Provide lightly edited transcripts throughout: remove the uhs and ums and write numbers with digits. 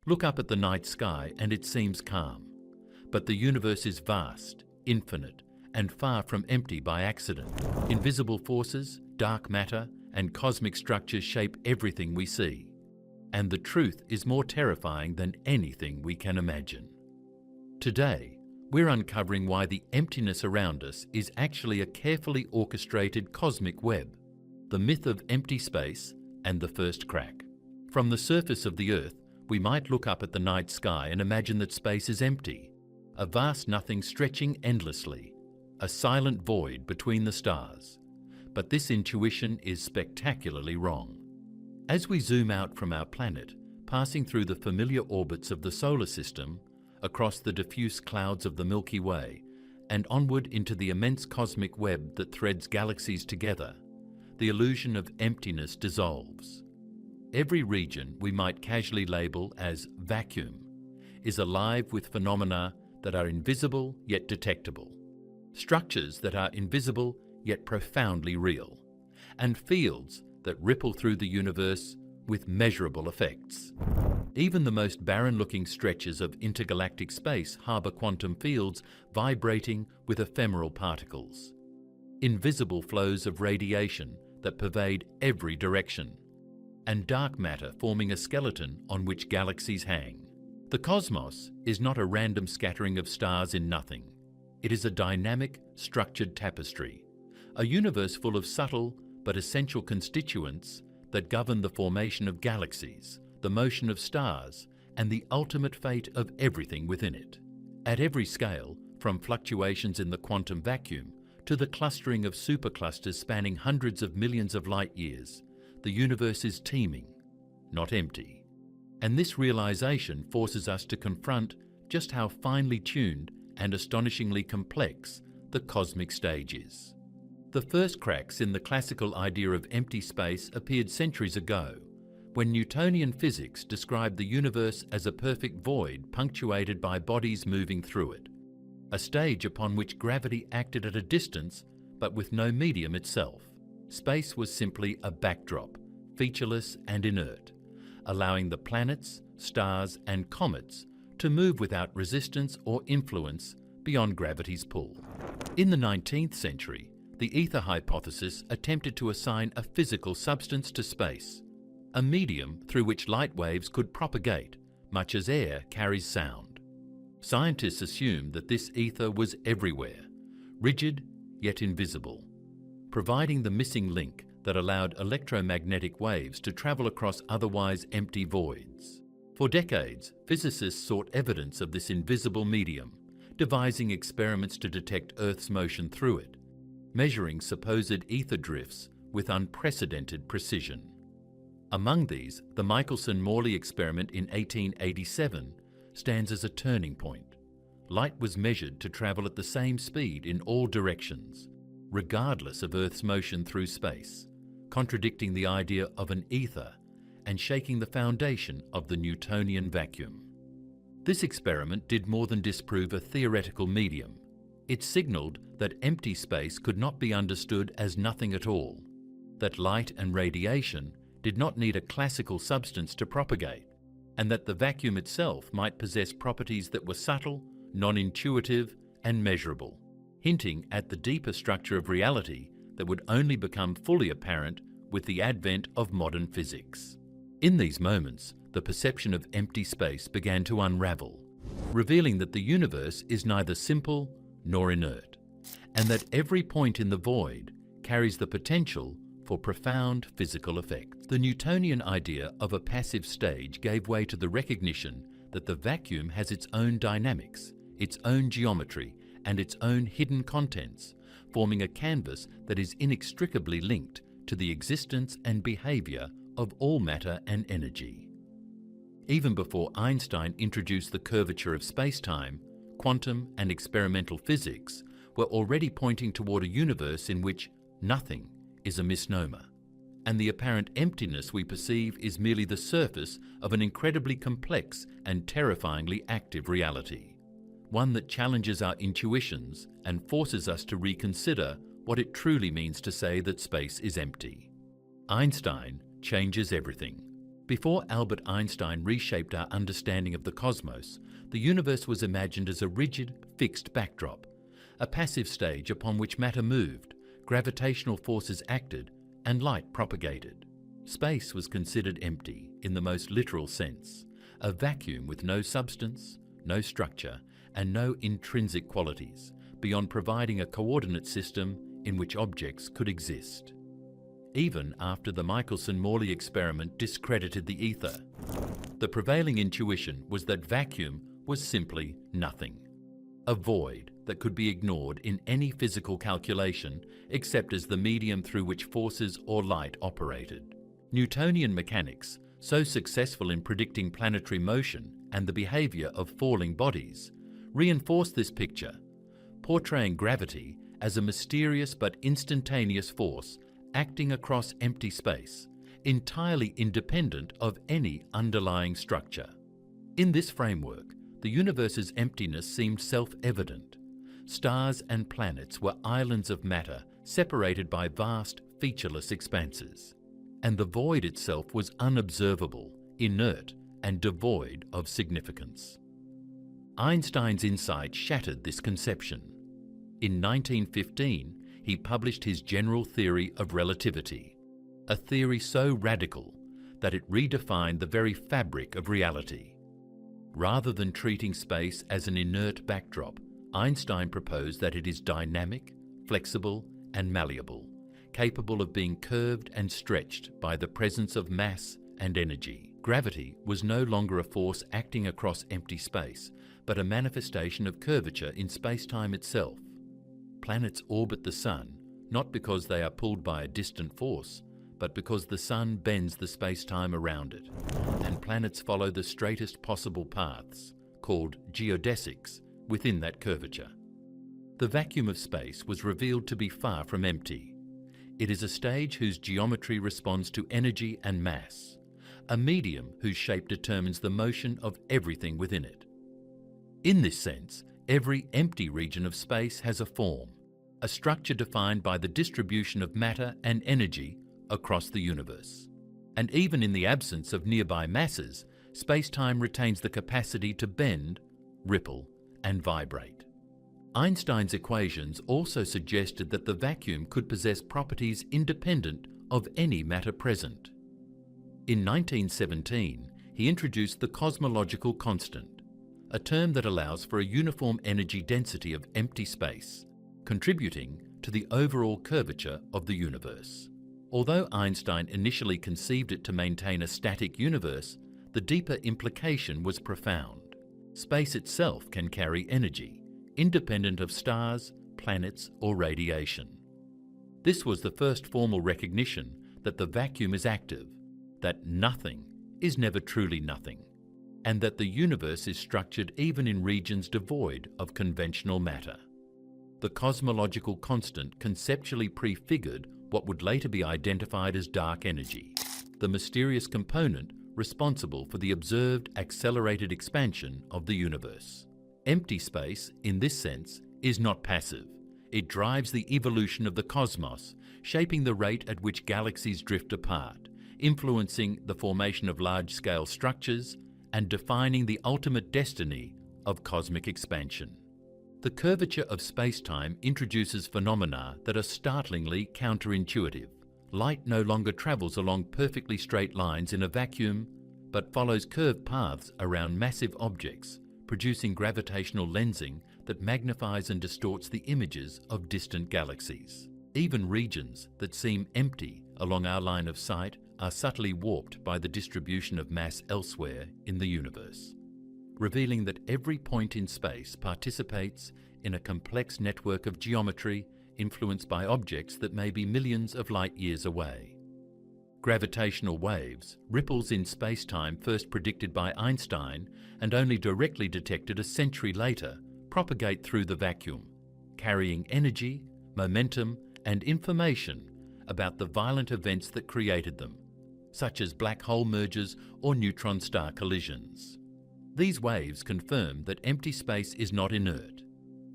Look up at the night sky and it seems calm. But the universe is vast, infinite, and far from empty by accident. Invisible forces, dark matter, and cosmic structures shape everything we see. And the truth is more terrifying than anything we can imagine. Today, we're uncovering why the emptiness around us is actually a carefully orchestrated cosmic web, the myth of empty space and the first crack. From the surface of the Earth, we might look up at the night sky and imagine that space is empty, a vast nothing stretching endlessly, a silent void between the stars. But this intuition is spectacularly wrong. As we zoom out from our planet, passing through the familiar orbits of the solar system, across the diffuse clouds of the Milky Way, and onward into the immense cosmic web that threads galaxies together, the illusion of emptiness dissolves. Every region we might casually label as vacuum is alive with phenomena that are invisible yet detectable, structures that are invisible yet profoundly real, and fields that ripple through the universe with measurable effects. Even the most barren-looking stretches of intergalactic space harbor quantum fields vibrating with ephemeral particles, invisible flows of radiation that pervade every direction, and dark matter forming a skeleton on which galaxies hang. The cosmos is not a random scattering of stars in nothing. It is a dynamic, structured tapestry, a universe full of subtle but essential constituents that govern the formation of galaxies, the motion of stars, and the ultimate fate of everything within it. At every scale, from fluctuations in the quantum vacuum to the clustering of superclusters spanning hundreds of millions of light years, the universe is teeming, not empty. And this realization forces us to confront just how finely tuned and astonishingly complex the cosmic stage is. The first cracks in the classical idea of empty space appeared centuries ago, when Newtonian physics described the universe as a perfect void punctuated by bodies moving through it, a stage upon which gravity acted at a distance but with no medium itself. Space was simply a backdrop, featureless and inert, allowing the planets, stars, and comets to move without resistance or influence beyond gravity's pull. In the 19th century, the ether hypothesis attempted to assign a physical substance to space, a medium through which light waves could propagate, much as air carries sound. Scientists assumed that this ether was everywhere, rigid yet invisible, providing the missing link that allowed electromagnetic waves to travel across otherwise empty voids. For decades, physicists sought evidence of this invisible medium, devising experiments to detect Earth's motion through it, measuring supposed ether drifts with unprecedented precision. Among these, the Michelson-Morley experiment in 1887 stands as a turning point. Light was measured to travel at the same speed in all directions, regardless of Earth's motion through space, contradicting the idea of an ether and shaking the foundation of the Newtonian vacuum. This experiment did more than disprove a theoretical medium. It signaled that empty space could not be understood as nothing at all, that light and radiation did not need a classical substance to propagate, and that the vacuum itself might possess properties that were subtle, non-intuitive, and measurable, hinting at the deeper structure of reality that would only become fully apparent with the advent of modern physics. In these moments, the perception of empty space began to unravel, revealing that the universe is neither simple nor inert, and that every point in the void carries the potential for profound physical effects. The Newtonian idea of a passive stage gave way to the recognition that the vacuum has its own dynamics, its own geometry, and its own hidden contents, forming a canvas that is inextricably linked to the existence and behavior of all matter and energy. Even before Einstein introduced the curvature of space-time, quantum and experimental physics were already pointing toward a universe in which nothing is a misnomer, and the apparent emptiness we perceive is merely the surface of an incredibly complex and terrifyingly active reality, one that challenges our intuitions and forces us to reconsider what it truly means to say that space is empty. Einstein changes everything. Before Albert Einstein reshaped our understanding of the cosmos, the universe was imagined as a rigid, fixed backdrop, a passive stage upon which matter moved, gravitational forces acted, and light propagated. Space was considered empty in the most literal sense, a vacuum with no substance, no structure, and no intrinsic qualities, beyond providing a coordinate system in which objects could exist. Even after the Michelson-Morley experiment discredited the ether, the prevailing intuition was that vacuum was simply nothing, a void that could be ignored in any physical calculation except as the medium through which forces or light operated. Newtonian mechanics, so successful in predicting planetary motion and the behavior of falling bodies, reinforced this picture, portraying gravity as a mysterious but instantaneous force acting across empty space, entirely independent of any underlying structure. In this framework, the universe's emptiness seemed self-evident. Stars and planets were islands of matter separated by vast, featureless expanses. And the void itself was unobservable, inert, and devoid of significance. Einstein's insight shattered this conception. In 1915, he published his general theory of relativity, a theory so radical that it redefined the very fabric of reality. Rather than treating space as an inert backdrop, Einstein proposed that it is dynamic, flexible, and malleable, capable of being curved and stretched by the presence of mass and energy. Gravity was no longer a force acting across empty space, but a manifestation of curvature in space-time itself. Planets orbit the Sun, not because they are pulled by a distant force, but because the Sun bends the space-time around it, and planets follow the straightest possible paths, called geodesics, within that curvature. The vacuum of space was revealed to be far from empty. It is a stage whose geometry responds to energy and mass, a medium whose shape determines the motion of everything within it. In this sense, every empty region of space has a form, a structure defined by the distribution of matter and energy across the universe. And even in the absence of nearby masses, space-time retains the capacity to bend, ripple, and vibrate. Einstein's equations also suggested that the vacuum could possess properties independent of any matter present. In 1917, he introduced the cosmological constant, a term that allows for a uniform energy density of empty space, contributing to the overall curvature of the universe. Although Einstein initially conceived it to maintain a static universe, the deeper implication was profound. Space itself can carry energy, independent of stars, planets, or radiation. This was the first formal recognition that the vacuum is active, that nothing is never truly nothing, and that the universe is structured even in regions devoid of conventional matter. The cosmological constant conceptually prefigured what would later be identified as dark energy, the mysterious component responsible for the observed accelerated expansion of the universe. Empty space, in this sense, is not passive. It drives the evolution of the cosmos, shaping the rate at which galaxies drift apart, influencing the formation of large-scale structures, and defining the ultimate destiny of cosmic expansion. The curvature of space-time introduces phenomena that are startlingly counterintuitive. Light no longer travels along perfectly straight lines in a vacuum, but follows curved paths around massive objects, producing gravitational lensing that magnifies and distorts the images of distant galaxies. Even regions that seem empty along our line of sight are subtly warped by the distribution of mass elsewhere in the universe, revealing that every point in space participates in a complex network of geometry influenced by objects that may be millions of light years away. Gravitational waves, ripples in space-time first predicted by Einstein and only directly detected a century later, propagate through the vacuum, carrying energy, momentum, and information about the violent events that created them, such as black hole mergers or neutron star collisions. These waves confirm that empty space is not inert.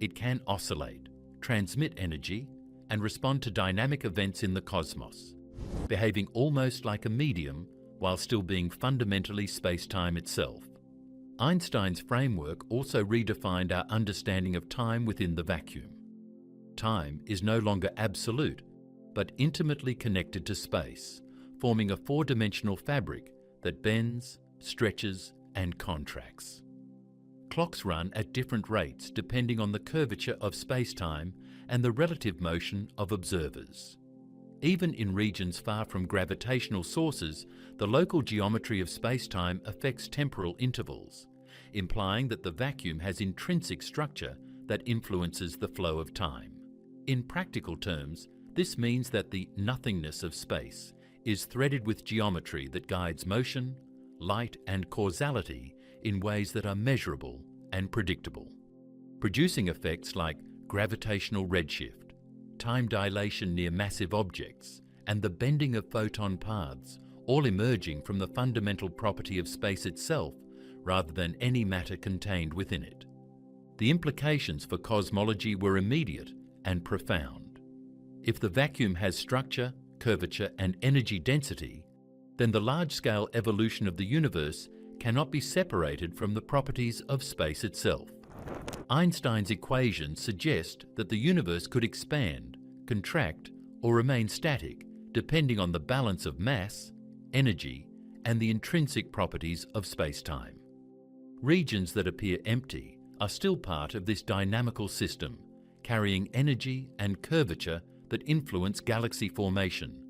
It can oscillate, transmit energy, and respond to dynamic events in the cosmos, behaving almost like a medium while still being fundamentally space-time itself. Einstein's framework also redefined our understanding of time within the vacuum. Time is no longer absolute, but intimately connected to space, forming a four-dimensional fabric that bends, stretches, and contracts. Clocks run at different rates depending on the curvature of space-time and the relative motion of observers. Even in regions far from gravitational sources, the local geometry of space-time affects temporal intervals, implying that the vacuum has intrinsic structure that influences the flow of time. In practical terms, this means that the nothingness of space is threaded with geometry that guides motion, light, and causality in ways that are measurable and predictable, producing effects like gravitational redshift, time dilation near massive objects, and the bending of photon paths, all emerging from the fundamental property of space itself rather than any matter contained within it. The implications for cosmology were immediate and profound. If the vacuum has structure, curvature, and energy density, then the large-scale evolution of the universe cannot be separated from the properties of space itself. Einstein's equations suggest that the universe could expand, contract, or remain static depending on the balance of mass, energy, and the intrinsic properties of space-time. Regions that appear empty are still part of this dynamical system, carrying energy and curvature that influence galaxy formation,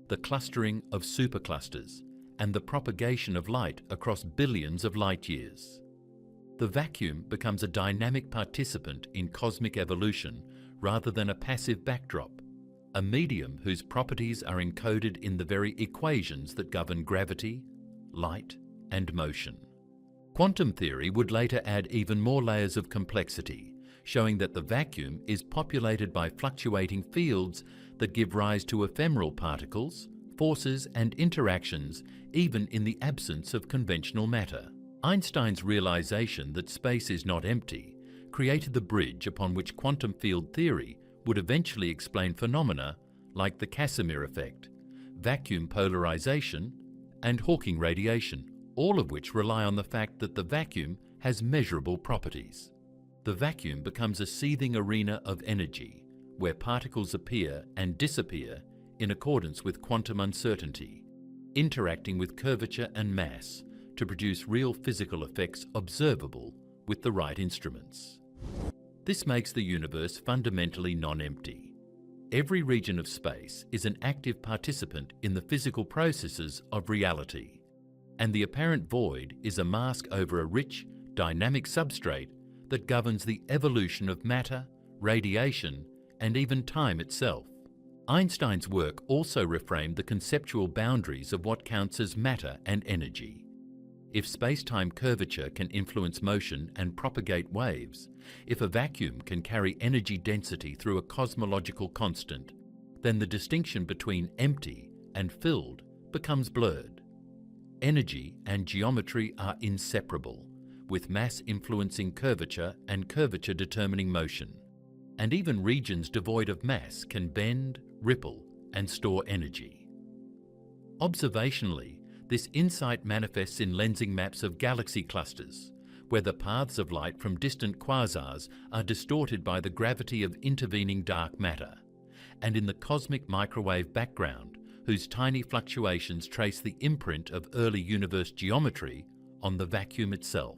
the clustering of superclusters, and the propagation of light across billions of light-years. The vacuum becomes a dynamic participant in cosmic evolution rather than a passive backdrop, a medium whose properties are encoded in the very equations that govern gravity, light, and motion. Quantum theory would later add even more layers of complexity, showing that the vacuum is populated by fluctuating fields that give rise to ephemeral particles, forces, and interactions even in the absence of conventional matter. Einstein's realization that space is not empty created the bridge upon which quantum field theory would eventually explain phenomena like the Casimir effect, vacuum polarization, and Hawking radiation, all of which rely on the fact that the vacuum has measurable properties. The vacuum becomes a seething arena of energy, where particles appear and disappear in accordance with quantum uncertainty, interacting with curvature and mass to produce real physical effects observable with the right instruments. This makes the universe fundamentally non-empty. Every region of space is an active participant in the physical processes of reality, and the apparent void is a mask over a rich, dynamic substrate that governs the evolution of matter, radiation, and even time itself. Einstein's work also reframed the conceptual boundaries of what counts as matter and energy. If space-time curvature can influence motion and propagate waves, if a vacuum can carry energy density through a cosmological constant, then the distinction between empty and filled becomes blurred. Energy and geometry are inseparable, with mass influencing curvature and curvature determining motion. And even regions devoid of mass can bend, ripple, and store energy. Observationally, this insight manifests in lensing maps of galaxy clusters, where the paths of light from distant quasars are distorted by the gravity of intervening dark matter, and in the cosmic microwave background, whose tiny fluctuations trace the imprint of early universe geometry on the vacuum itself.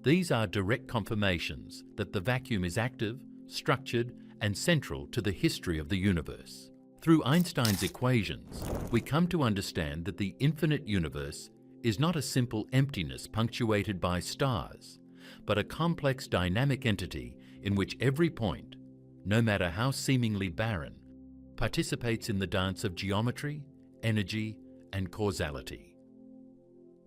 These are direct confirmations that the vacuum is active, structured, and central to the history of the universe. Through Einstein's equations, we come to understand that the infinite universe is not a simple emptiness punctuated by stars, but a complex dynamic entity in which every point, no matter how seemingly barren, participates in the dance of geometry, energy, and causality.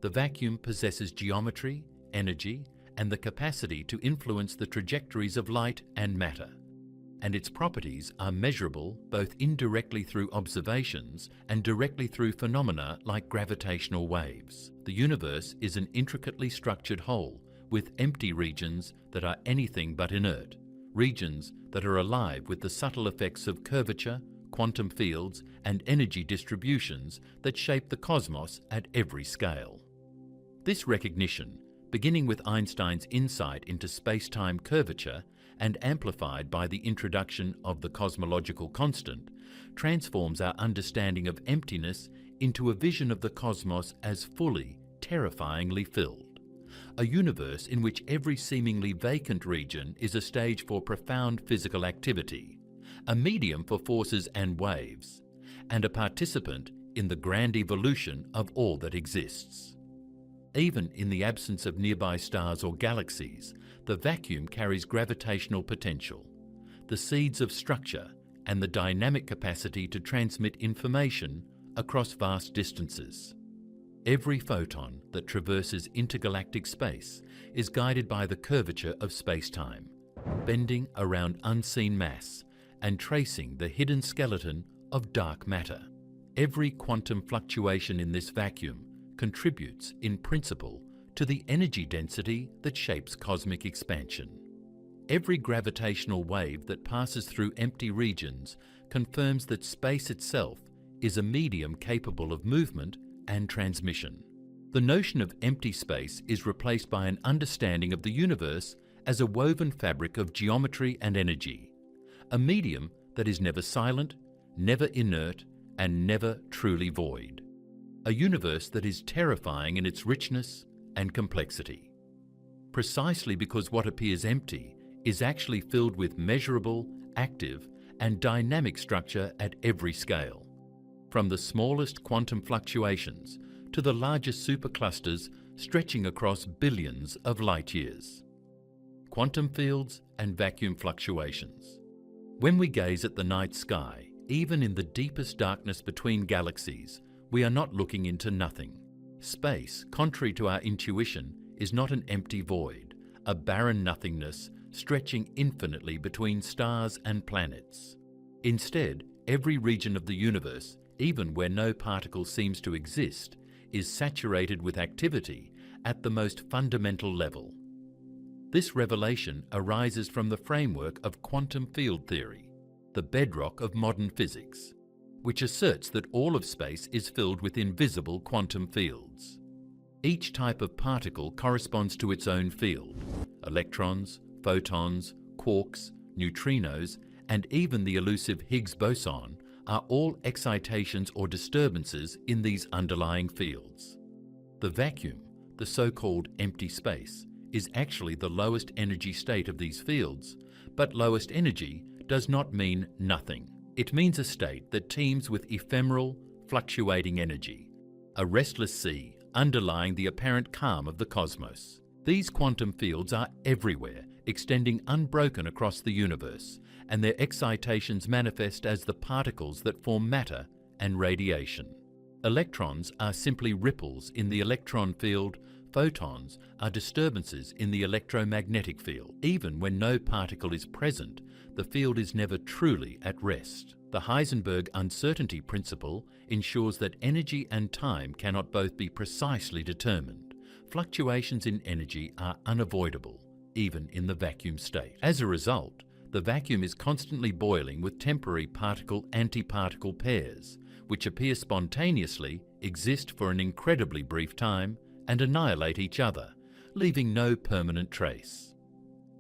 The vacuum possesses geometry, energy, and the capacity to influence the trajectories of light and matter, and its properties are measurable both indirectly through observations and directly through phenomena like gravitational waves. The universe is an intricately structured whole with empty regions that are anything but inert, regions that are alive with the subtle effects of curvature, quantum fields and energy distributions that shape the cosmos at every scale. This recognition, beginning with Einstein's insight into space-time curvature and amplified by the introduction of the cosmological constant, transforms our understanding of emptiness into a vision of the cosmos as fully, terrifyingly filled. A universe in which every seemingly vacant region is a stage for profound physical activity, a medium for forces and waves, and a participant in the grand evolution of all that exists. Even in the absence of nearby stars or galaxies, the vacuum carries gravitational potential, the seeds of structure, and the dynamic capacity to transmit information across vast distances. Every photon that traverses intergalactic space is guided by the curvature of space-time, bending around unseen mass and tracing the hidden skeleton of dark matter. Every quantum fluctuation in this vacuum contributes, in principle, to the energy density that shapes cosmic expansion. Every gravitational wave that passes through empty regions confirms that space itself is a medium capable of movement and transmission. The notion of empty space is replaced by an understanding of the universe as a woven fabric of geometry and energy, a medium that is never silent, never inert, and never truly void. A universe that is terrifying in its richness and complexity. Precisely because what appears empty is actually filled with measurable, active, and dynamic structure at every scale, from the smallest quantum fluctuations to the largest superclusters stretching across billions of light years. Quantum fields and vacuum fluctuations. When we gaze at the night sky, even in the deepest darkness between galaxies, we are not looking into nothing. Space, contrary to our intuition, is not an empty void, a barren nothingness stretching infinitely between stars and planets. Instead, every region of the universe, even where no particle seems to exist, is saturated with activity at the most fundamental level. This revelation arises from the framework of quantum field theory, the bedrock of modern physics, which asserts that all of space is filled with invisible quantum fields. Each type of particle corresponds to its own field. Electrons, photons, quarks, neutrinos, and even the elusive Higgs boson are all excitations or disturbances in these underlying fields. The vacuum, the so-called empty space, is actually the lowest energy state of these fields, but lowest energy does not mean nothing. It means a state that teems with ephemeral, fluctuating energy, a restless sea underlying the apparent calm of the cosmos. These quantum fields are everywhere, extending unbroken across the universe, and their excitations manifest as the particles that form matter and radiation. Electrons are simply ripples in the electron field. Photons are disturbances in the electromagnetic field. Even when no particle is present, the field is never truly at rest. The Heisenberg uncertainty principle ensures that energy and time cannot both be precisely determined. Fluctuations in energy are unavoidable, even in the vacuum state. As a result, the vacuum is constantly boiling with temporary particle-antiparticle pairs, which appear spontaneously, exist for an incredibly brief time, and annihilate each other, leaving no permanent trace.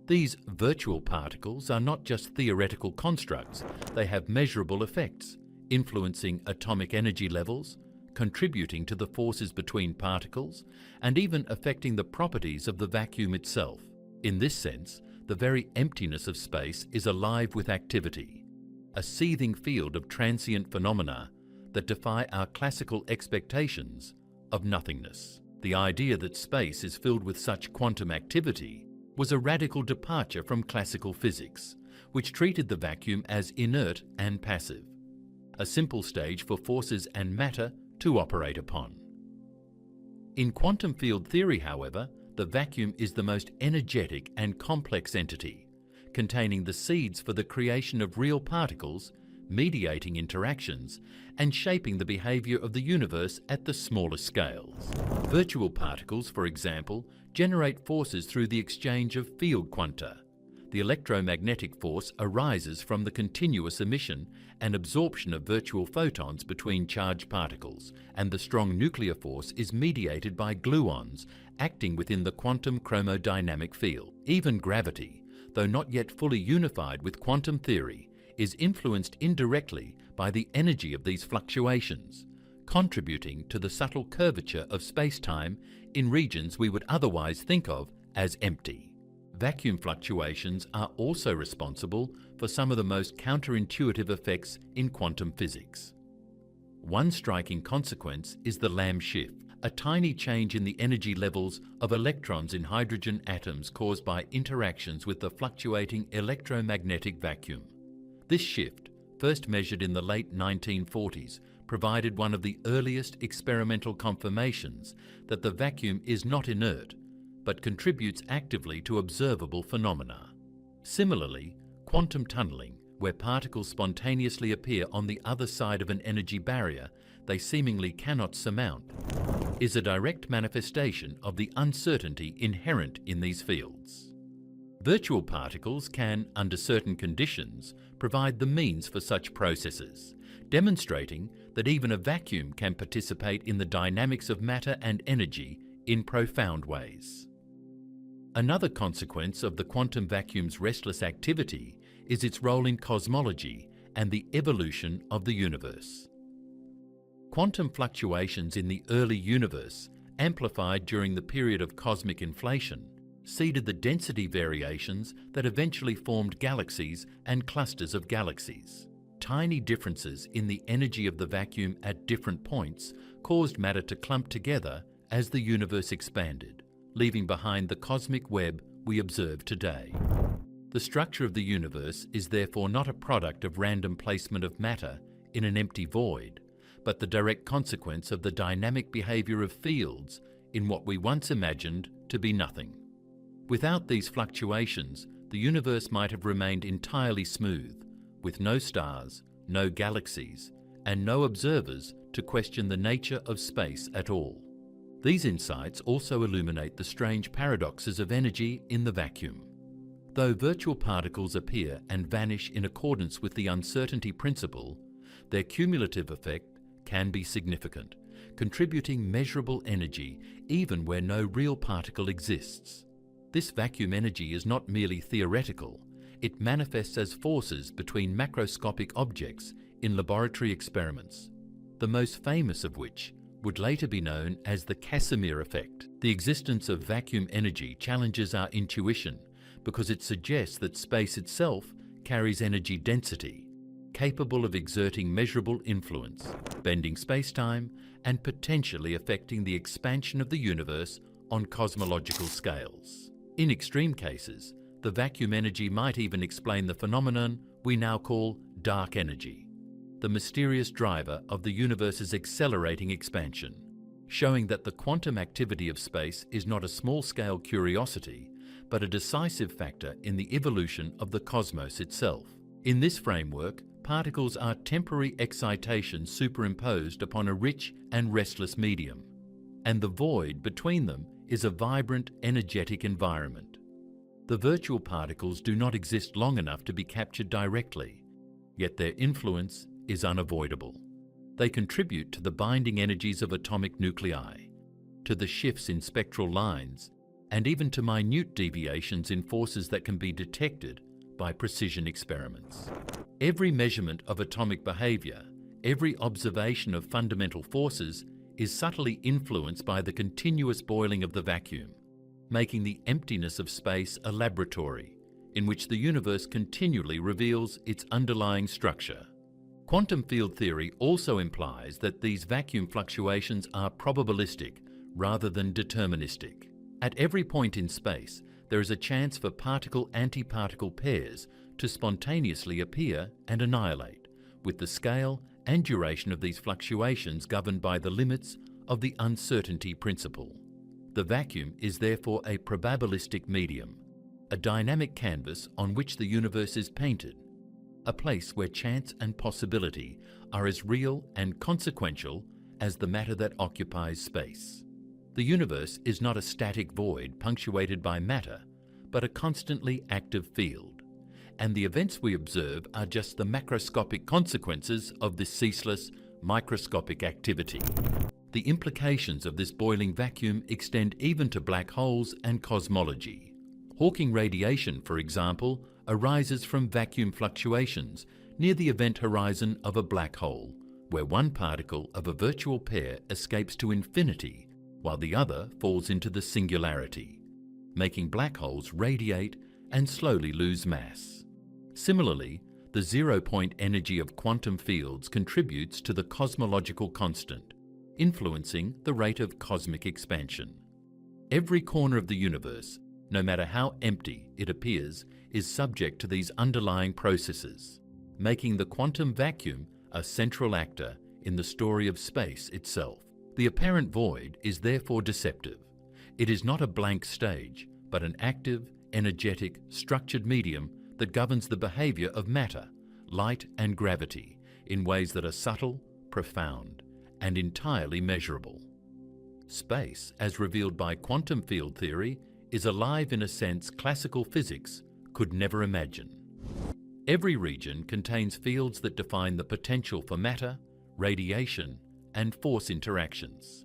These virtual particles are not just theoretical constructs, they have measurable effects, influencing atomic energy levels, contributing to the forces between particles, and even affecting the properties of the vacuum itself. In this sense, the very emptiness of space is alive with activity, a seething field of transient phenomena that defy our classical expectations of nothingness. The idea that space is filled with such quantum activity was a radical departure from classical physics, which treated the vacuum as inert and passive, a simple stage for forces and matter to operate upon. In quantum field theory, however, the vacuum is the most energetic and complex entity, containing the seeds for the creation of real particles, mediating interactions, and shaping the behavior of the universe at the smallest scales. Virtual particles, for example, generate forces through the exchange of field quanta. The electromagnetic force arises from the continuous emission and absorption of virtual photons between charged particles, and the strong nuclear force is mediated by gluons acting within the quantum chromodynamic field. Even gravity, though not yet fully unified with quantum theory, is influenced indirectly by the energy of these fluctuations, contributing to the subtle curvature of space-time in regions we would otherwise think of as empty. Vacuum fluctuations are also responsible for some of the most counterintuitive effects in quantum physics. One striking consequence is the Lamb shift, a tiny change in the energy levels of electrons in hydrogen atoms caused by interactions with the fluctuating electromagnetic vacuum. This shift, first measured in the late 1940s, provided one of the earliest experimental confirmations that the vacuum is not inert, but contributes actively to observable phenomena. Similarly, quantum tunneling, where particles spontaneously appear on the other side of an energy barrier they seemingly cannot surmount, is a direct manifestation of the uncertainty inherent in these fields. Virtual particles can, under certain conditions, provide the means for such processes, demonstrating that even a vacuum can participate in the dynamics of matter and energy in profound ways. Another consequence of the quantum vacuum's restless activity is its role in cosmology and the evolution of the universe. Quantum fluctuations in the early universe, amplified during the period of cosmic inflation, seeded the density variations that eventually formed galaxies and clusters of galaxies. Tiny differences in the energy of the vacuum at different points caused matter to clump together as the universe expanded, leaving behind the cosmic web we observe today. The structure of the universe is therefore not a product of random placement of matter in an empty void, but the direct consequence of the dynamic behavior of fields in what we once imagined to be nothing. Without these fluctuations, the universe might have remained entirely smooth, with no stars, no galaxies, and no observers to question the nature of space at all. These insights also illuminate the strange paradoxes of energy in the vacuum. Though virtual particles appear and vanish in accordance with the uncertainty principle, their cumulative effect can be significant, contributing measurable energy even where no real particle exists. This vacuum energy is not merely theoretical, it manifests as forces between macroscopic objects in laboratory experiments, the most famous of which would later be known as the Casimir effect. The existence of vacuum energy challenges our intuition because it suggests that space itself carries energy density, capable of exerting measurable influence, bending space-time, and potentially affecting the expansion of the universe on cosmological scales. In extreme cases, the vacuum energy might even explain the phenomenon we now call dark energy, the mysterious driver of the universe's accelerating expansion, showing that the quantum activity of space is not a small-scale curiosity, but a decisive factor in the evolution of the cosmos itself. In this framework, particles are temporary excitations superimposed upon a rich and restless medium, and the void between them is a vibrant, energetic environment. The virtual particles do not exist long enough to be captured directly, yet their influence is unavoidable. They contribute to the binding energies of atomic nuclei, to the shifts in spectral lines, and even to minute deviations in forces that can be detected by precision experiments. Every measurement of atomic behavior, every observation of fundamental forces is subtly influenced by the continuous boiling of the vacuum, making the emptiness of space a laboratory in which the universe continually reveals its underlying structure. Quantum field theory also implies that these vacuum fluctuations are probabilistic rather than deterministic. At every point in space, there is a chance for particle-antiparticle pairs to spontaneously appear and annihilate, with the scale and duration of these fluctuations governed by the limits of the uncertainty principle. The vacuum is therefore a probabilistic medium, a dynamic canvas on which the universe is painted, a place where chance and possibility are as real and consequential as the matter that occupies space. The universe is not a static void punctuated by matter, but a constantly active field. And the events we observe are just the macroscopic consequences of this ceaseless, microscopic activity. The implications of this boiling vacuum extend even to black holes and cosmology. Hawking radiation, for example, arises from vacuum fluctuations near the event horizon of a black hole, where one particle of a virtual pair escapes to infinity while the other falls into the singularity, making black holes radiate and slowly lose mass. Similarly, the zero-point energy of quantum fields contributes to the cosmological constant, influencing the rate of cosmic expansion. Every corner of the universe, no matter how empty it appears, is subject to these underlying processes, making the quantum vacuum a central actor in the story of space itself. The apparent void is therefore deceptive. It is not a blank stage, but an active, energetic, structured medium that governs the behavior of matter, light and gravity in ways that are subtle, profound, and entirely measurable. Space, as revealed by quantum field theory, is alive in a sense classical physics could never imagine. Every region contains fields that define the potential for matter, radiation, and force interactions.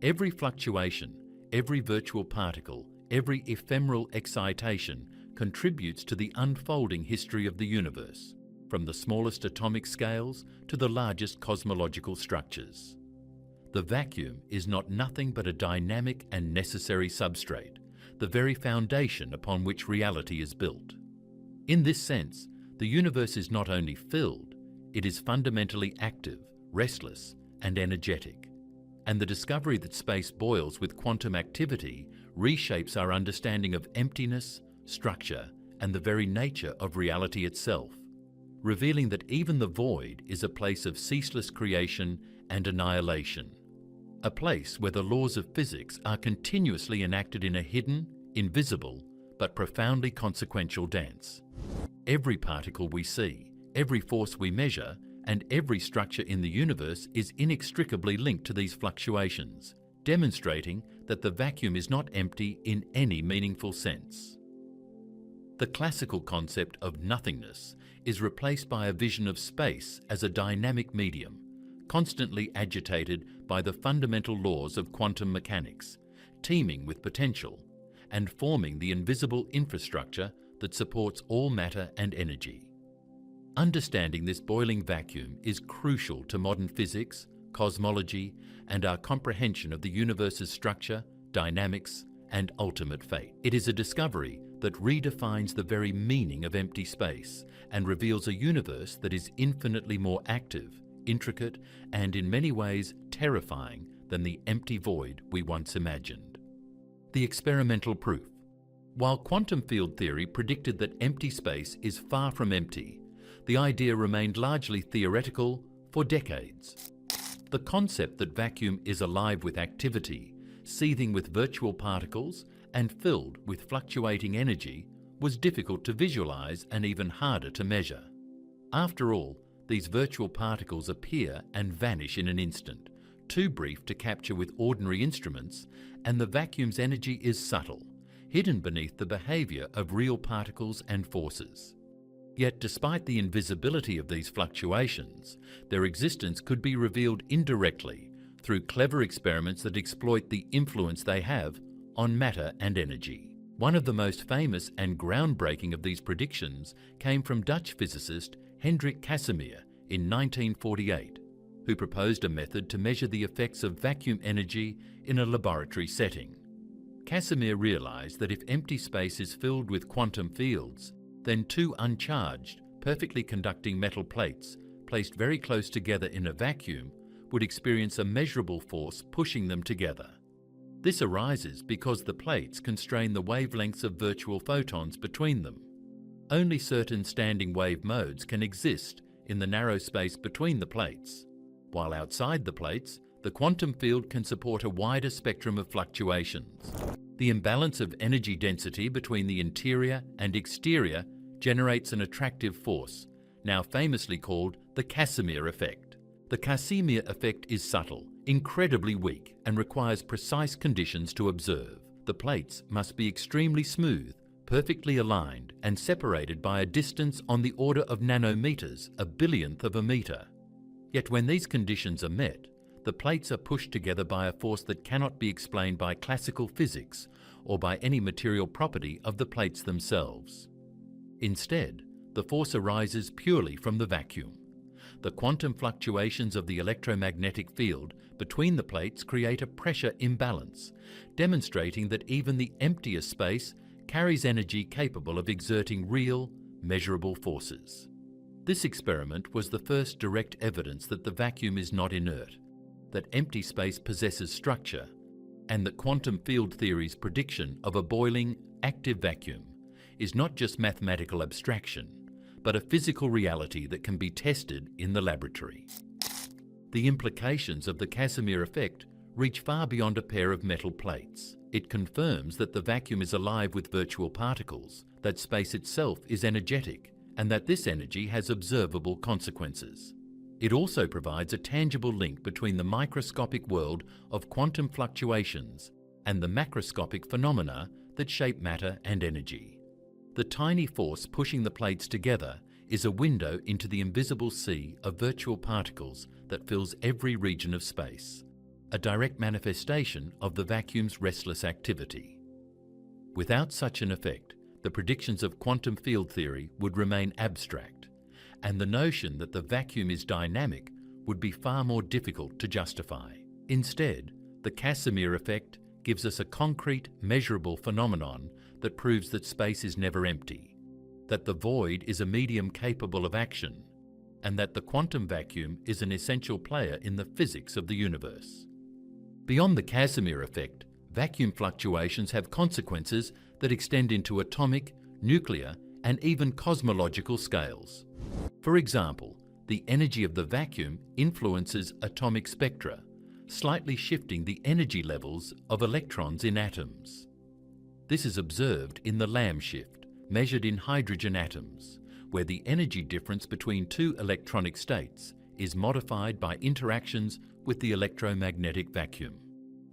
Every fluctuation, every virtual particle, every ephemeral excitation contributes to the unfolding history of the universe, from the smallest atomic scales to the largest cosmological structures. The vacuum is not nothing but a dynamic and necessary substrate, the very foundation upon which reality is built. In this sense, the universe is not only filled, it is fundamentally active, restless, and energetic. And the discovery that space boils with quantum activity reshapes our understanding of emptiness, structure, and the very nature of reality itself, revealing that even the void is a place of ceaseless creation and annihilation, a place where the laws of physics are continuously enacted in a hidden, invisible, but profoundly consequential dance. Every particle we see, every force we measure, and every structure in the universe is inextricably linked to these fluctuations, demonstrating that the vacuum is not empty in any meaningful sense. The classical concept of nothingness is replaced by a vision of space as a dynamic medium, constantly agitated by the fundamental laws of quantum mechanics, teeming with potential, and forming the invisible infrastructure that supports all matter and energy. Understanding this boiling vacuum is crucial to modern physics, cosmology, and our comprehension of the universe's structure, dynamics, and ultimate fate. It is a discovery that redefines the very meaning of empty space and reveals a universe that is infinitely more active, intricate, and in many ways terrifying than the empty void we once imagined. The experimental proof. While quantum field theory predicted that empty space is far from empty, the idea remained largely theoretical for decades. The concept that vacuum is alive with activity, seething with virtual particles, and filled with fluctuating energy was difficult to visualize and even harder to measure. After all, these virtual particles appear and vanish in an instant, too brief to capture with ordinary instruments, and the vacuum's energy is subtle, hidden beneath the behavior of real particles and forces. Yet despite the invisibility of these fluctuations, their existence could be revealed indirectly through clever experiments that exploit the influence they have on matter and energy. One of the most famous and groundbreaking of these predictions came from Dutch physicist Hendrik Casimir in 1948, who proposed a method to measure the effects of vacuum energy in a laboratory setting. Casimir realized that if empty space is filled with quantum fields, then two uncharged, perfectly conducting metal plates placed very close together in a vacuum would experience a measurable force pushing them together. This arises because the plates constrain the wavelengths of virtual photons between them. Only certain standing wave modes can exist in the narrow space between the plates, while outside the plates, the quantum field can support a wider spectrum of fluctuations. The imbalance of energy density between the interior and exterior generates an attractive force, now famously called the Casimir effect. The Casimir effect is subtle, incredibly weak, and requires precise conditions to observe. The plates must be extremely smooth, perfectly aligned and separated by a distance on the order of nanometers, a billionth of a meter. Yet when these conditions are met, the plates are pushed together by a force that cannot be explained by classical physics or by any material property of the plates themselves. Instead, the force arises purely from the vacuum. The quantum fluctuations of the electromagnetic field between the plates create a pressure imbalance, demonstrating that even the emptiest space carries energy capable of exerting real, measurable forces. This experiment was the first direct evidence that the vacuum is not inert, that empty space possesses structure, and that quantum field theory's prediction of a boiling, active vacuum is not just mathematical abstraction, but a physical reality that can be tested in the laboratory. The implications of the Casimir effect reach far beyond a pair of metal plates. It confirms that the vacuum is alive with virtual particles, that space itself is energetic, and that this energy has observable consequences. It also provides a tangible link between the microscopic world of quantum fluctuations and the macroscopic phenomena that shape matter and energy. The tiny force pushing the plates together is a window into the invisible sea of virtual particles that fills every region of space, a direct manifestation of the vacuum's restless activity. Without such an effect, the predictions of quantum field theory would remain abstract, and the notion that the vacuum is dynamic would be far more difficult to justify. Instead, the Casimir effect gives us a concrete, measurable phenomenon that proves that space is never empty, that the void is a medium capable of action, and that the quantum vacuum is an essential player in the physics of the universe. Beyond the Casimir effect, vacuum fluctuations have consequences that extend into atomic, nuclear, and even cosmological scales. For example, the energy of the vacuum influences atomic spectra, slightly shifting the energy levels of electrons in atoms. This is observed in the Lamb shift, measured in hydrogen atoms, where the energy difference between two electronic states is modified by interactions with the electromagnetic vacuum.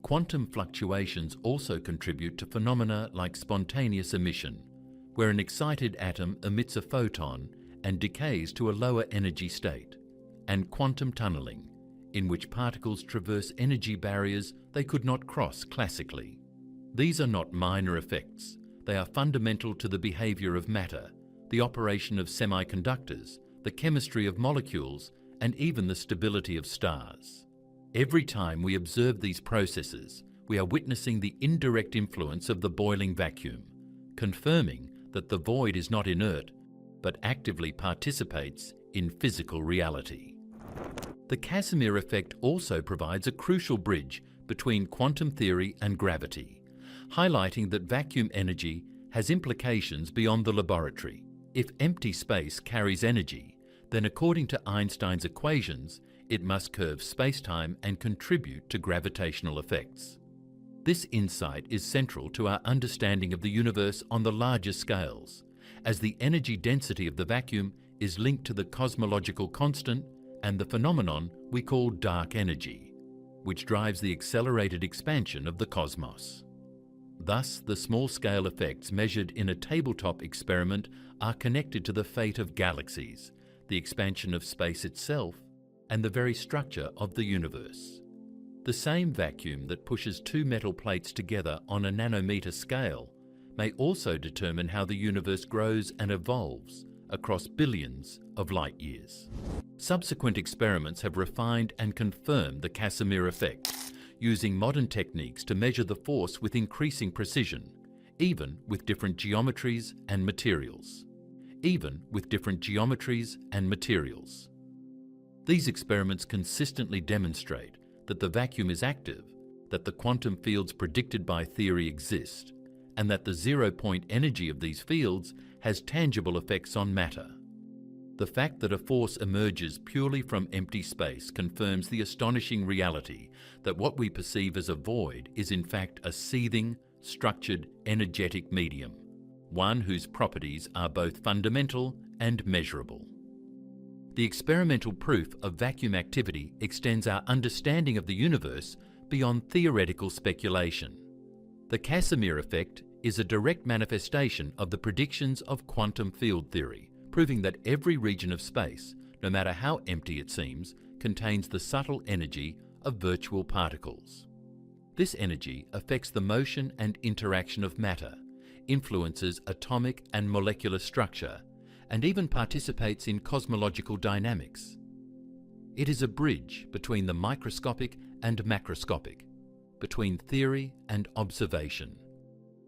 Quantum fluctuations also contribute to phenomena like spontaneous emission, where an excited atom emits a photon and decays to a lower energy state, and quantum tunneling, in which particles traverse energy barriers they could not cross classically. These are not minor effects. They are fundamental to the behavior of matter, the operation of semiconductors, the chemistry of molecules, and even the stability of stars. Every time we observe these processes, we are witnessing the indirect influence of the boiling vacuum, confirming that the void is not inert, but actively participates in physical reality. The Casimir effect also provides a crucial bridge between quantum theory and gravity, highlighting that vacuum energy has implications beyond the laboratory. If empty space carries energy, then according to Einstein's equations, it must curve spacetime and contribute to gravitational effects. This insight is central to our understanding of the universe on the larger scales, as the energy density of the vacuum is linked to the cosmological constant and the phenomenon we call dark energy, which drives the accelerated expansion of the cosmos. Thus, the small-scale effects measured in a tabletop experiment are connected to the fate of galaxies, the expansion of space itself, and the very structure of the universe. The same vacuum that pushes two metal plates together on a nanometer scale may also determine how the universe grows and evolves across billions of light years. Subsequent experiments have refined and confirmed the Casimir effect, using modern techniques to measure the force with increasing precision, even with different geometries and materials. These experiments consistently demonstrate that the vacuum is active, that the quantum fields predicted by theory exist, and that the zero-point energy of these fields has tangible effects on matter. The fact that a force emerges purely from empty space confirms the astonishing reality that what we perceive as a void is in fact a seething, structured, energetic medium, one whose properties are both fundamental and measurable. The experimental proof of vacuum activity extends our understanding of the universe beyond theoretical speculation. The Casimir effect is a direct manifestation of the predictions of quantum field theory, proving that every region of space, no matter how empty it seems, contains the subtle energy of virtual particles. This energy affects the motion and interaction of matter, influences atomic and molecular structure, and even participates in cosmological dynamics. It is a bridge between the microscopic and macroscopic, between theory and observation,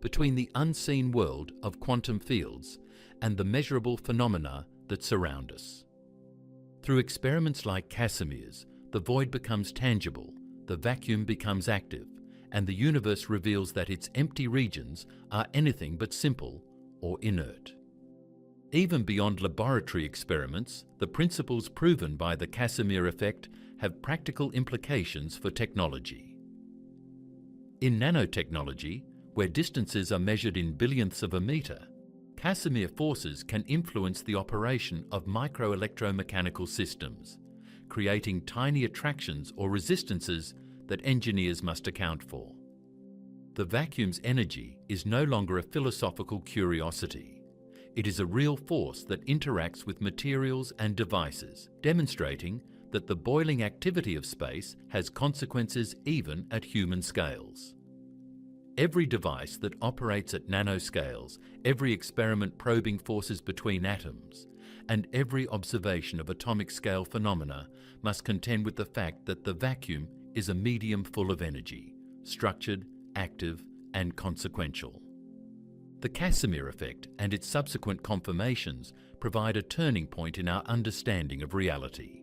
between the unseen world of quantum fields and the measurable phenomena that surround us. Through experiments like Casimir's, the void becomes tangible, the vacuum becomes active, and the universe reveals that its empty regions are anything but simple or inert. Even beyond laboratory experiments, the principles proven by the Casimir effect have practical implications for technology. In nanotechnology, where distances are measured in billionths of a metre, Casimir forces can influence the operation of microelectromechanical systems, creating tiny attractions or resistances that engineers must account for. The vacuum's energy is no longer a philosophical curiosity. It is a real force that interacts with materials and devices, demonstrating that the boiling activity of space has consequences even at human scales. Every device that operates at nanoscales, every experiment probing forces between atoms, and every observation of atomic scale phenomena must contend with the fact that the vacuum is a medium full of energy, structured, active, and consequential. The Casimir effect and its subsequent confirmations provide a turning point in our understanding of reality.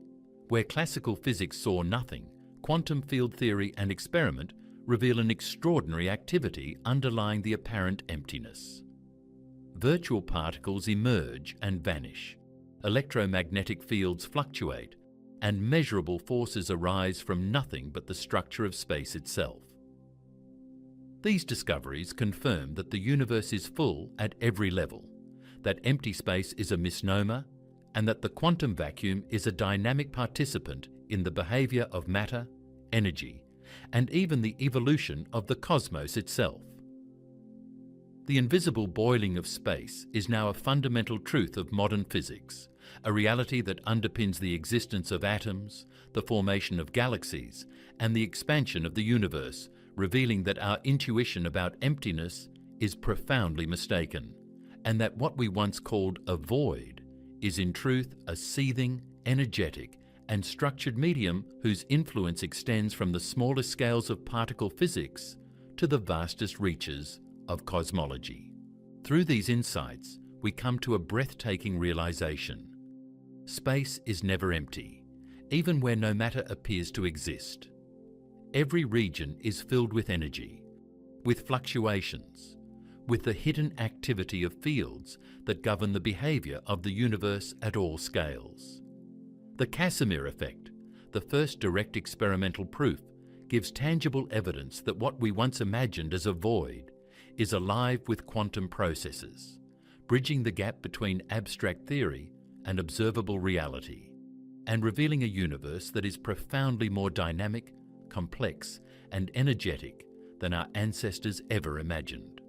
Where classical physics saw nothing, quantum field theory and experiment reveal an extraordinary activity underlying the apparent emptiness. Virtual particles emerge and vanish, electromagnetic fields fluctuate, and measurable forces arise from nothing but the structure of space itself. These discoveries confirm that the universe is full at every level, that empty space is a misnomer, and that the quantum vacuum is a dynamic participant in the behavior of matter, energy, and even the evolution of the cosmos itself. The invisible boiling of space is now a fundamental truth of modern physics, a reality that underpins the existence of atoms, the formation of galaxies, and the expansion of the universe, revealing that our intuition about emptiness is profoundly mistaken, and that what we once called a void is in truth a seething, energetic, and structured medium whose influence extends from the smallest scales of particle physics to the vastest reaches of cosmology. Through these insights, we come to a breathtaking realization. Space is never empty, even where no matter appears to exist. Every region is filled with energy, with fluctuations, with the hidden activity of fields that govern the behavior of the universe at all scales. The Casimir effect, the first direct experimental proof, gives tangible evidence that what we once imagined as a void is alive with quantum processes, bridging the gap between abstract theory and observable reality, and revealing a universe that is profoundly more dynamic, complex, and energetic than our ancestors ever imagined.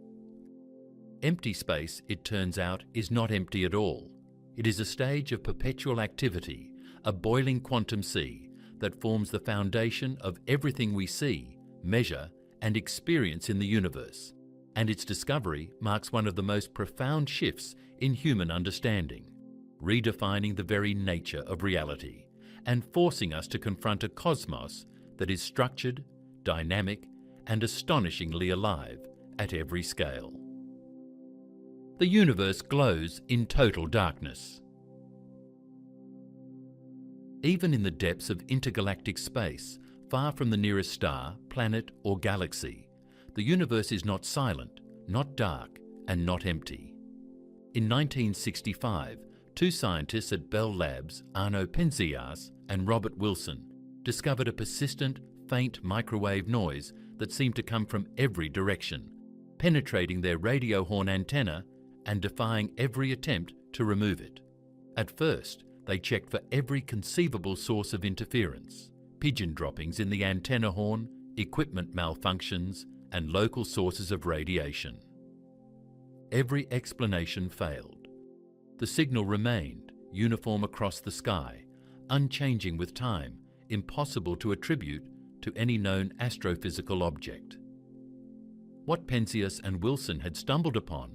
Empty space, it turns out, is not empty at all. It is a stage of perpetual activity, a boiling quantum sea that forms the foundation of everything we see, measure, and experience in the universe, and its discovery marks one of the most profound shifts in human understanding, redefining the very nature of reality and forcing us to confront a cosmos that is structured, dynamic, and astonishingly alive at every scale. The universe glows in total darkness. Even in the depths of intergalactic space, far from the nearest star, planet, or galaxy, the universe is not silent, not dark, and not empty. In 1965, two scientists at Bell Labs, Arno Penzias and Robert Wilson, discovered a persistent, faint microwave noise that seemed to come from every direction, penetrating their radio horn antenna and defying every attempt to remove it. At first, they checked for every conceivable source of interference, pigeon droppings in the antenna horn, equipment malfunctions, and local sources of radiation. every explanation failed. The signal remained uniform across the sky, unchanging with time, impossible to attribute to any known astrophysical object. What Penzias and Wilson had stumbled upon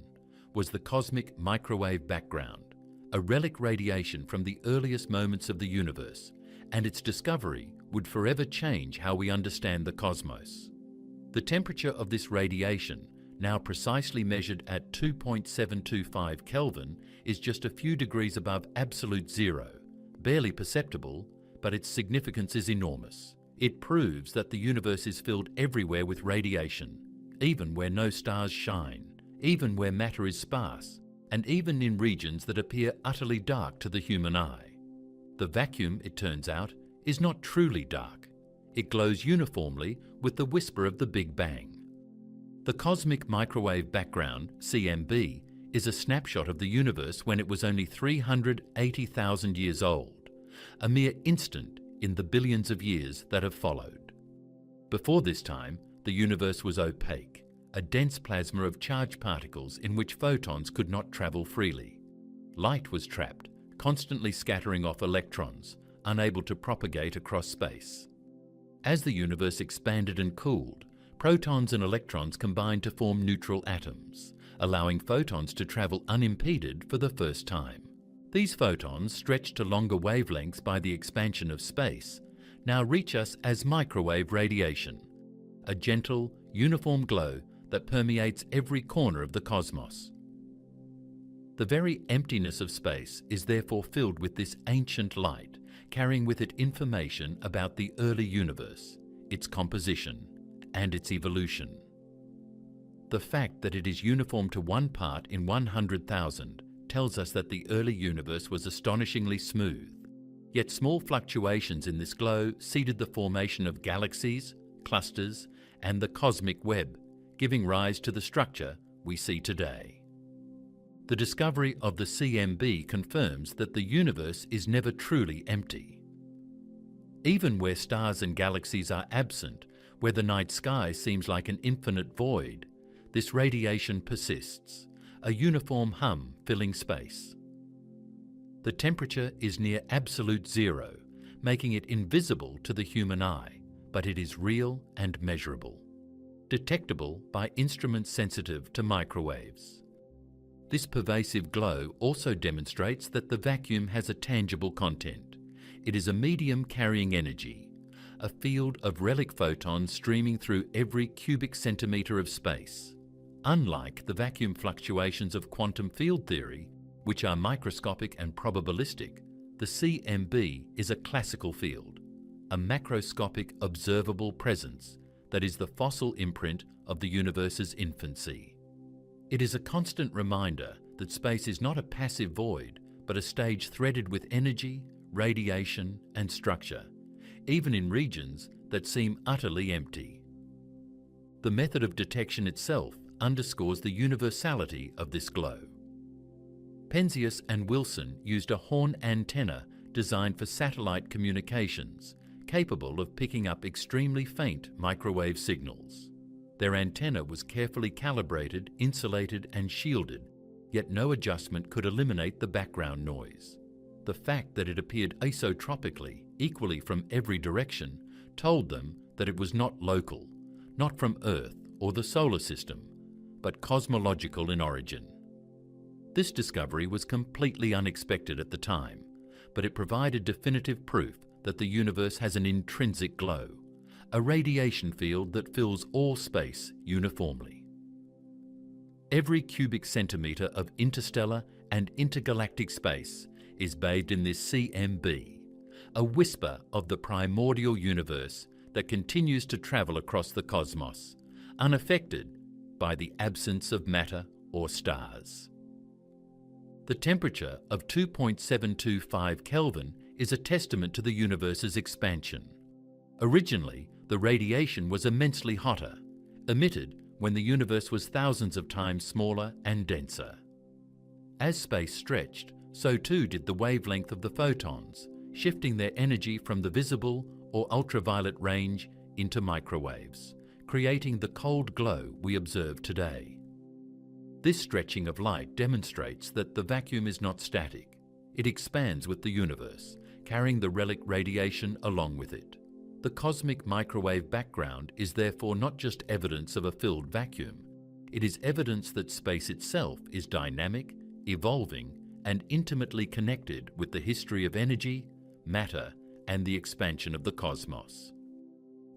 was the cosmic microwave background, a relic radiation from the earliest moments of the universe, and its discovery would forever change how we understand the cosmos. The temperature of this radiation, now precisely measured at 2.725 Kelvin, is just a few degrees above absolute zero, barely perceptible, but its significance is enormous. It proves that the universe is filled everywhere with radiation, even where no stars shine, even where matter is sparse, and even in regions that appear utterly dark to the human eye. The vacuum, it turns out, is not truly dark. It glows uniformly with the whisper of the Big Bang. The cosmic microwave background, CMB, is a snapshot of the universe when it was only 380,000 years old, a mere instant in the billions of years that have followed. Before this time, the universe was opaque, a dense plasma of charged particles in which photons could not travel freely. Light was trapped, constantly scattering off electrons, unable to propagate across space. As the universe expanded and cooled, protons and electrons combined to form neutral atoms, allowing photons to travel unimpeded for the first time. These photons, stretched to longer wavelengths by the expansion of space, now reach us as microwave radiation, a gentle, uniform glow that permeates every corner of the cosmos. The very emptiness of space is therefore filled with this ancient light, carrying with it information about the early universe, its composition, and its evolution. The fact that it is uniform to 1 part in 100,000 tells us that the early universe was astonishingly smooth. Yet small fluctuations in this glow seeded the formation of galaxies, clusters, and the cosmic web, giving rise to the structure we see today. The discovery of the CMB confirms that the universe is never truly empty. Even where stars and galaxies are absent, where the night sky seems like an infinite void, this radiation persists, a uniform hum filling space. The temperature is near absolute zero, making it invisible to the human eye, but it is real and measurable, detectable by instruments sensitive to microwaves. This pervasive glow also demonstrates that the vacuum has a tangible content. It is a medium carrying energy, a field of relic photons streaming through every cubic centimetre of space. Unlike the vacuum fluctuations of quantum field theory, which are microscopic and probabilistic, the CMB is a classical field, a macroscopic observable presence that is the fossil imprint of the universe's infancy. It is a constant reminder that space is not a passive void, but a stage threaded with energy, radiation, and structure, even in regions that seem utterly empty. The method of detection itself underscores the universality of this glow. Penzias and Wilson used a horn antenna designed for satellite communications, capable of picking up extremely faint microwave signals. Their antenna was carefully calibrated, insulated, and shielded, yet no adjustment could eliminate the background noise. The fact that it appeared isotropically, equally from every direction, told them that it was not local, not from Earth or the solar system, but cosmological in origin. This discovery was completely unexpected at the time, but it provided definitive proof that the universe has an intrinsic glow, a radiation field that fills all space uniformly. Every cubic centimetre of interstellar and intergalactic space is bathed in this CMB, a whisper of the primordial universe that continues to travel across the cosmos, unaffected by the absence of matter or stars. The temperature of 2.725 Kelvin is a testament to the universe's expansion. Originally, the radiation was immensely hotter, emitted when the universe was thousands of times smaller and denser. As space stretched, so too did the wavelength of the photons, shifting their energy from the visible or ultraviolet range into microwaves, creating the cold glow we observe today. This stretching of light demonstrates that the vacuum is not static. It expands with the universe, carrying the relic radiation along with it. The cosmic microwave background is therefore not just evidence of a filled vacuum. It is evidence that space itself is dynamic, evolving, and intimately connected with the history of energy, matter, and the expansion of the cosmos.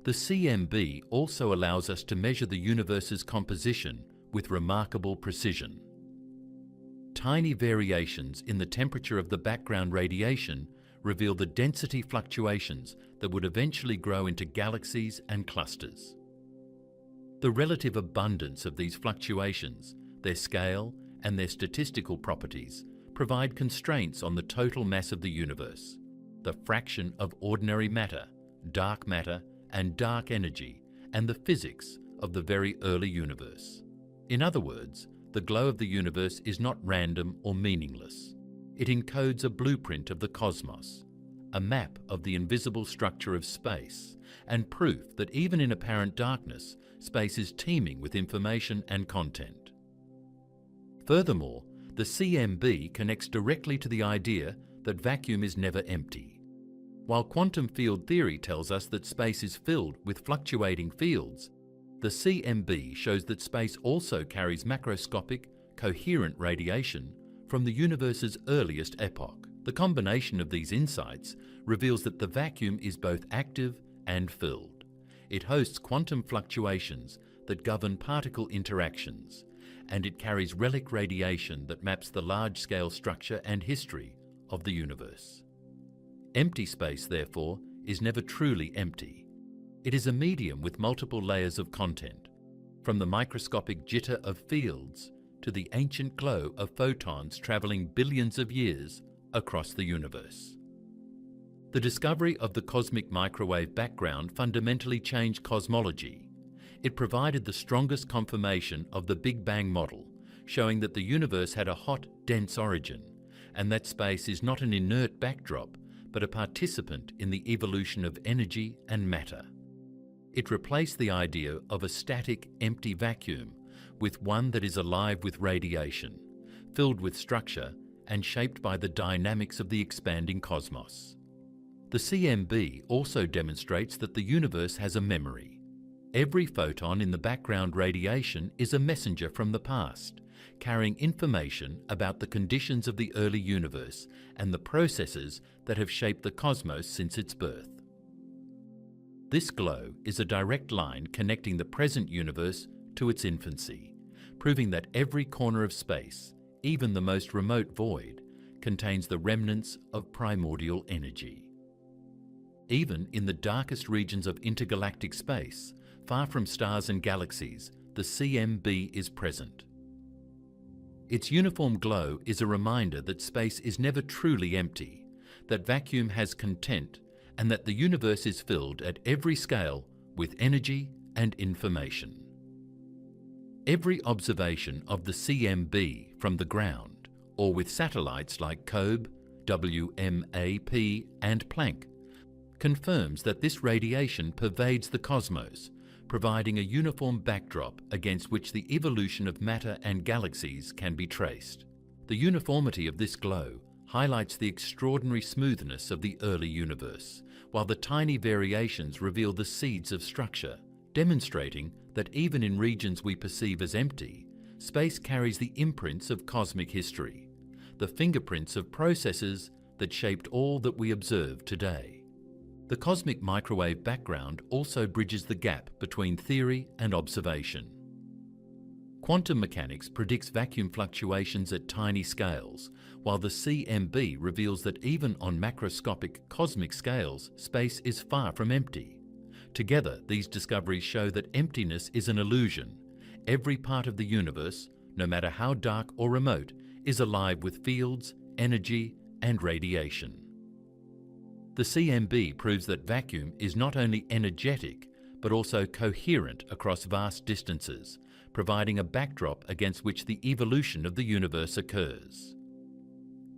The CMB also allows us to measure the universe's composition with remarkable precision. Tiny variations in the temperature of the background radiation reveal the density fluctuations that would eventually grow into galaxies and clusters. The relative abundance of these fluctuations, their scale, and their statistical properties provide constraints on the total mass of the universe, the fraction of ordinary matter, and dark energy, and the physics of the very early universe. In other words, the glow of the universe is not random or meaningless. It encodes a blueprint of the cosmos, a map of the invisible structure of space, and proof that even in apparent darkness, space is teeming with information and content. Furthermore, the CMB connects directly to the idea that vacuum is never empty. While quantum field theory tells us that space is filled with fluctuating fields, the CMB shows that space also carries macroscopic, coherent radiation from the universe's earliest epoch. The combination of these insights reveals that the vacuum is both active and filled. It hosts quantum fluctuations that govern particle interactions, and it carries relic radiation that maps the large-scale structure and history of the universe. Empty space, therefore, is never truly empty. It is a medium with multiple layers of content, from the microscopic jitter of fields to the ancient glow of photons traveling billions of years across the universe. The discovery of the cosmic microwave background fundamentally changed cosmology. It provided the strongest confirmation of the Big Bang model, showing that the universe had a hot, dense origin, and that space is not an inert backdrop, but a participant in the evolution of energy and matter. It replaced the idea of a static, empty vacuum with one that is alive with radiation, filled with structure, and shaped by the dynamics of the expanding cosmos. The CMB also demonstrates that the universe has a memory. Every photon in the background radiation is a messenger from the past, carrying information about the conditions of the early universe and the processes that have shaped the cosmos since its birth. This glow is a direct line connecting the present universe to its infancy, proving that every corner of space, even the most remote void, contains the remnants of primordial energy. Even in the darkest regions of intergalactic space, far from stars and galaxies, the CMB is present. Its uniform glow is a reminder that space is never truly empty, that vacuum has content, and that the universe is filled at every scale with energy and information. Every observation of the CMB from the ground, or with satellites like COBE, WMAP, and Planck, confirms that this radiation pervades the cosmos, providing a uniform backdrop against which the evolution of matter and galaxies can be traced. The uniformity of this glow highlights the extraordinary smoothness of the early universe, while the tiny variations reveal the seeds of structure, demonstrating that even in regions we perceive as empty, space carries the imprints of cosmic history, the fingerprints of processes that shaped all that we observe today. The cosmic microwave background also bridges the gap between theory and observation. Quantum mechanics predicts vacuum fluctuations at tiny scales, while the CMB reveals that even on macroscopic cosmic scales, space is far from empty. Together, these discoveries show that emptiness is an illusion. Every part of the universe, no matter how dark or remote, is alive with fields, energy, and radiation. The CMB proves that vacuum is not only energetic, but also coherent across vast distances, providing a backdrop against which the evolution of the universe occurs.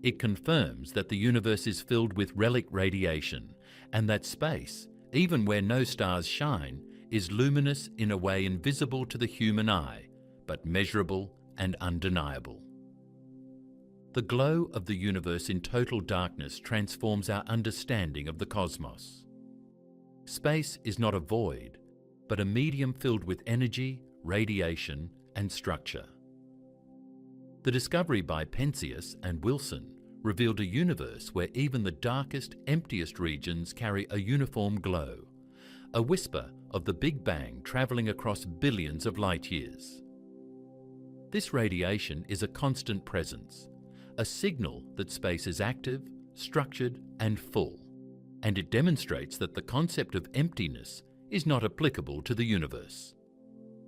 It confirms that the universe is filled with relic radiation, and that space, even where no stars shine, is luminous in a way invisible to the human eye, but measurable and undeniable. The glow of the universe in total darkness transforms our understanding of the cosmos. Space is not a void, but a medium filled with energy, radiation, and structure. The discovery by Penzias and Wilson revealed a universe where even the darkest, emptiest regions carry a uniform glow, a whisper of the Big Bang travelling across billions of light years. This radiation is a constant presence, a signal that space is active, structured, and full, and it demonstrates that the concept of emptiness is not applicable to the universe.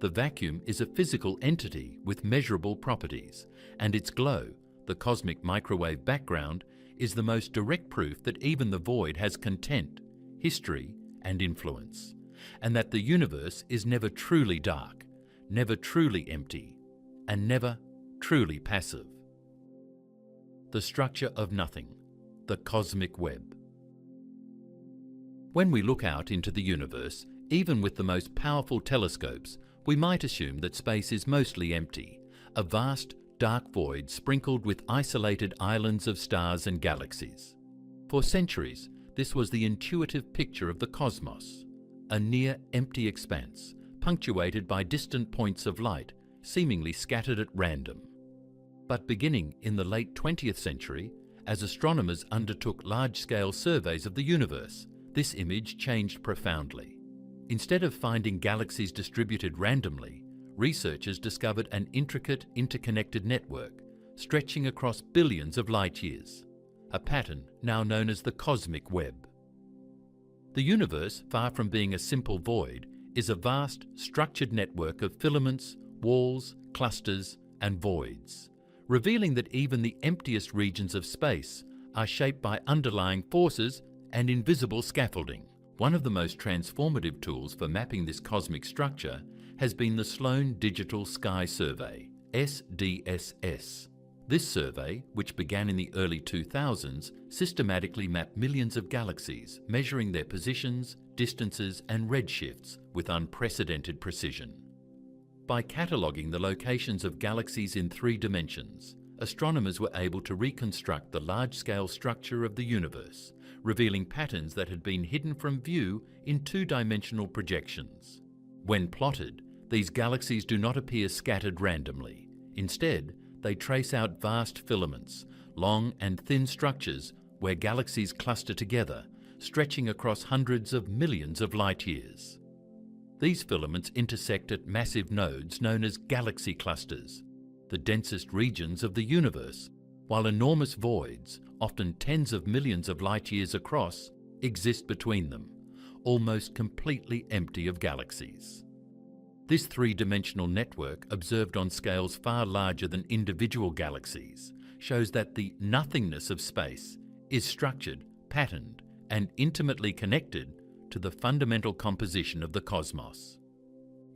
The vacuum is a physical entity with measurable properties, and its glow, the cosmic microwave background, is the most direct proof that even the void has content, history, and influence, and that the universe is never truly dark, never truly empty, and never truly passive. The structure of nothing, the cosmic web. When we look out into the universe, even with the most powerful telescopes, we might assume that space is mostly empty, a vast, dark void sprinkled with isolated islands of stars and galaxies. For centuries, this was the intuitive picture of the cosmos, a near empty expanse, punctuated by distant points of light, seemingly scattered at random. But beginning in the late 20th century, as astronomers undertook large-scale surveys of the universe, this image changed profoundly. Instead of finding galaxies distributed randomly, researchers discovered an intricate, interconnected network stretching across billions of light years, a pattern now known as the cosmic web. The universe, far from being a simple void, is a vast, structured network of filaments, walls, clusters, and voids, revealing that even the emptiest regions of space are shaped by underlying forces and invisible scaffolding. One of the most transformative tools for mapping this cosmic structure has been the Sloan Digital Sky Survey, SDSS. This survey, which began in the early 2000s, systematically mapped millions of galaxies, measuring their positions, distances, and redshifts with unprecedented precision. By cataloguing the locations of galaxies in 3 dimensions, astronomers were able to reconstruct the large-scale structure of the universe, revealing patterns that had been hidden from view in 2-dimensional projections. When plotted, these galaxies do not appear scattered randomly. Instead, they trace out vast filaments, long and thin structures where galaxies cluster together, stretching across hundreds of millions of light years. These filaments intersect at massive nodes known as galaxy clusters, the densest regions of the universe, while enormous voids, often tens of millions of light years across, exist between them, almost completely empty of galaxies. This 3-dimensional network, observed on scales far larger than individual galaxies, shows that the nothingness of space is structured, patterned, and intimately connected to the fundamental composition of the cosmos.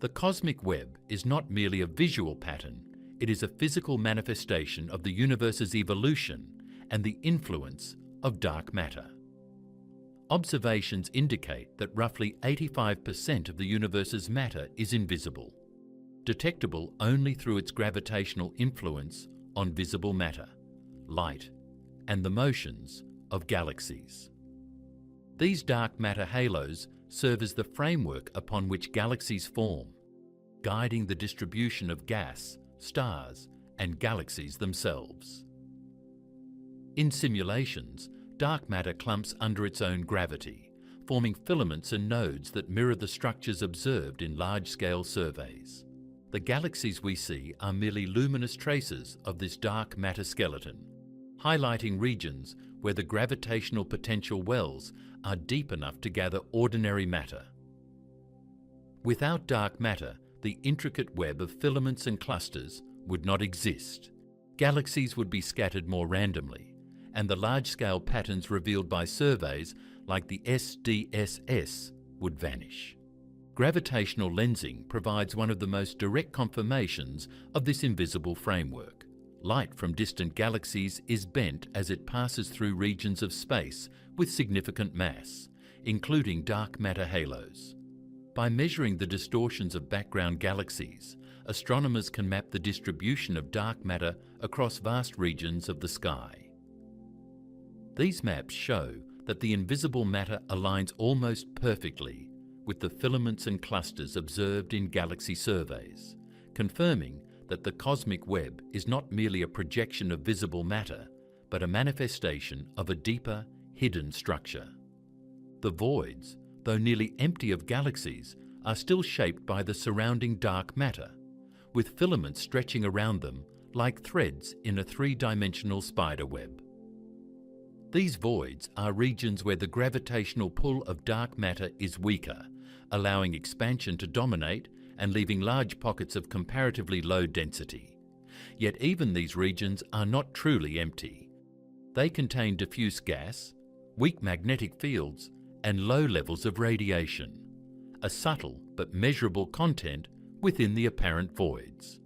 The cosmic web is not merely a visual pattern, it is a physical manifestation of the universe's evolution and the influence of dark matter. Observations indicate that roughly 85% of the universe's matter is invisible, detectable only through its gravitational influence on visible matter, light, and the motions of galaxies. These dark matter halos serve as the framework upon which galaxies form, guiding the distribution of gas, stars, and galaxies themselves. In simulations, dark matter clumps under its own gravity, forming filaments and nodes that mirror the structures observed in large-scale surveys. The galaxies we see are merely luminous traces of this dark matter skeleton, highlighting regions where the gravitational potential wells are deep enough to gather ordinary matter. Without dark matter, the intricate web of filaments and clusters would not exist. Galaxies would be scattered more randomly, and the large-scale patterns revealed by surveys like the SDSS would vanish. Gravitational lensing provides one of the most direct confirmations of this invisible framework. Light from distant galaxies is bent as it passes through regions of space with significant mass, including dark matter halos. By measuring the distortions of background galaxies, astronomers can map the distribution of dark matter across vast regions of the sky. These maps show that the invisible matter aligns almost perfectly with the filaments and clusters observed in galaxy surveys, confirming that the cosmic web is not merely a projection of visible matter, but a manifestation of a deeper, hidden structure. The voids, though nearly empty of galaxies, are still shaped by the surrounding dark matter, with filaments stretching around them like threads in a three-dimensional spider web. These voids are regions where the gravitational pull of dark matter is weaker, allowing expansion to dominate and leaving large pockets of comparatively low density. Yet even these regions are not truly empty. They contain diffuse gas, weak magnetic fields, and low levels of radiation, a subtle but measurable content within the apparent voids.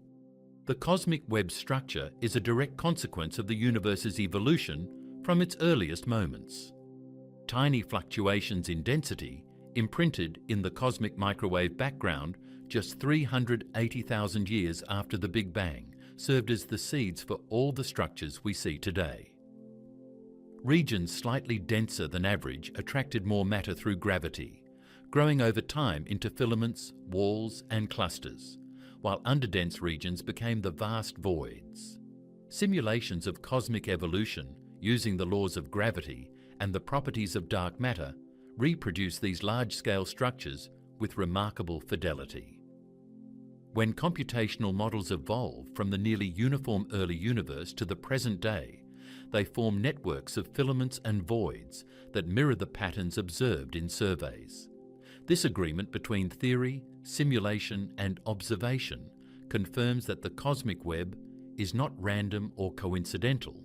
The cosmic web structure is a direct consequence of the universe's evolution from its earliest moments. Tiny fluctuations in density, imprinted in the cosmic microwave background just 380,000 years after the Big Bang, served as the seeds for all the structures we see today. Regions slightly denser than average attracted more matter through gravity, growing over time into filaments, walls, and clusters, while underdense regions became the vast voids. Simulations of cosmic evolution, using the laws of gravity and the properties of dark matter, reproduce these large-scale structures with remarkable fidelity. When computational models evolve from the nearly uniform early universe to the present day, they form networks of filaments and voids that mirror the patterns observed in surveys. This agreement between theory, simulation, and observation confirms that the cosmic web is not random or coincidental,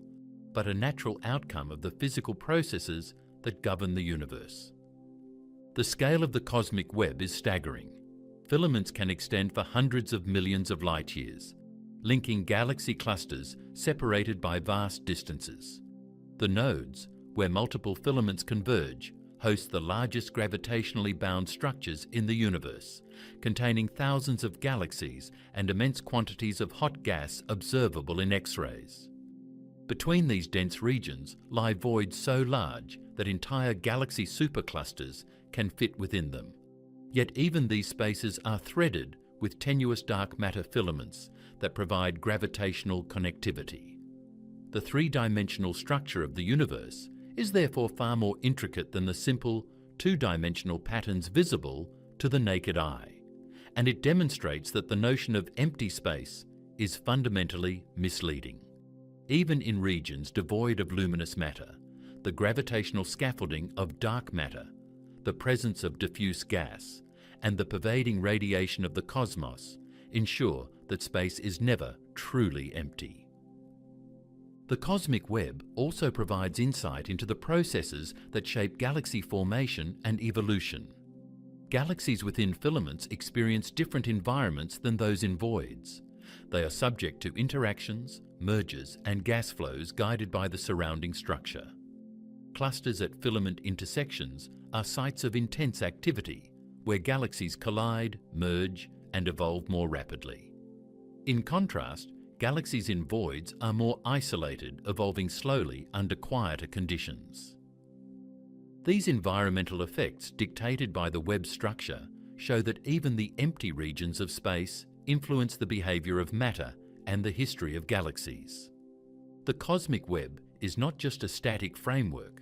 but a natural outcome of the physical processes that govern the universe. The scale of the cosmic web is staggering. Filaments can extend for hundreds of millions of light years, linking galaxy clusters separated by vast distances. The nodes, where multiple filaments converge, host the largest gravitationally bound structures in the universe, containing thousands of galaxies and immense quantities of hot gas observable in X-rays. Between these dense regions lie voids so large that entire galaxy superclusters can fit within them. Yet even these spaces are threaded with tenuous dark matter filaments that provide gravitational connectivity. The three-dimensional structure of the universe is therefore far more intricate than the simple two-dimensional patterns visible to the naked eye, and it demonstrates that the notion of empty space is fundamentally misleading. Even in regions devoid of luminous matter, the gravitational scaffolding of dark matter, the presence of diffuse gas, and the pervading radiation of the cosmos ensure that space is never truly empty. The cosmic web also provides insight into the processes that shape galaxy formation and evolution. Galaxies within filaments experience different environments than those in voids. They are subject to interactions, mergers, and gas flows guided by the surrounding structure. Clusters at filament intersections are sites of intense activity, where galaxies collide, merge, and evolve more rapidly. In contrast, galaxies in voids are more isolated, evolving slowly under quieter conditions. These environmental effects, dictated by the web structure, show that even the empty regions of space influence the behavior of matter and the history of galaxies. The cosmic web is not just a static framework,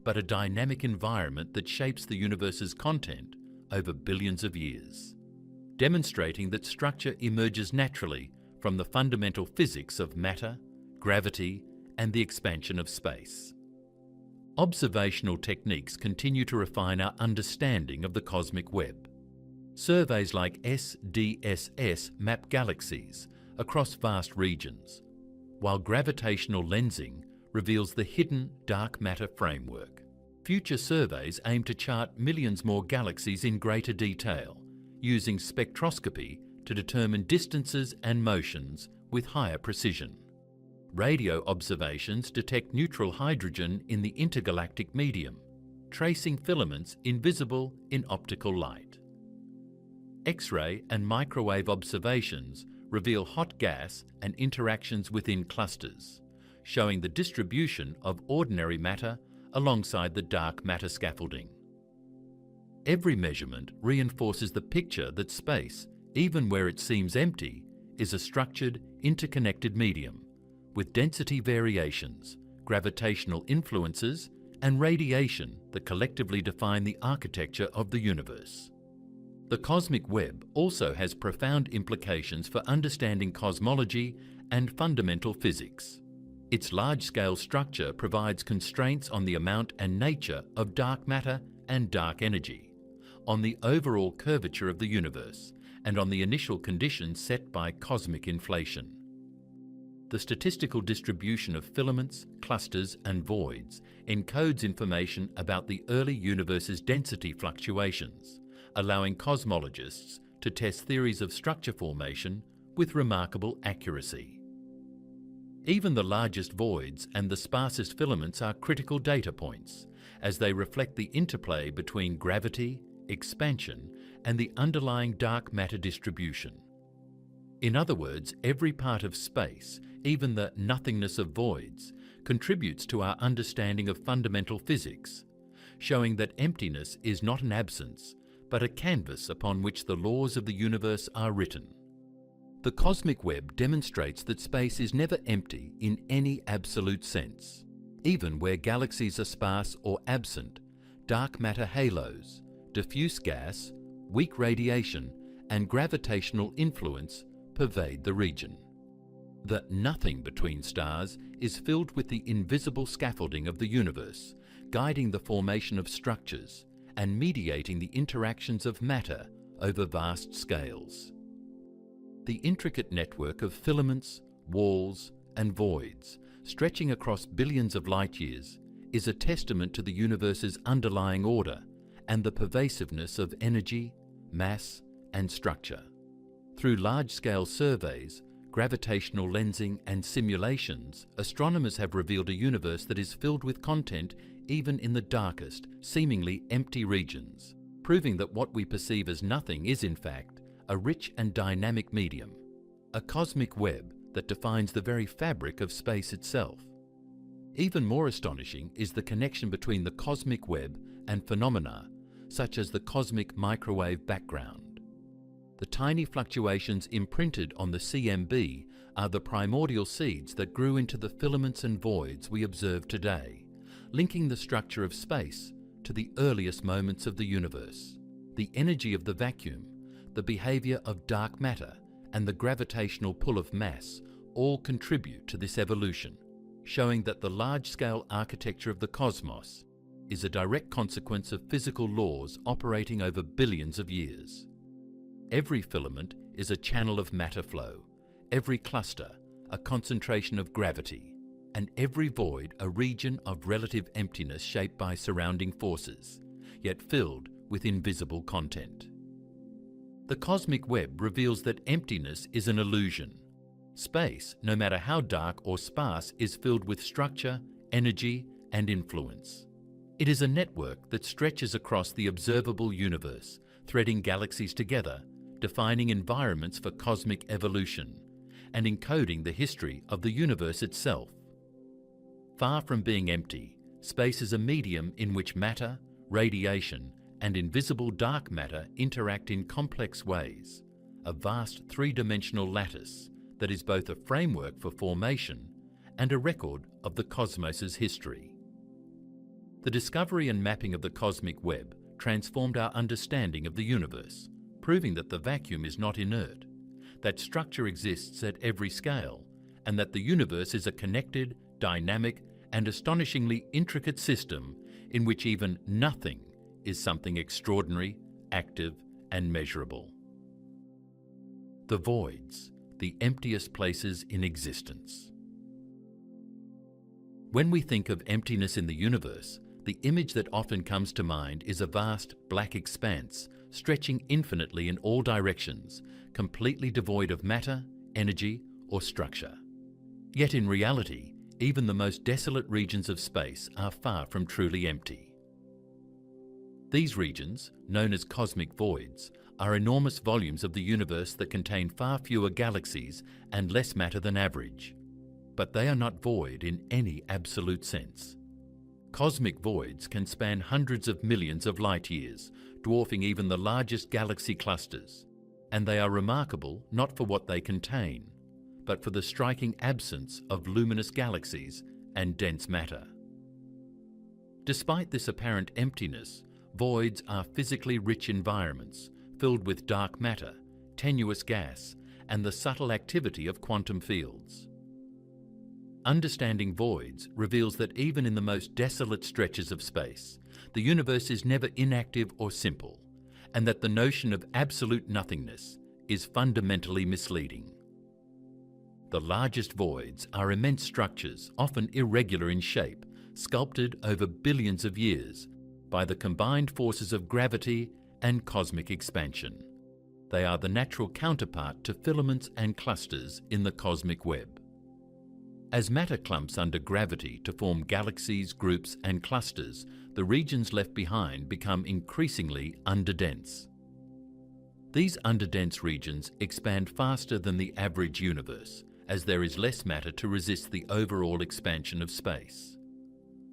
but a dynamic environment that shapes the universe's content over billions of years, demonstrating that structure emerges naturally from the fundamental physics of matter, gravity, and the expansion of space. Observational techniques continue to refine our understanding of the cosmic web. Surveys like SDSS map galaxies across vast regions, while gravitational lensing reveals the hidden dark matter framework. Future surveys aim to chart millions more galaxies in greater detail, using spectroscopy to determine distances and motions with higher precision. Radio observations detect neutral hydrogen in the intergalactic medium, tracing filaments invisible in optical light. X-ray and microwave observations reveal hot gas and interactions within clusters, showing the distribution of ordinary matter alongside the dark matter scaffolding. Every measurement reinforces the picture that space, even where it seems empty, is a structured, interconnected medium, with density variations, gravitational influences, and radiation that collectively define the architecture of the universe. The cosmic web also has profound implications for understanding cosmology and fundamental physics. Its large-scale structure provides constraints on the amount and nature of dark matter and dark energy, on the overall curvature of the universe, and on the initial conditions set by cosmic inflation. The statistical distribution of filaments, clusters, and voids encodes information about the early universe's density fluctuations, allowing cosmologists to test theories of structure formation with remarkable accuracy. Even the largest voids and the sparsest filaments are critical data points, as they reflect the interplay between gravity, expansion, and the underlying dark matter distribution. In other words, every part of space, even the nothingness of voids, contributes to our understanding of fundamental physics, showing that emptiness is not an absence, but a canvas upon which the laws of the universe are written. The cosmic web demonstrates that space is never empty in any absolute sense. Even where galaxies are sparse or absent, dark matter halos, diffuse gas, weak radiation, and gravitational influence pervade the region. The nothing between stars is filled with the invisible scaffolding of the universe, guiding the formation of structures and mediating the interactions of matter over vast scales. The intricate network of filaments, walls, and voids, stretching across billions of light-years, is a testament to the universe's underlying order and the pervasiveness of energy, mass, and structure. Through large-scale surveys, gravitational lensing, and simulations, astronomers have revealed a universe that is filled with content even in the darkest, seemingly empty regions, proving that what we perceive as nothing is, in fact, a rich and dynamic medium, a cosmic web that defines the very fabric of space itself. Even more astonishing is the connection between the cosmic web and phenomena such as the cosmic microwave background. The tiny fluctuations imprinted on the CMB are the primordial seeds that grew into the filaments and voids we observe today, linking the structure of space to the earliest moments of the universe. The energy of the vacuum, the behavior of dark matter, and the gravitational pull of mass all contribute to this evolution, showing that the large-scale architecture of the cosmos is a direct consequence of physical laws operating over billions of years. Every filament is a channel of matter flow, every cluster a concentration of gravity, and every void a region of relative emptiness shaped by surrounding forces, yet filled with invisible content. The cosmic web reveals that emptiness is an illusion. Space, no matter how dark or sparse, is filled with structure, energy, and influence. It is a network that stretches across the observable universe, threading galaxies together, defining environments for cosmic evolution, and encoding the history of the universe itself. Far from being empty, space is a medium in which matter, radiation, and invisible dark matter interact in complex ways, a vast three-dimensional lattice that is both a framework for formation and a record of the cosmos's history. The discovery and mapping of the cosmic web transformed our understanding of the universe, proving that the vacuum is not inert, that structure exists at every scale, and that the universe is a connected, dynamic, and astonishingly intricate system in which even nothing is something extraordinary, active, and measurable. The voids, the emptiest places in existence. When we think of emptiness in the universe, the image that often comes to mind is a vast black expanse stretching infinitely in all directions, completely devoid of matter, energy, or structure. Yet in reality, even the most desolate regions of space are far from truly empty. These regions, known as cosmic voids, are enormous volumes of the universe that contain far fewer galaxies and less matter than average. But they are not void in any absolute sense. Cosmic voids can span hundreds of millions of light-years, dwarfing even the largest galaxy clusters, and they are remarkable not for what they contain, but for the striking absence of luminous galaxies and dense matter. Despite this apparent emptiness, voids are physically rich environments filled with dark matter, tenuous gas, and the subtle activity of quantum fields. Understanding voids reveals that even in the most desolate stretches of space, the universe is never inactive or simple, and that the notion of absolute nothingness is fundamentally misleading. The largest voids are immense structures, often irregular in shape, sculpted over billions of years by the combined forces of gravity and cosmic expansion. They are the natural counterpart to filaments and clusters in the cosmic web. As matter clumps under gravity to form galaxies, groups, and clusters, the regions left behind become increasingly underdense. These underdense regions expand faster than the average universe, as there is less matter to resist the overall expansion of space.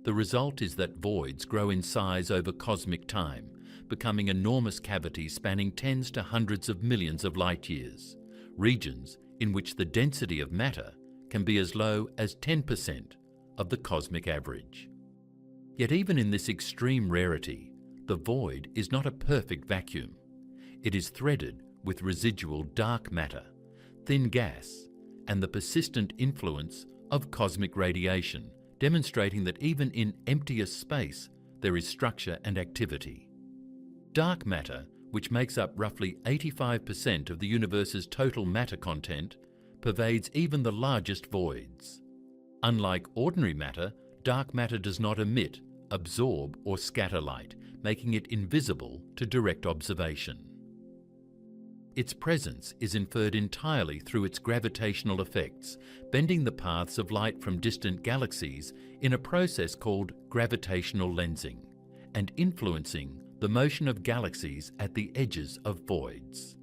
The result is that voids grow in size over cosmic time, becoming enormous cavities spanning tens to hundreds of millions of light-years, regions in which the density of matter can be as low as 10% of the cosmic average. Yet even in this extreme rarity, the void is not a perfect vacuum. It is threaded with residual dark matter, thin gas, and the persistent influence of cosmic radiation, demonstrating that even in emptiest space, there is structure and activity. Dark matter, which makes up roughly 85% of the universe's total matter content, pervades even the largest voids. Unlike ordinary matter, dark matter does not emit, absorb, or scatter light, making it invisible to direct observation. Its presence is inferred entirely through its gravitational effects, bending the paths of light from distant galaxies in a process called gravitational lensing, and influencing the motion of galaxies at the edges of voids.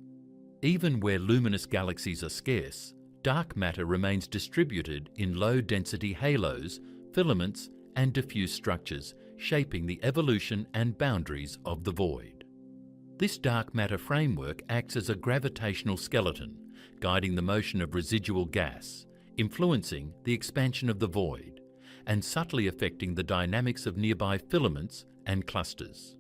Even where luminous galaxies are scarce, dark matter remains distributed in low-density halos, filaments, and diffuse structures, shaping the evolution and boundaries of the void. This dark matter framework acts as a gravitational skeleton, guiding the motion of residual gas, influencing the expansion of the void, and subtly affecting the dynamics of nearby filaments and clusters.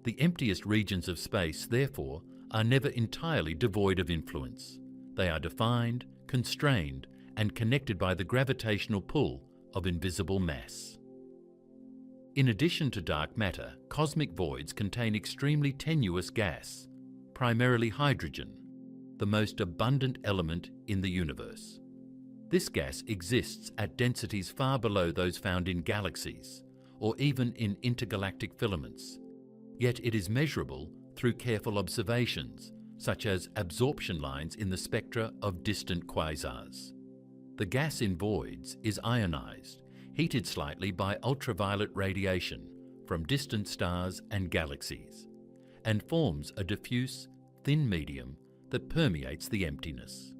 The emptiest regions of space, therefore, are never entirely devoid of influence. They are defined, constrained, and connected by the gravitational pull of invisible mass. In addition to dark matter, cosmic voids contain extremely tenuous gas, primarily hydrogen, the most abundant element in the universe. This gas exists at densities far below those found in galaxies, or even in intergalactic filaments. Yet it is measurable through careful observations, such as absorption lines in the spectra of distant quasars. The gas in voids is ionized, heated slightly by ultraviolet radiation from distant stars and galaxies, and forms a diffuse, thin medium that permeates the emptiness.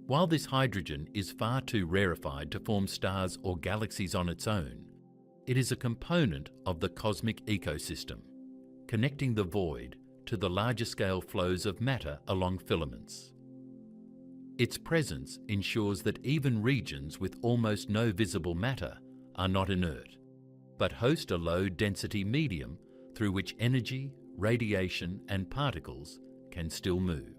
While this hydrogen is far too rarefied to form stars or galaxies on its own, it is a component of the cosmic ecosystem, connecting the void to the larger scale flows of matter along filaments. Its presence ensures that even regions with almost no visible matter are not inert, but host a low-density medium through which energy, radiation, and particles can still move.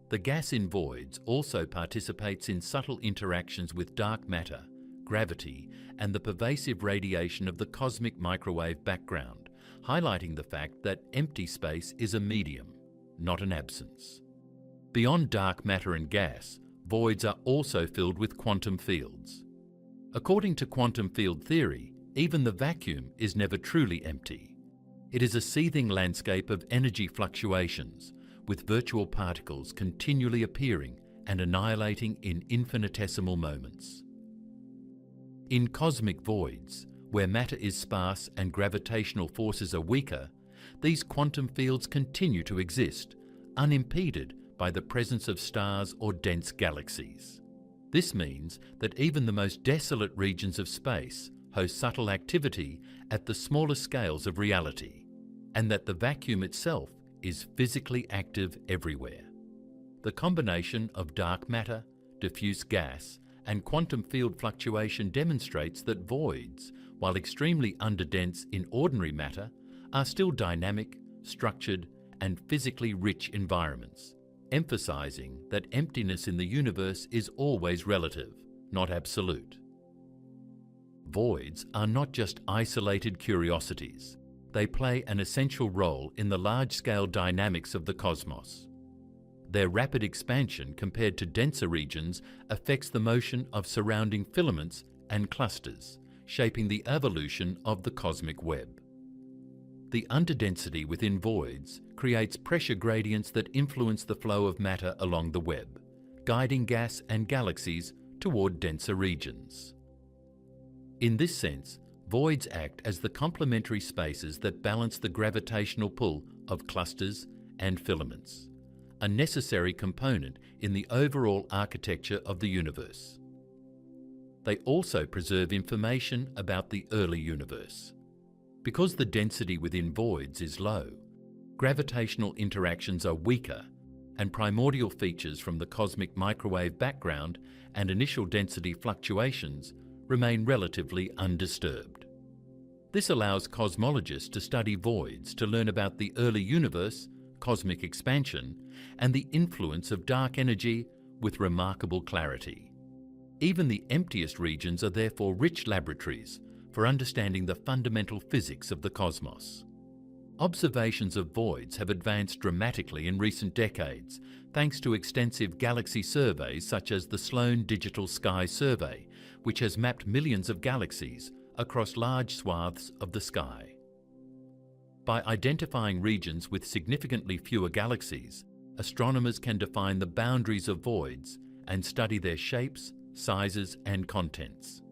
The gas in voids also participates in subtle interactions with dark matter, gravity, and the pervasive radiation of the cosmic microwave background, highlighting the fact that empty space is a medium, not an absence. Beyond dark matter and gas, voids are also filled with quantum fields. According to quantum field theory, even the vacuum is never truly empty. It is a seething landscape of energy fluctuations, with virtual particles continually appearing and annihilating in infinitesimal moments. In cosmic voids, where matter is sparse and gravitational forces are weaker, these quantum fields continue to exist, unimpeded by the presence of stars or dense galaxies. This means that even the most desolate regions of space host subtle activity at the smallest scales of reality, and that the vacuum itself is physically active everywhere. The combination of dark matter, diffuse gas, and quantum field fluctuation demonstrates that voids, while extremely underdense in ordinary matter, are still dynamic, structured, and physically rich environments, emphasizing that emptiness in the universe is always relative, not absolute. Voids are not just isolated curiosities. They play an essential role in the large-scale dynamics of the cosmos. Their rapid expansion compared to denser regions affects the motion of surrounding filaments and clusters, shaping the evolution of the cosmic web. The underdensity within voids creates pressure gradients that influence the flow of matter along the web, guiding gas and galaxies toward denser regions. In this sense, voids act as the complementary spaces that balance the gravitational pull of clusters and filaments, a necessary component in the overall architecture of the universe. They also preserve information about the early universe. Because the density within voids is low, gravitational interactions are weaker, and primordial features from the cosmic microwave background and initial density fluctuations remain relatively undisturbed. This allows cosmologists to study voids to learn about the early universe, cosmic expansion, and the influence of dark energy with remarkable clarity. Even the emptiest regions are therefore rich laboratories for understanding the fundamental physics of the cosmos. Observations of voids have advanced dramatically in recent decades thanks to extensive galaxy surveys such as the Sloan Digital Sky Survey, which has mapped millions of galaxies across large swaths of the sky. By identifying regions with significantly fewer galaxies, astronomers can define the boundaries of voids and study their shapes, sizes, and contents.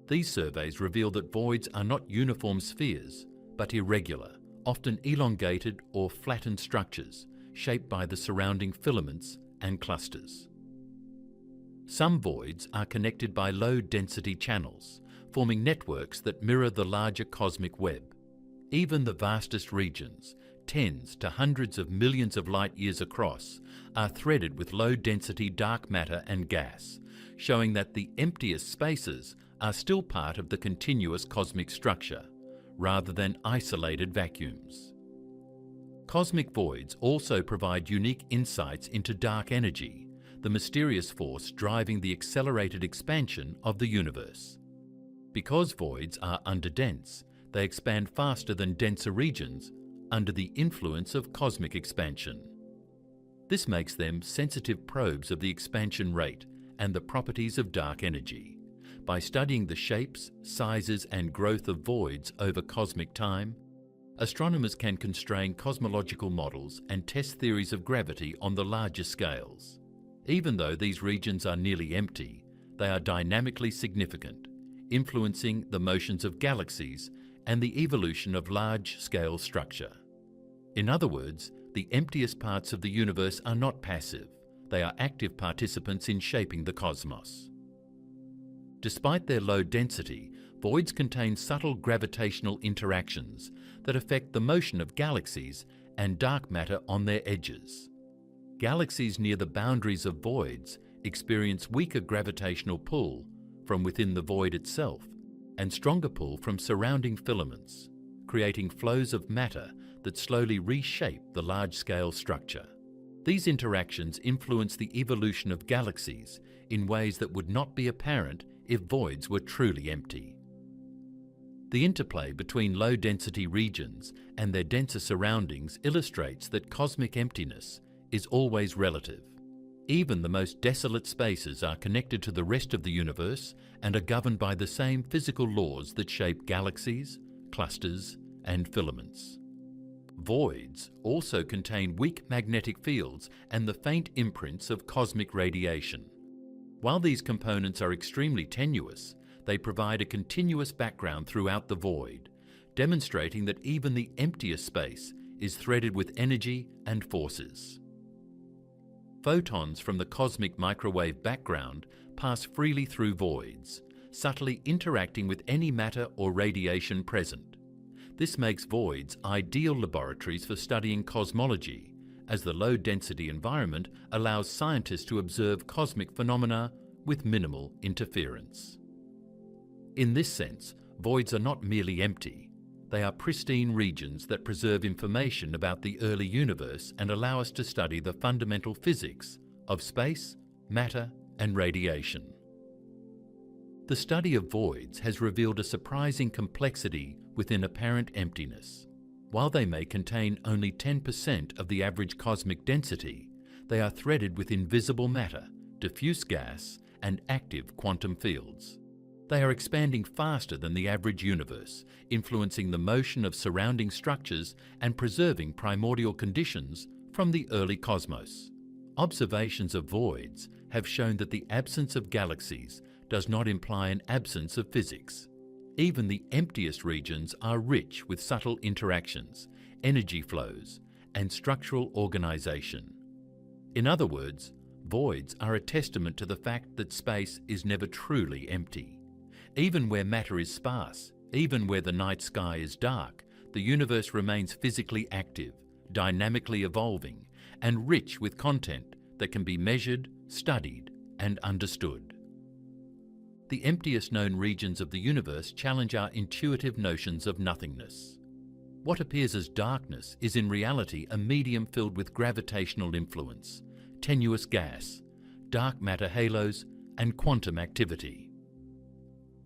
These surveys reveal that voids are not uniform spheres, but irregular, often elongated or flattened structures shaped by the surrounding filaments and clusters. Some voids are connected by low-density channels, forming networks that mirror the larger cosmic web. Even the vastest regions, tens to hundreds of millions of light-years across, are threaded with low-density dark matter and gas, showing that the emptiest spaces are still part of the continuous cosmic structure, rather than isolated vacuums. Cosmic voids also provide unique insights into dark energy, the mysterious force driving the accelerated expansion of the universe. Because voids are underdense, they expand faster than denser regions under the influence of cosmic expansion. This makes them sensitive probes of the expansion rate and the properties of dark energy. By studying the shapes, sizes, and growth of voids over cosmic time, astronomers can constrain cosmological models and test theories of gravity on the larger scales. Even though these regions are nearly empty, they are dynamically significant, influencing the motions of galaxies and the evolution of large-scale structure. In other words, the emptiest parts of the universe are not passive, they are active participants in shaping the cosmos. Despite their low density, voids contain subtle gravitational interactions that affect the motion of galaxies and dark matter on their edges. Galaxies near the boundaries of voids experience weaker gravitational pull from within the void itself and stronger pull from surrounding filaments, creating flows of matter that slowly reshape the large-scale structure. These interactions influence the evolution of galaxies in ways that would not be apparent if voids were truly empty. The interplay between low-density regions and their denser surroundings illustrates that cosmic emptiness is always relative. Even the most desolate spaces are connected to the rest of the universe and are governed by the same physical laws that shape galaxies, clusters, and filaments. Voids also contain weak magnetic fields and the faint imprints of cosmic radiation. While these components are extremely tenuous, they provide a continuous background throughout the void, demonstrating that even the emptiest space is threaded with energy and forces. Photons from the cosmic microwave background pass freely through voids, subtly interacting with any matter or radiation present. This makes voids ideal laboratories for studying cosmology, as the low-density environment allows scientists to observe cosmic phenomena with minimal interference. In this sense, voids are not merely empty. They are pristine regions that preserve information about the early universe and allow us to study the fundamental physics of space, matter, and radiation. The study of voids has revealed a surprising complexity within apparent emptiness. While they may contain only 10% of the average cosmic density, they are threaded with invisible matter, diffuse gas, and active quantum fields. They are expanding faster than the average universe, influencing the motion of surrounding structures and preserving primordial conditions from the early cosmos. Observations of voids have shown that the absence of galaxies does not imply an absence of physics. Even the emptiest regions are rich with subtle interactions, energy flows, and structural organization. In other words, voids are a testament to the fact that space is never truly empty. Even where matter is sparse, even where the night sky is dark, the universe remains physically active, dynamically evolving, and rich with content that can be measured, studied, and understood. The emptiest known regions of the universe challenge our intuitive notions of nothingness. What appears as darkness is in reality a medium filled with gravitational influence, tenuous gas, dark matter halos, and quantum activity.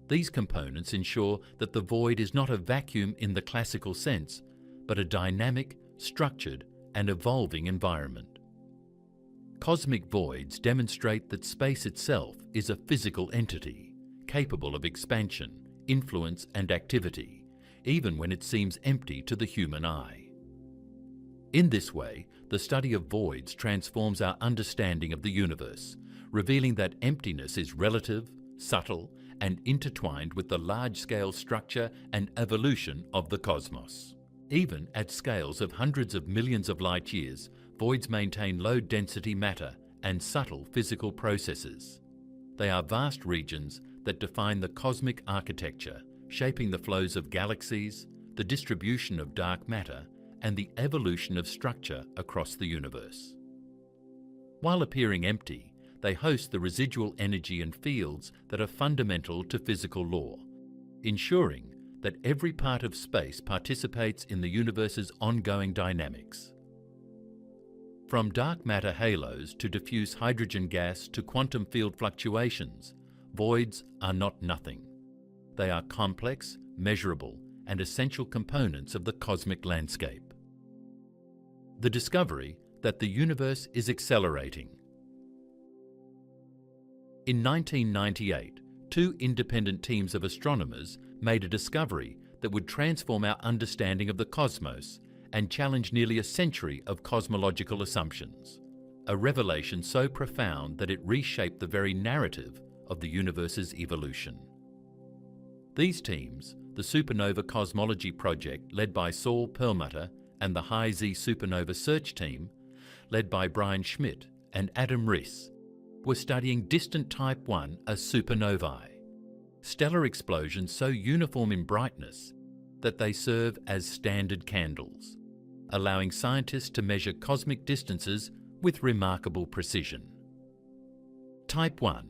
These components ensure that the void is not a vacuum in the classical sense, but a dynamic, structured, and evolving environment. Cosmic voids demonstrate that space itself is a physical entity, capable of expansion, influence, and activity, even when it seems empty to the human eye. In this way, the study of voids transforms our understanding of the universe, revealing that emptiness is relative, subtle, and intertwined with the large-scale structure and evolution of the cosmos. Even at scales of hundreds of millions of light years, voids maintain low-density matter and subtle physical processes. They are vast regions that define the cosmic architecture, shaping the flows of galaxies, the distribution of dark matter, and the evolution of structure across the universe. While appearing empty, they host the residual energy and fields that are fundamental to physical law, ensuring that every part of space participates in the universe's ongoing dynamics. From dark matter halos to diffuse hydrogen gas to quantum field fluctuations, voids are not nothing. They are complex, measurable, and essential components of the cosmic landscape. The discovery that the universe is accelerating. In 1998, two independent teams of astronomers made a discovery that would transform our understanding of the cosmos and challenge nearly a century of cosmological assumptions. A revelation so profound that it reshaped the very narrative of the universe's evolution. These teams, the Supernova Cosmology Project led by Saul Perlmutter and the High Z Supernova Search Team, led by Brian Schmidt and Adam Riess, were studying distant Type I as supernovae, stellar explosions so uniform in brightness that they serve as standard candles, allowing scientists to measure cosmic distances with remarkable precision. Type I.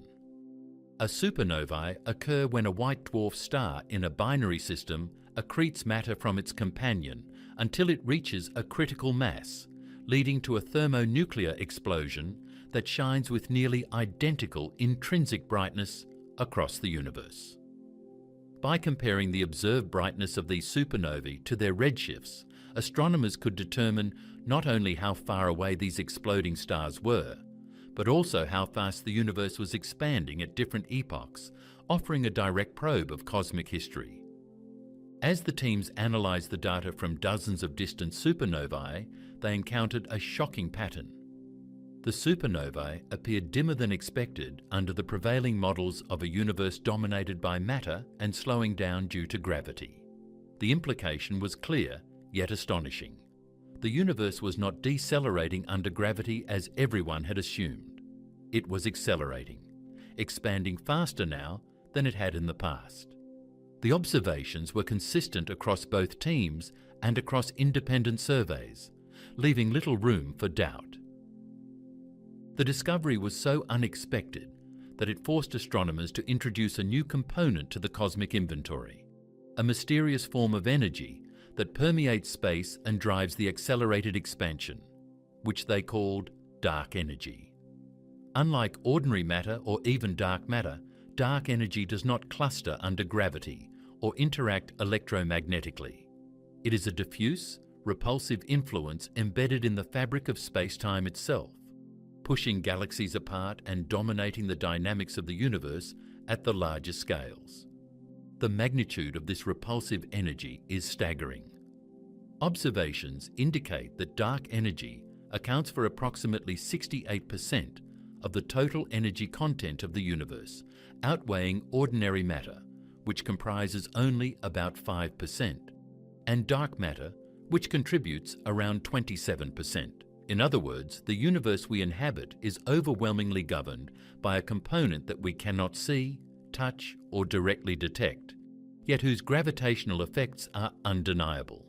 A supernovae occur when a white dwarf star in a binary system accretes matter from its companion until it reaches a critical mass, leading to a thermonuclear explosion that shines with nearly identical intrinsic brightness across the universe. By comparing the observed brightness of these supernovae to their redshifts, astronomers could determine not only how far away these exploding stars were, but also how fast the universe was expanding at different epochs, offering a direct probe of cosmic history. As the teams analysed the data from dozens of distant supernovae, they encountered a shocking pattern. The supernovae appeared dimmer than expected under the prevailing models of a universe dominated by matter and slowing down due to gravity. The implication was clear, yet astonishing. The universe was not decelerating under gravity as everyone had assumed. It was accelerating, expanding faster now than it had in the past. The observations were consistent across both teams and across independent surveys, leaving little room for doubt. The discovery was so unexpected that it forced astronomers to introduce a new component to the cosmic inventory, a mysterious form of energy that permeates space and drives the accelerated expansion, which they called dark energy. Unlike ordinary matter or even dark matter, dark energy does not cluster under gravity or interact electromagnetically. It is a diffuse, repulsive influence embedded in the fabric of space-time itself, pushing galaxies apart and dominating the dynamics of the universe at the larger scales. The magnitude of this repulsive energy is staggering. Observations indicate that dark energy accounts for approximately 68% of the total energy content of the universe, outweighing ordinary matter, which comprises only about 5%, and dark matter, which contributes around 27%. In other words, the universe we inhabit is overwhelmingly governed by a component that we cannot see, touch, or directly detect, yet whose gravitational effects are undeniable.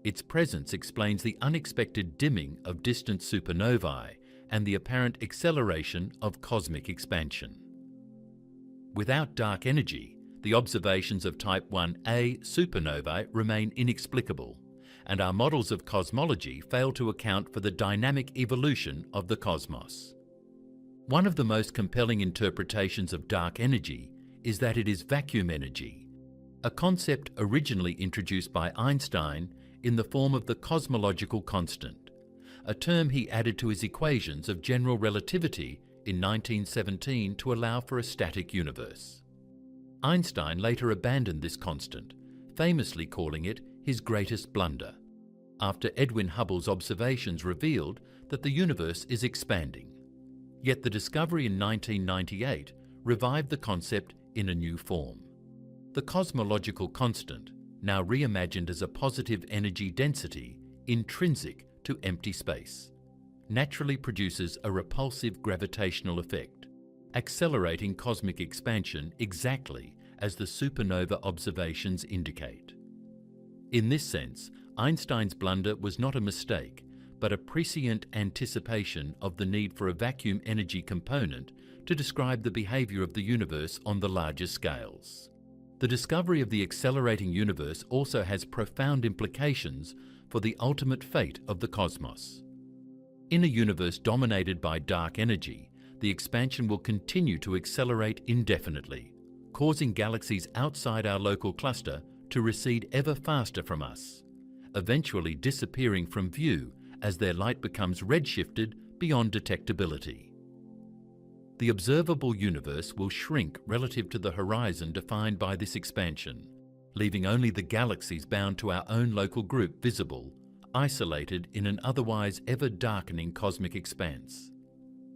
Its presence explains the unexpected dimming of distant supernovae and the apparent acceleration of cosmic expansion. Without dark energy, the observations of Type 1a supernovae remain inexplicable, and our models of cosmology fail to account for the dynamic evolution of the cosmos. One of the most compelling interpretations of dark energy is that it is vacuum energy, a concept originally introduced by Einstein in the form of the cosmological constant, a term he added to his equations of general relativity in 1917 to allow for a static universe. Einstein later abandoned this constant, famously calling it his greatest blunder, after Edwin Hubble's observations revealed that the universe is expanding. Yet the discovery in 1998 revived the concept in a new form. The cosmological constant, now reimagined as a positive energy density intrinsic to empty space, naturally produces a repulsive gravitational effect, accelerating cosmic expansion exactly as the supernova observations indicate. In this sense, Einstein's blunder was not a mistake, but a prescient anticipation of the need for a vacuum energy component to describe the behavior of the universe on the larger scales. The discovery of the accelerating universe also has profound implications for the ultimate fate of the cosmos. In a universe dominated by dark energy, the expansion will continue to accelerate indefinitely, causing galaxies outside our local cluster to recede ever faster from us, eventually disappearing from view as their light becomes redshifted beyond detectability. The observable universe will shrink relative to the horizon defined by this expansion, leaving only the galaxies bound to our own local group visible, isolated in an otherwise ever-darkening cosmic expanse.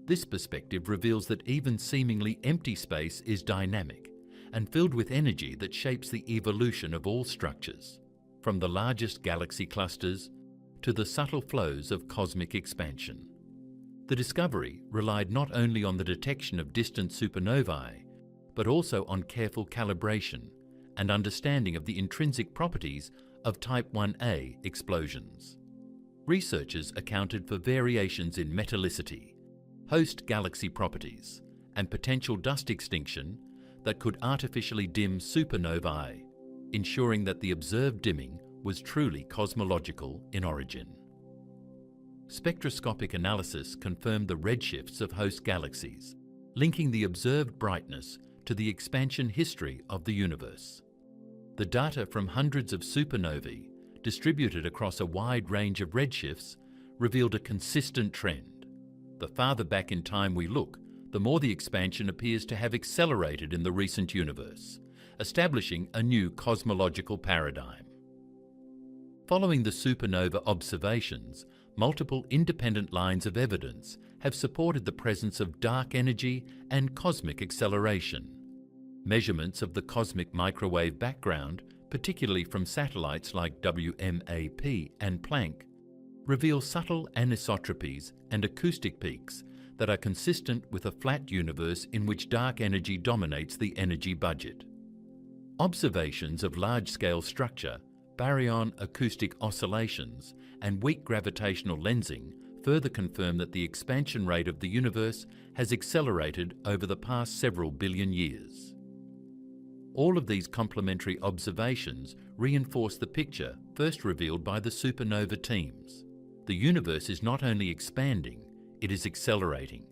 This perspective reveals that even seemingly empty space is dynamic and filled with energy that shapes the evolution of all structures, from the largest galaxy clusters to the subtle flows of cosmic expansion. The discovery relied not only on the detection of distant supernovae, but also on careful calibration and understanding of the intrinsic properties of Type 1a explosions. Researchers accounted for variations in metallicity, host galaxy properties, and potential dust extinction that could artificially dim supernovae, ensuring that the observed dimming was truly cosmological in origin. Spectroscopic analysis confirmed the redshifts of host galaxies, linking the observed brightness to the expansion history of the universe. The data from hundreds of supernovae, distributed across a wide range of redshifts, revealed a consistent trend. The farther back in time we look, the more the expansion appears to have accelerated in the recent universe, establishing a new cosmological paradigm. Following the supernova observations, multiple independent lines of evidence have supported the presence of dark energy and cosmic acceleration. Measurements of the cosmic microwave background particularly from satellites like WMAP and Planck, reveal subtle anisotropies and acoustic peaks that are consistent with a flat universe in which dark energy dominates the energy budget. Observations of large-scale structure, baryon acoustic oscillations, and weak gravitational lensing further confirm that the expansion rate of the universe has accelerated over the past several billion years. All of these complementary observations reinforce the picture first revealed by the supernova teams. The universe is not only expanding, it is accelerating,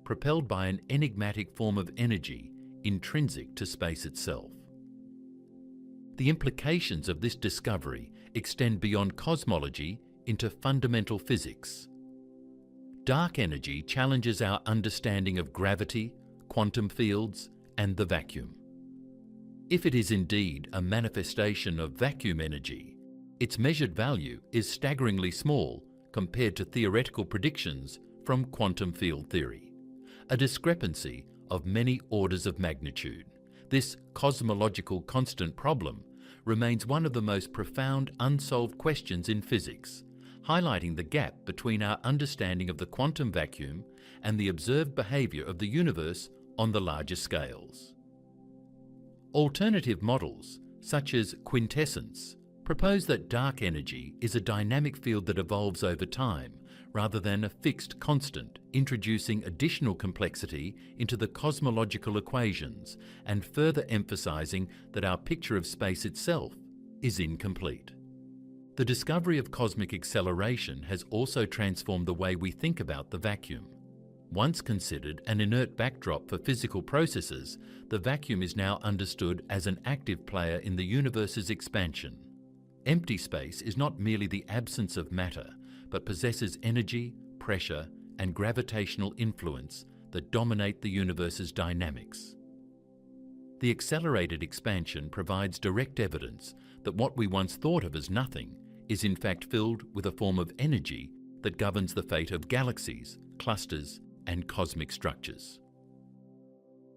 propelled by an enigmatic form of energy intrinsic to space itself. The implications of this discovery extend beyond cosmology into fundamental physics. Dark energy challenges our understanding of gravity, quantum fields, and the vacuum. If it is indeed a manifestation of vacuum energy, its measured value is staggeringly small compared to theoretical predictions from quantum field theory, a discrepancy of many orders of magnitude. This cosmological constant problem remains one of the most profound unsolved questions in physics, highlighting the gap between our understanding of the quantum vacuum and the observed behavior of the universe on the larger scales. Alternative models, such as quintessence, propose that dark energy is a dynamic field that evolves over time rather than a fixed constant, introducing additional complexity into the cosmological equations and further emphasizing that our picture of space itself is incomplete. The discovery of cosmic acceleration has also transformed the way we think about the vacuum. Once considered an inert backdrop for physical processes, the vacuum is now understood as an active player in the universe's expansion. Empty space is not merely the absence of matter, but possesses energy, pressure, and gravitational influence that dominate the universe's dynamics. The accelerated expansion provides direct evidence that what we once thought of as nothing is in fact filled with a form of energy that governs the fate of galaxies, clusters, and cosmic structures.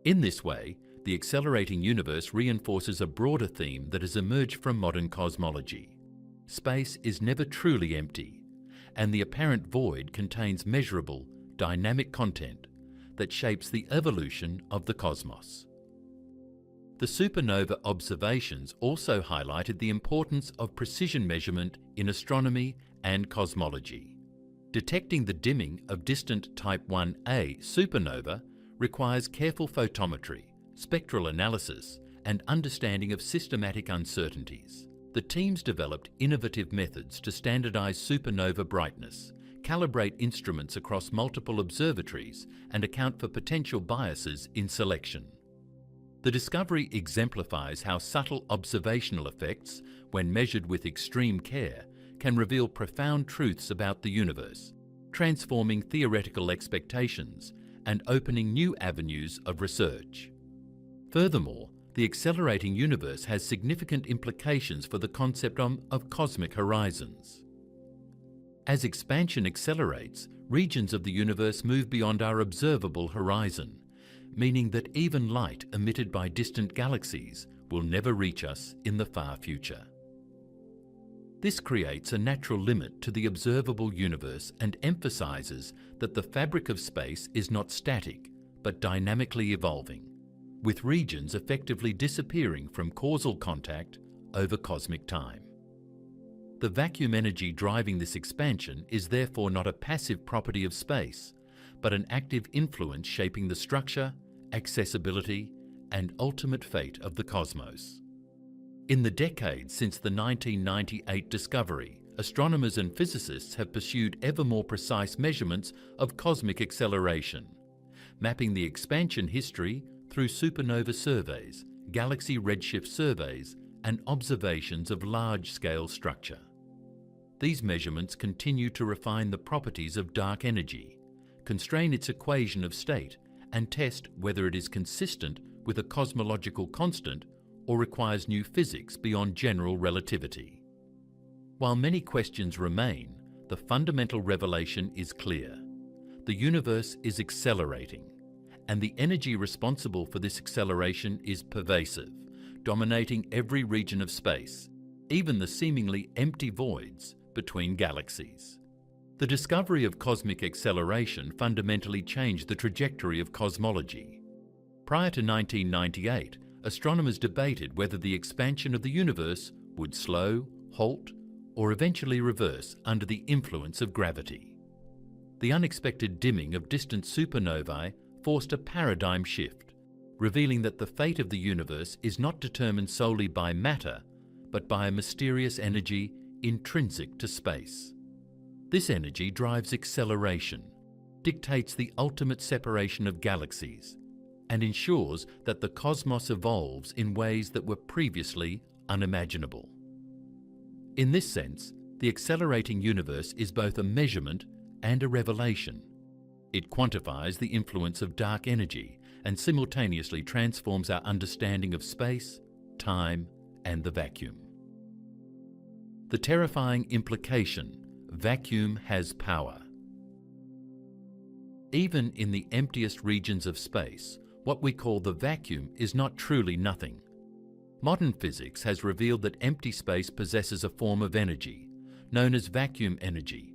In this way, the accelerating universe reinforces a broader theme that has emerged from modern cosmology. Space is never truly empty, and the apparent void contains measurable, dynamic content that shapes the evolution of the cosmos. The supernova observations also highlighted the importance of precision measurement in astronomy and cosmology. Detecting the dimming of distant Type 1a supernova requires careful photometry, spectral analysis, and understanding of systematic uncertainties. The teams developed innovative methods to standardize supernova brightness, calibrate instruments across multiple observatories, and account for potential biases in selection. The discovery exemplifies how subtle observational effects, when measured with extreme care, can reveal profound truths about the universe, transforming theoretical expectations and opening new avenues of research. Furthermore, the accelerating universe has significant implications for the concept of cosmic horizons. As expansion accelerates, regions of the universe move beyond our observable horizon, meaning that even light emitted by distant galaxies will never reach us in the far future. This creates a natural limit to the observable universe and emphasizes that the fabric of space is not static, but dynamically evolving, with regions effectively disappearing from causal contact over cosmic time. The vacuum energy driving this expansion is therefore not a passive property of space, but an active influence shaping the structure, accessibility, and ultimate fate of the cosmos. In the decades since the 1998 discovery, astronomers and physicists have pursued ever more precise measurements of cosmic acceleration, mapping the expansion history through supernova surveys, galaxy redshift surveys, and observations of large-scale structure. These measurements continue to refine the properties of dark energy, constrain its equation of state, and test whether it is consistent with a cosmological constant or requires new physics beyond general relativity. While many questions remain, the fundamental revelation is clear. The universe is accelerating, and the energy responsible for this acceleration is pervasive, dominating every region of space, even the seemingly empty voids between galaxies. The discovery of cosmic acceleration fundamentally changed the trajectory of cosmology. Prior to 1998, astronomers debated whether the expansion of the universe would slow, halt, or eventually reverse under the influence of gravity. The unexpected dimming of distant supernovae forced a paradigm shift, revealing that the fate of the universe is not determined solely by matter, but by a mysterious energy intrinsic to space. This energy drives acceleration, dictates the ultimate separation of galaxies, and ensures that the cosmos evolves in ways that were previously unimaginable. In this sense, the accelerating universe is both a measurement and a revelation. It quantifies the influence of dark energy and simultaneously transforms our understanding of space, time, and the vacuum. The terrifying implication: vacuum has power. Even in the emptiest regions of space, what we call the vacuum is not truly nothing. Modern physics has revealed that empty space possesses a form of energy, known as vacuum energy,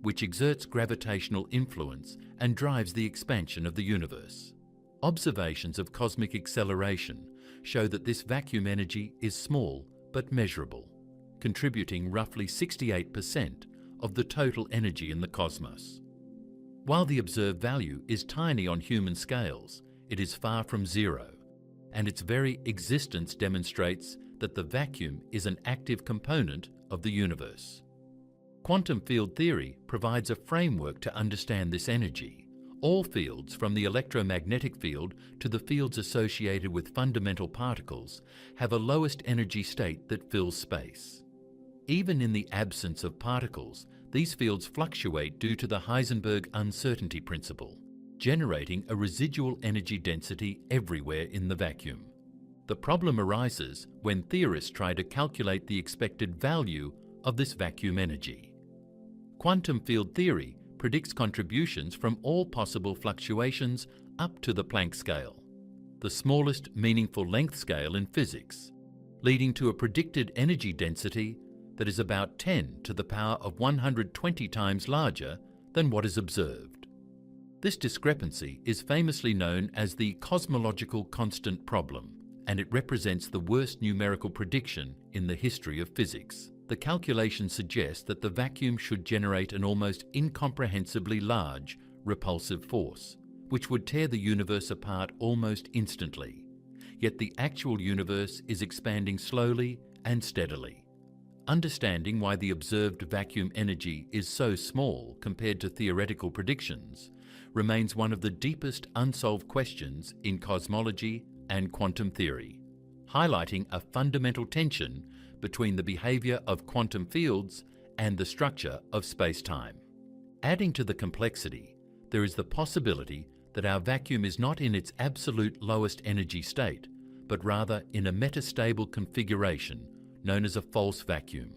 which exerts gravitational influence and drives the expansion of the universe. Observations of cosmic acceleration show that this vacuum energy is small but measurable, contributing roughly 68% of the total energy in the cosmos. While the observed value is tiny on human scales, it is far from zero, and its very existence demonstrates that the vacuum is an active component of the universe. Quantum field theory provides a framework to understand this energy. All fields, from the electromagnetic field to the fields associated with fundamental particles, have a lowest energy state that fills space. Even in the absence of particles, these fields fluctuate due to the Heisenberg uncertainty principle, generating a residual energy density everywhere in the vacuum. The problem arises when theorists try to calculate the expected value of this vacuum energy. Quantum field theory predicts contributions from all possible fluctuations up to the Planck scale, the smallest meaningful length scale in physics, leading to a predicted energy density that is about 10 to the power of 120 times larger than what is observed. This discrepancy is famously known as the cosmological constant problem, and it represents the worst numerical prediction in the history of physics. The calculation suggests that the vacuum should generate an almost incomprehensibly large repulsive force, which would tear the universe apart almost instantly. Yet the actual universe is expanding slowly and steadily. Understanding why the observed vacuum energy is so small compared to theoretical predictions remains one of the deepest unsolved questions in cosmology and quantum theory, highlighting a fundamental tension between the behavior of quantum fields and the structure of space-time. Adding to the complexity, there is the possibility that our vacuum is not in its absolute lowest energy state, but rather in a metastable configuration known as a false vacuum.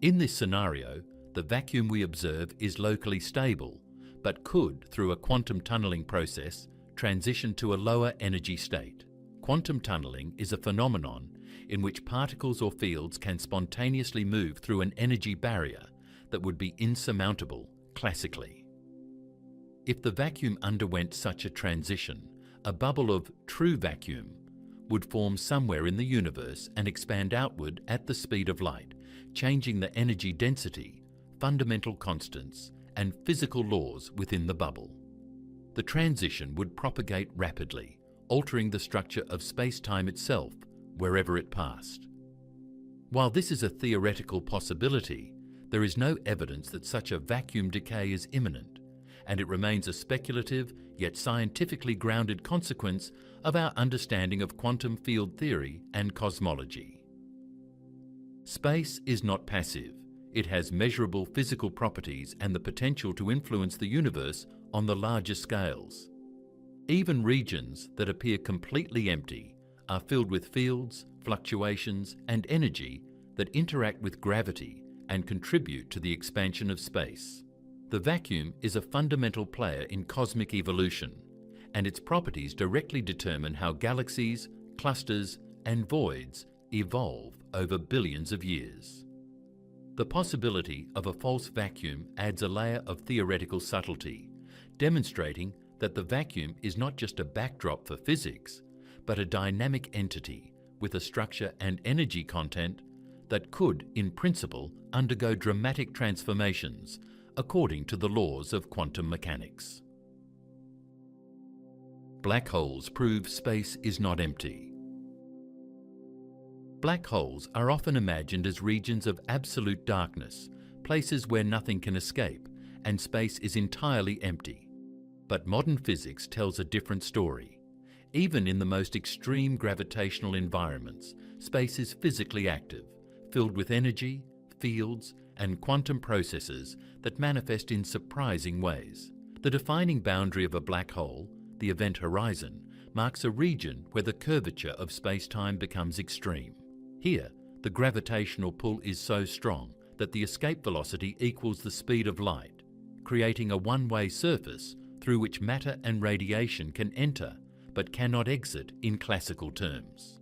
In this scenario, the vacuum we observe is locally stable, but could, through a quantum tunneling process, transition to a lower energy state. Quantum tunneling is a phenomenon in which particles or fields can spontaneously move through an energy barrier that would be insurmountable classically. If the vacuum underwent such a transition, a bubble of true vacuum would form somewhere in the universe and expand outward at the speed of light, changing the energy density, fundamental constants, and physical laws within the bubble. The transition would propagate rapidly, altering the structure of space-time itself wherever it passed. While this is a theoretical possibility, there is no evidence that such a vacuum decay is imminent, and it remains a speculative yet scientifically grounded consequence of our understanding of quantum field theory and cosmology. Space is not passive. It has measurable physical properties and the potential to influence the universe on the larger scales. Even regions that appear completely empty are filled with fields, fluctuations, and energy that interact with gravity and contribute to the expansion of space. The vacuum is a fundamental player in cosmic evolution, and its properties directly determine how galaxies, clusters, and voids evolve over billions of years. The possibility of a false vacuum adds a layer of theoretical subtlety, demonstrating that the vacuum is not just a backdrop for physics, but a dynamic entity with a structure and energy content that could, in principle, undergo dramatic transformations according to the laws of quantum mechanics. Black holes prove space is not empty. Black holes are often imagined as regions of absolute darkness, places where nothing can escape, and space is entirely empty. But modern physics tells a different story. Even in the most extreme gravitational environments, space is physically active, filled with energy, fields, and quantum processes that manifest in surprising ways. The defining boundary of a black hole, the event horizon, marks a region where the curvature of space-time becomes extreme. Here, the gravitational pull is so strong that the escape velocity equals the speed of light, creating a one-way surface through which matter and radiation can enter but cannot exit in classical terms.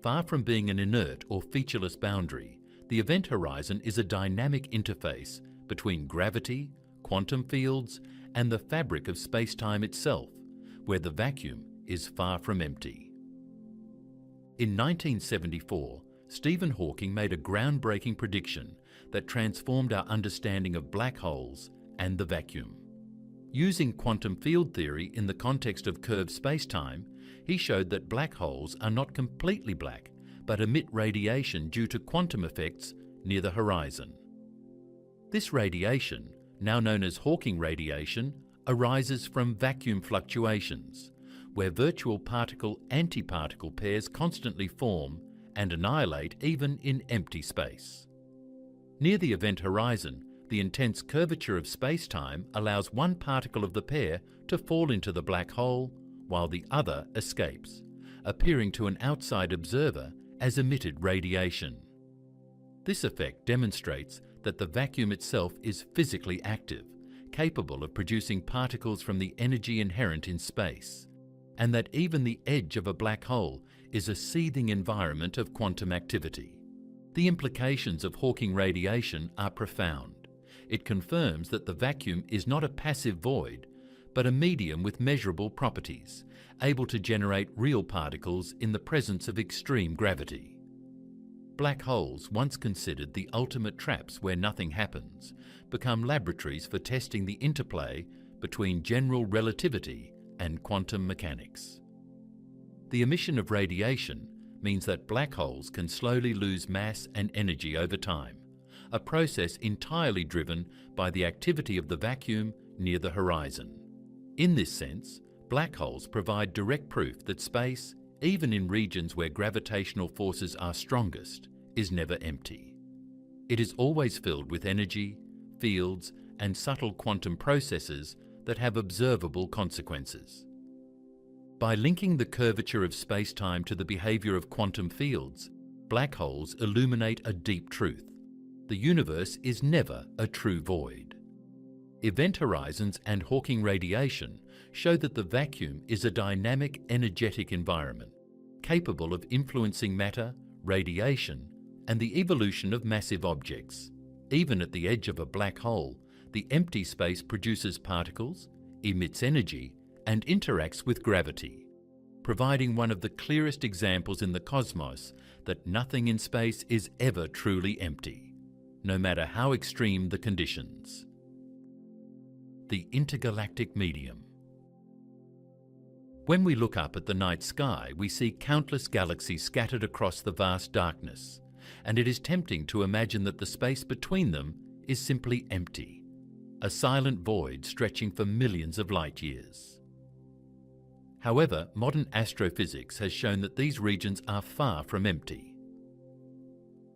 Far from being an inert or featureless boundary, the event horizon is a dynamic interface between gravity, quantum fields, and the fabric of space-time itself, where the vacuum is far from empty. In 1974, Stephen Hawking made a groundbreaking prediction that transformed our understanding of black holes and the vacuum. Using quantum field theory in the context of curved spacetime, he showed that black holes are not completely black, but emit radiation due to quantum effects near the horizon. This radiation, now known as Hawking radiation, arises from vacuum fluctuations, where virtual particle-antiparticle pairs constantly form and annihilate even in empty space. Near the event horizon, the intense curvature of space-time allows one particle of the pair to fall into the black hole while the other escapes, appearing to an outside observer as emitted radiation. This effect demonstrates that the vacuum itself is physically active, capable of producing particles from the energy inherent in space, and that even the edge of a black hole is a seething environment of quantum activity. The implications of Hawking radiation are profound. It confirms that the vacuum is not a passive void, but a medium with measurable properties, able to generate real particles in the presence of extreme gravity. Black holes, once considered the ultimate traps where nothing happens, become laboratories for testing the interplay between general relativity and quantum mechanics. The emission of radiation means that black holes can slowly lose mass and energy over time, a process entirely driven by the activity of the vacuum near the horizon. In this sense, black holes provide direct proof that space, even in regions where gravitational forces are strongest, is never empty. It is always filled with energy, fields, and subtle quantum processes that have observable consequences. By linking the curvature of space-time to the behavior of quantum fields, black holes illuminate a deep truth. The universe is never a true void. Event horizons and Hawking radiation show that the vacuum is a dynamic, energetic environment, capable of influencing matter, radiation, and the evolution of massive objects. Even at the edge of a black hole, the empty space produces particles, emits energy, and interacts with gravity, providing one of the clearest examples in the cosmos that nothing in space is ever truly empty, no matter how extreme the conditions. The intergalactic medium. When we look up at the night sky, we see countless galaxies scattered across the vast darkness, and it is tempting to imagine that the space between them is simply empty, a silent void stretching for millions of light years. However, modern astrophysics has shown that these regions are far from empty.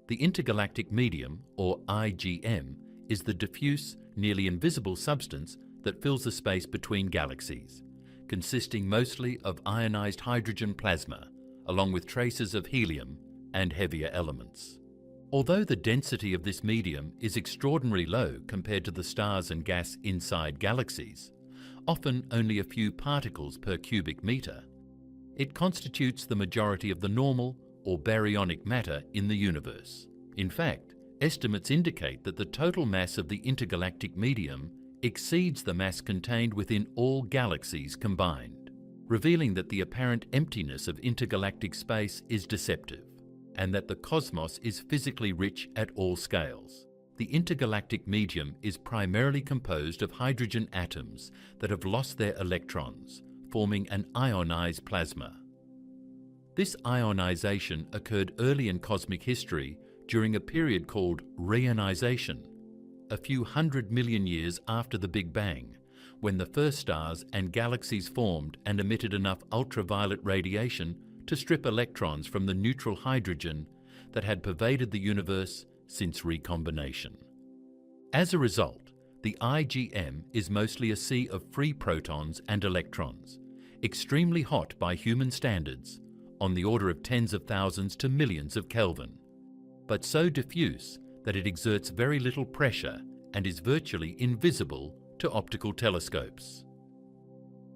The intergalactic medium, or IgM, is the diffuse, nearly invisible substance that fills the space between galaxies, consisting mostly of ionized hydrogen plasma, along with traces of helium and heavier elements. Although the density of this medium is extraordinarily low compared to the stars and gas inside galaxies, often only a few particles per cubic meter, It constitutes the majority of the normal or baryonic matter in the universe. In fact, estimates indicate that the total mass of the intergalactic medium exceeds the mass contained within all galaxies combined, revealing that the apparent emptiness of intergalactic space is deceptive, and that the cosmos is physically rich at all scales. The intergalactic medium is primarily composed of hydrogen atoms that have lost their electrons, forming an ionized plasma. This ionization occurred early in cosmic history during a period called reionization, a few 100 million years after the Big Bang, when the first stars and galaxies formed and emitted enough ultraviolet radiation to strip electrons from the neutral hydrogen that had pervaded the universe since recombination. As a result, the IgM is mostly a sea of free protons and electrons, extremely hot by human standards, on the order of tens of thousands to millions of Kelvin, but so diffuse that it exerts very little pressure and is virtually invisible to optical telescopes.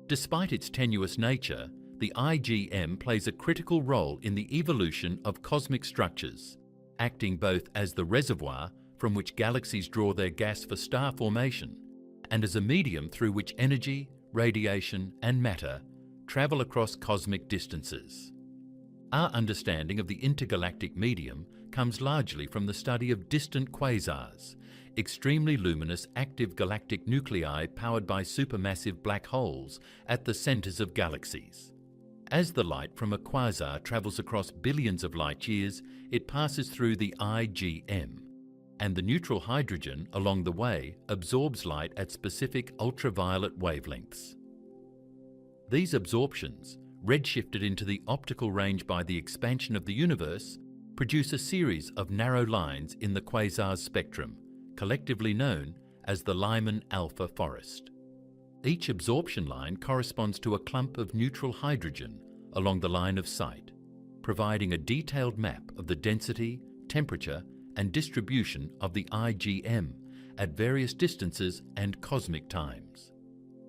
Despite its tenuous nature, the IgM plays a critical role in the evolution of cosmic structures, acting both as the reservoir from which galaxies draw their gas for star formation, and as a medium through which energy, radiation, and matter travel across cosmic distances. Our understanding of the intergalactic medium comes largely from the study of distant quasars, extremely luminous active galactic nuclei powered by supermassive black holes at the centers of galaxies. As the light from a quasar travels across billions of light years, it passes through the IgM, and the neutral hydrogen along the way absorbs light at specific ultraviolet wavelengths. These absorptions, redshifted into the optical range by the expansion of the universe, produce a series of narrow lines in the quasar's spectrum, collectively known as the Lyman alpha forest. Each absorption line corresponds to a clump of neutral hydrogen along the line of sight, providing a detailed map of the density, temperature, and distribution of the IgM at various distances and cosmic times.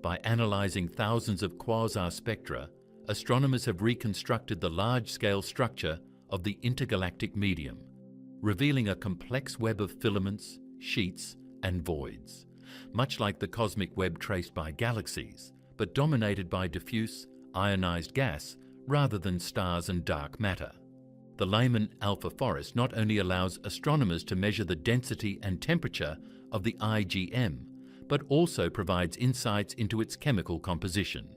By analyzing thousands of quasar spectra, astronomers have reconstructed the large-scale structure of the intergalactic medium, revealing a complex web of filaments, sheets, and voids, much like the cosmic web traced by galaxies, but dominated by diffuse, ionized gas rather than stars and dark matter. The Lyman alpha forest not only allows astronomers to measure the density and temperature of the IgM, but also provides insights into its chemical composition.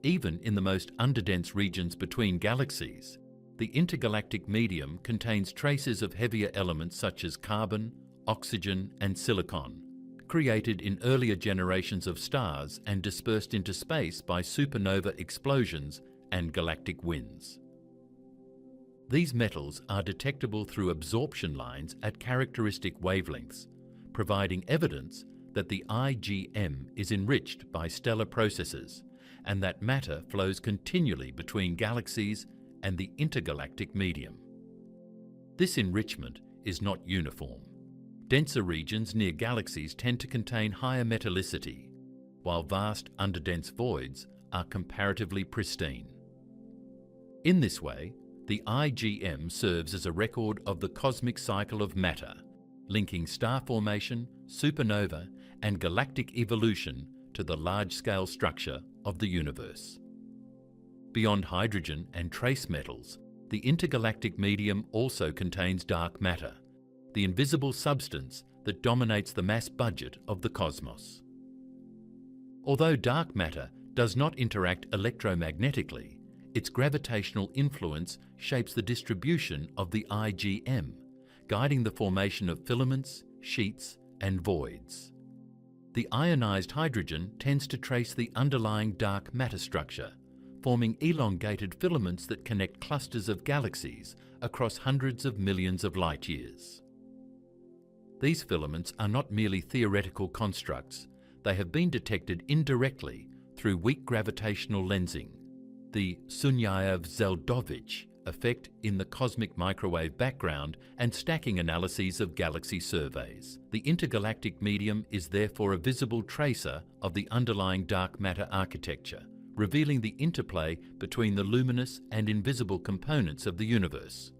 Even in the most underdense regions between galaxies, the intergalactic medium contains traces of heavier elements such as carbon, oxygen, and silicon, created in earlier generations of stars and dispersed into space by supernova explosions and galactic winds. These metals are detectable through absorption lines at characteristic wavelengths, providing evidence that the IgM is enriched by stellar processes and that matter flows continually between galaxies and the intergalactic medium. This enrichment is not uniform. Denser regions near galaxies tend to contain higher metallicity, while vast underdense voids are comparatively pristine. In this way, the IgM serves as a record of the cosmic cycle of matter, linking star formation, supernova, and galactic evolution to the large-scale structure of the universe. Beyond hydrogen and trace metals, the intergalactic medium also contains dark matter, the invisible substance that dominates the mass budget of the cosmos. Although dark matter does not interact electromagnetically, its gravitational influence shapes the distribution of the IgM, guiding the formation of filaments, sheets, and voids. The ionized hydrogen tends to trace the underlying dark matter structure, forming elongated filaments that connect clusters of galaxies across hundreds of millions of light years. These filaments are not merely theoretical constructs. They have been detected indirectly through weak gravitational lensing, the Sunyaev-Zeldovich effect in the cosmic microwave background, and stacking analyses of galaxy surveys. The intergalactic medium is therefore a visible tracer of the underlying dark matter architecture, revealing the interplay between the luminous and invisible components of the universe.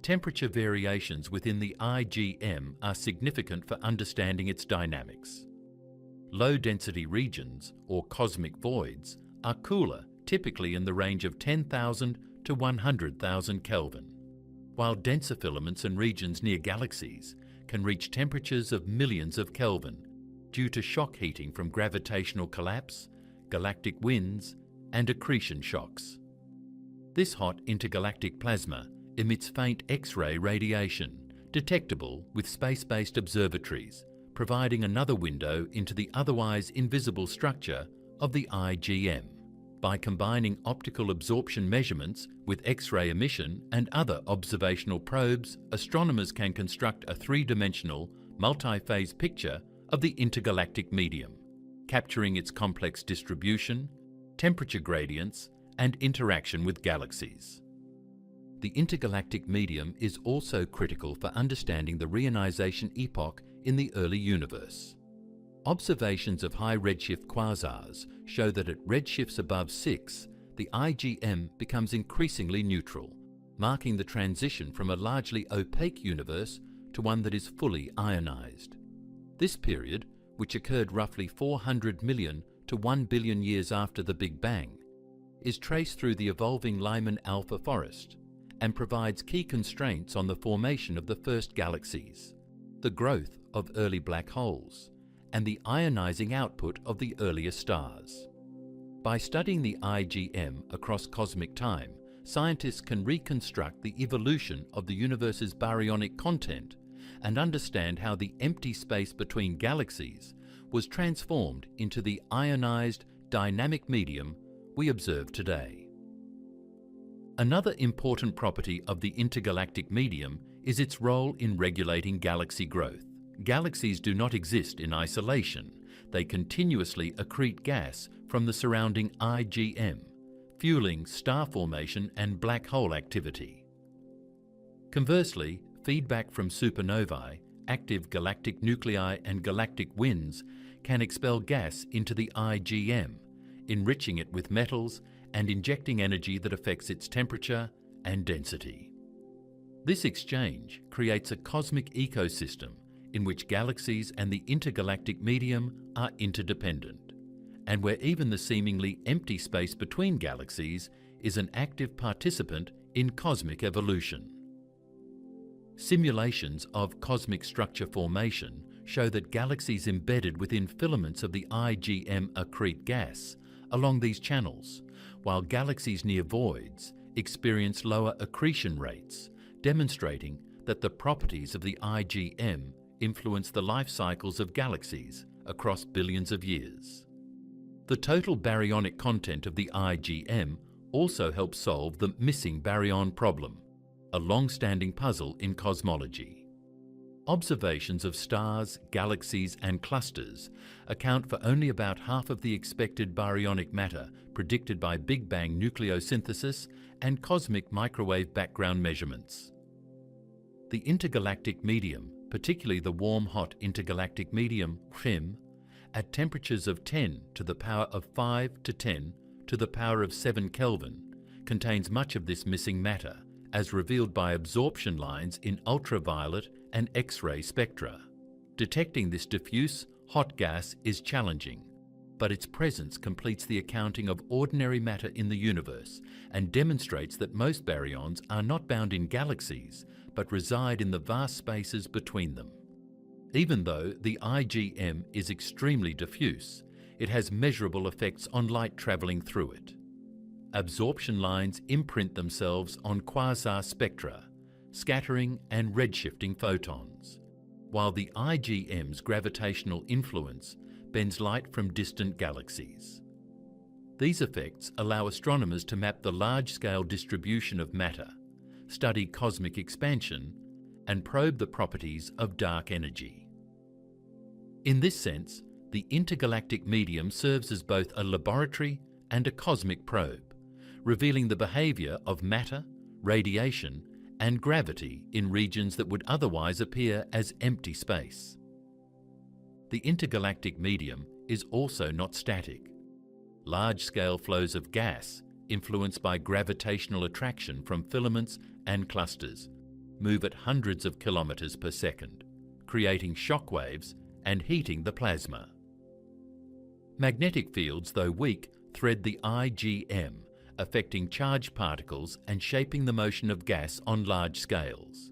Temperature variations within the IgM are significant for understanding its dynamics. Low-density regions, or cosmic voids, are cooler, typically in the range of 10,000 to 100,000 Kelvin, while denser filaments and regions near galaxies can reach temperatures of millions of Kelvin due to shock heating from gravitational collapse, galactic winds, and accretion shocks. This hot intergalactic plasma emits faint X-ray radiation, detectable with space-based observatories, providing another window into the otherwise invisible structure of the IgM. By combining optical absorption measurements with X-ray emission and other observational probes, astronomers can construct a three-dimensional, multi-phase picture of the intergalactic medium, capturing its complex distribution, temperature gradients, and interaction with galaxies. The intergalactic medium is also critical for understanding the reionization epoch in the early universe. Observations of high redshift quasars show that at redshifts above 6, the IgM becomes increasingly neutral, marking the transition from a largely opaque universe to one that is fully ionized. This period, which occurred roughly 400 million to 1 billion years after the Big Bang, is traced through the evolving Lyman alpha forest and provides key constraints on the formation of the first galaxies, the growth of early black holes, and the ionizing output of the earliest stars. By studying the IgM across cosmic time, scientists can reconstruct the evolution of the universe's baryonic content and understand how the empty space between galaxies was transformed into the ionized, dynamic medium we observe today. Another important property of the intergalactic medium is its role in regulating galaxy growth. Galaxies do not exist in isolation. They continuously accrete gas from the surrounding IgM, fueling star formation and black hole activity. Conversely, feedback from supernovae, active galactic nuclei and galactic winds can expel gas into the IgM, enriching it with metals and injecting energy that affects its temperature and density. This exchange creates a cosmic ecosystem in which galaxies and the intergalactic medium are interdependent, and where even the seemingly empty space between galaxies is an active participant in cosmic evolution. Simulations of cosmic structure formation show that galaxies embedded within filaments of the IgM accrete gas along these channels, while galaxies near voids experience lower accretion rates, demonstrating that the properties of the IgM influence the life cycles of galaxies across billions of years. The total baryonic content of the IgM also helps solve the missing baryon problem, a long-standing puzzle in cosmology. Observations of stars, galaxies, and clusters account for only about half of the expected baryonic matter predicted by Big Bang nucleosynthesis and cosmic microwave background measurements. The intergalactic medium, particularly the warm-hot intergalactic medium, RHIM, at temperatures of 10 to the power of 5 to 10 to the power of 7 Kelvin, contains much of this missing matter, as revealed by absorption lines in ultraviolet and X-ray spectra. Detecting this diffuse, hot gas is challenging, but its presence completes the accounting of ordinary matter in the universe and demonstrates that most baryons are not bound in galaxies, but reside in the vast spaces between them. Even though the IgM is extremely diffuse, it has measurable effects on light travelling through it. Absorption lines imprint themselves on quasar spectra, scattering and redshifting photons, while the IgM's gravitational influence bends light from distant galaxies. These effects allow astronomers to map the large-scale distribution of matter, study cosmic expansion, and probe the properties of dark energy. In this sense, the intergalactic medium serves as both a laboratory and a cosmic probe, revealing the behavior of matter, radiation, and gravity in regions that would otherwise appear as empty space. The intergalactic medium is also not static. large-scale flows of gas influenced by gravitational attraction from filaments and clusters move at hundreds of kilometers per second, creating shock waves and heating the plasma. Magnetic fields, though weak, thread the IgM, affecting charged particles and shaping the motion of gas on large scales.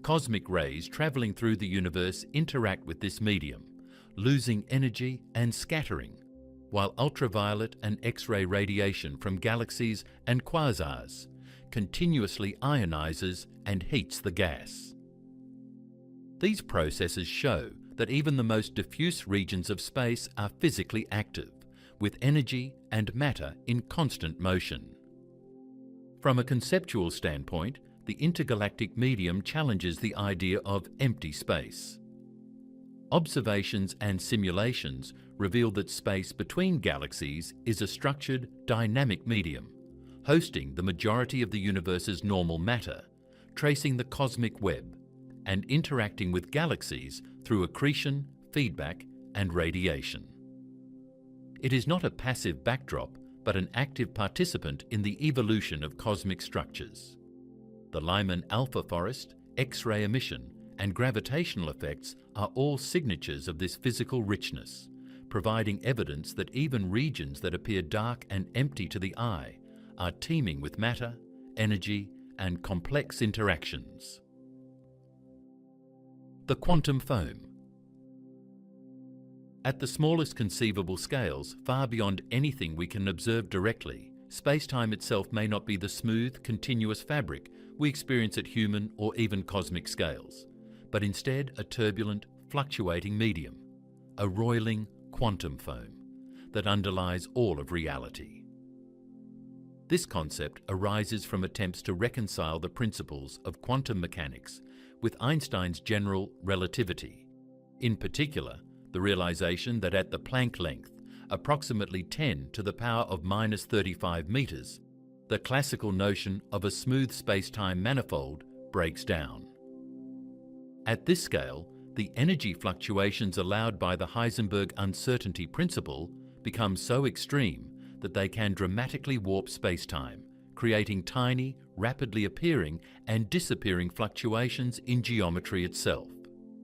Cosmic rays travelling through the universe interact with this medium, losing energy and scattering, while ultraviolet and X-ray radiation from galaxies and quasars continuously ionizes and heats the gas. These processes show that even the most diffuse regions of space are physically active, with energy and matter in constant motion. From a conceptual standpoint, the intergalactic medium challenges the idea of empty space. Observations and simulations reveal that space between galaxies is a structured, dynamic medium, hosting the majority of the universe's normal matter, tracing the cosmic web, and interacting with galaxies through accretion, feedback, and radiation. It is not a passive backdrop, but an active participant in the evolution of cosmic structures. The Lyman alpha forest, X-ray emission, and gravitational effects are all signatures of this physical richness, providing evidence that even regions that appear dark and empty to the eye are teeming with matter, energy, and complex interactions. The quantum foam. At the smallest conceivable scales, far beyond anything we can observe directly, space-time itself may not be the smooth, continuous fabric we experience at human or even cosmic scales, but instead a turbulent, fluctuating medium, a roiling quantum foam that underlies all of reality. This concept arises from attempts to reconcile the principles of quantum mechanics with Einstein's general relativity, in particular, the realization that at the Planck length, approximately 10 to the power of minus 35 meters, the classical notion of a smooth space-time manifold breaks down. At this scale, the energy fluctuations allowed by the Heisenberg uncertainty principle become so extreme that they can dramatically warp space-time, creating tiny, rapidly appearing and disappearing fluctuations in geometry itself.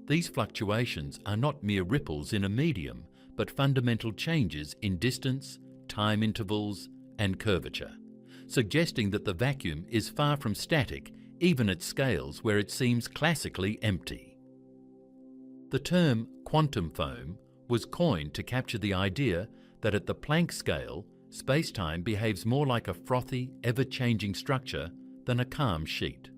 These fluctuations are not mere ripples in a medium, but fundamental changes in distance, time intervals, and curvature, suggesting that the vacuum is far from static, even at scales where it seems classically empty. The term quantum foam was coined to capture the idea that at the Planck scale, space-time behaves more like a frothy, ever-changing structure than a calm sheet.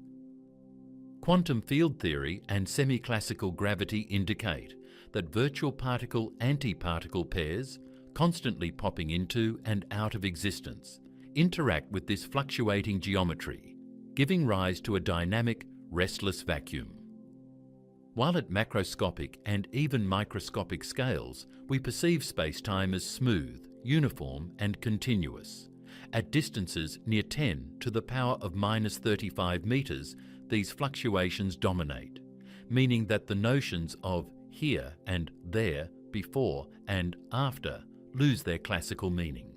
Quantum field theory and semi-classical gravity indicate that virtual particle-antiparticle pairs, constantly popping into and out of existence, interact with this fluctuating geometry, giving rise to a dynamic, restless vacuum. While at macroscopic and even microscopic scales, we perceive space-time as smooth, uniform and continuous. At distances near 10 to the power of minus 35 meters, these fluctuations dominate, meaning that the notions of here and there, before and after, lose their classical meaning.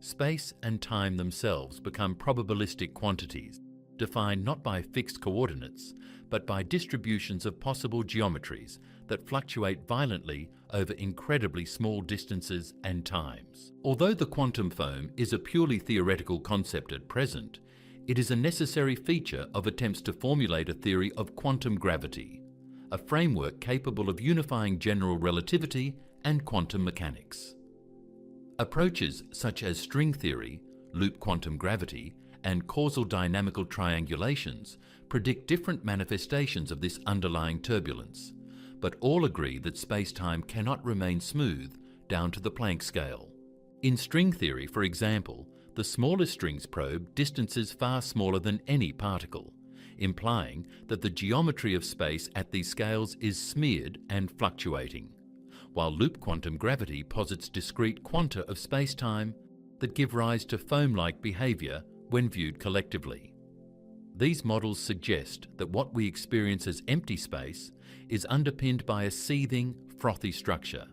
Space and time themselves become probabilistic quantities, defined not by fixed coordinates, but by distributions of possible geometries that fluctuate violently over incredibly small distances and times. Although the quantum foam is a purely theoretical concept at present, it is a necessary feature of attempts to formulate a theory of quantum gravity, a framework capable of unifying general relativity and quantum mechanics. Approaches such as string theory, loop quantum gravity, and causal dynamical triangulations predict different manifestations of this underlying turbulence, but all agree that space-time cannot remain smooth down to the Planck scale. In string theory, for example, the smallest strings probe distances far smaller than any particle, implying that the geometry of space at these scales is smeared and fluctuating, while loop quantum gravity posits discrete quanta of space-time that give rise to foam-like behavior when viewed collectively. These models suggest that what we experience as empty space is underpinned by a seething, frothy structure,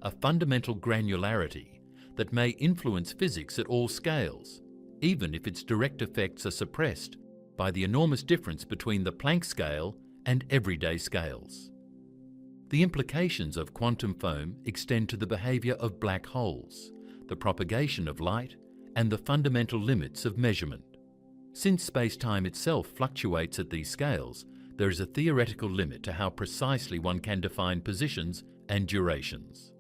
a fundamental granularity that may influence physics at all scales, even if its direct effects are suppressed by the enormous difference between the Planck scale and everyday scales. The implications of quantum foam extend to the behaviour of black holes, the propagation of light, and the fundamental limits of measurement. Since space-time itself fluctuates at these scales, there is a theoretical limit to how precisely one can define positions and durations.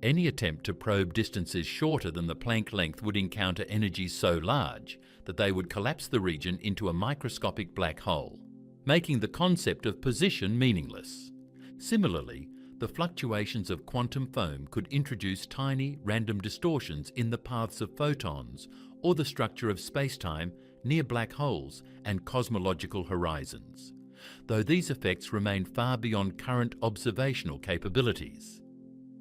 Any attempt to probe distances shorter than the Planck length would encounter energies so large that they would collapse the region into a microscopic black hole, making the concept of position meaningless. Similarly, the fluctuations of quantum foam could introduce tiny, random distortions in the paths of photons or the structure of spacetime near black holes and cosmological horizons, though these effects remain far beyond current observational capabilities.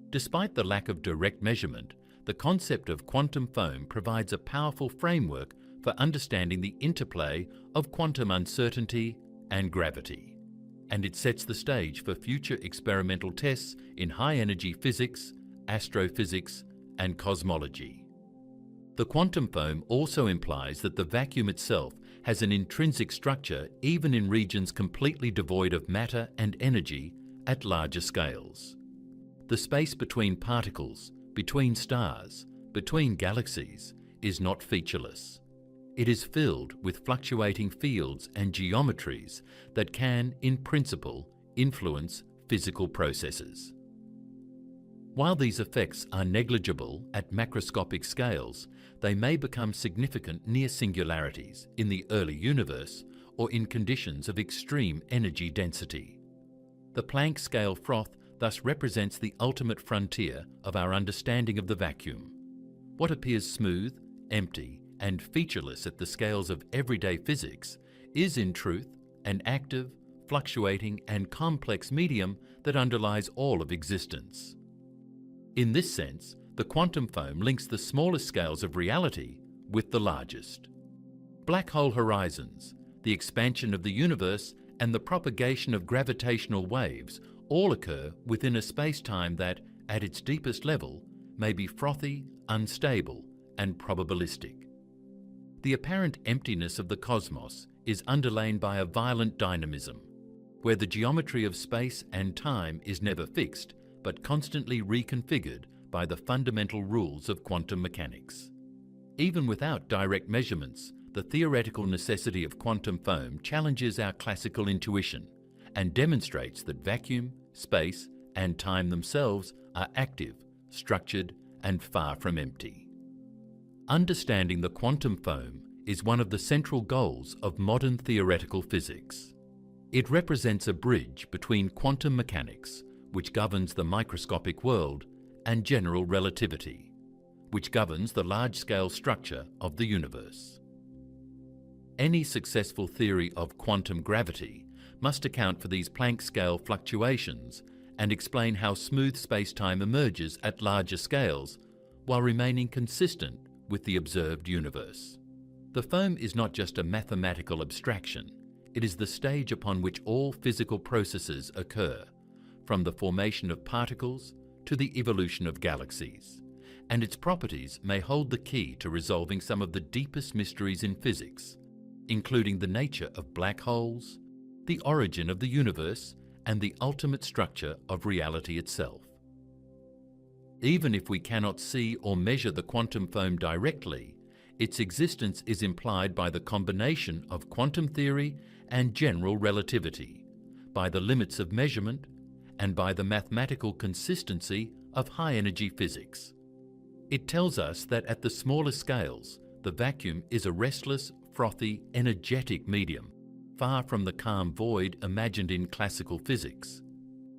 Despite the lack of direct measurement, the concept of quantum foam provides a powerful framework for understanding the interplay of quantum uncertainty and gravity, and it sets the stage for future experimental tests in high-energy physics, astrophysics, and cosmology. The quantum foam also implies that the vacuum itself has an intrinsic structure even in regions completely devoid of matter and energy at larger scales. The space between particles, between stars, between galaxies is not featureless. It is filled with fluctuating fields and geometries that can, in principle, influence physical processes. While these effects are negligible at macroscopic scales, they may become significant near singularities in the early universe or in conditions of extreme energy density. The Planck scale froth thus represents the ultimate frontier of our understanding of the vacuum. What appears smooth, empty, and featureless at the scales of everyday physics is, in truth, an active, fluctuating, and complex medium that underlies all of existence. In this sense, the quantum foam links the smallest scales of reality with the largest. Black hole horizons, the expansion of the universe, and the propagation of gravitational waves all occur within a space-time that, at its deepest level, may be frothy, unstable, and probabilistic. The apparent emptiness of the cosmos is underlain by a violent dynamism, where the geometry of space and time is never fixed, but constantly reconfigured by the fundamental rules of quantum mechanics. Even without direct measurements, the theoretical necessity of quantum foam challenges our classical intuition and demonstrates that vacuum, space, and time themselves are active, structured, and far from empty. Understanding the quantum foam is one of the central goals of modern theoretical physics. It represents a bridge between quantum mechanics, which governs the microscopic world, and general relativity, which governs the large-scale structure of the universe. Any successful theory of quantum gravity must account for these Planck scale fluctuations and explain how smooth spacetime emerges at larger scales while remaining consistent with the observed universe. The foam is not just a mathematical abstraction, it is the stage upon which all physical processes occur, from the formation of particles to the evolution of galaxies, and its properties may hold the key to resolving some of the deepest mysteries in physics, including the nature of black holes, the origin of the universe, and the ultimate structure of reality itself. Even if we cannot see or measure the quantum foam directly, its existence is implied by the combination of quantum theory and general relativity, by the limits of measurement, and by the mathematical consistency of high-energy physics. It tells us that at the smallest scales, the vacuum is a restless, frothy, energetic medium, far from the calm void imagined in classical physics.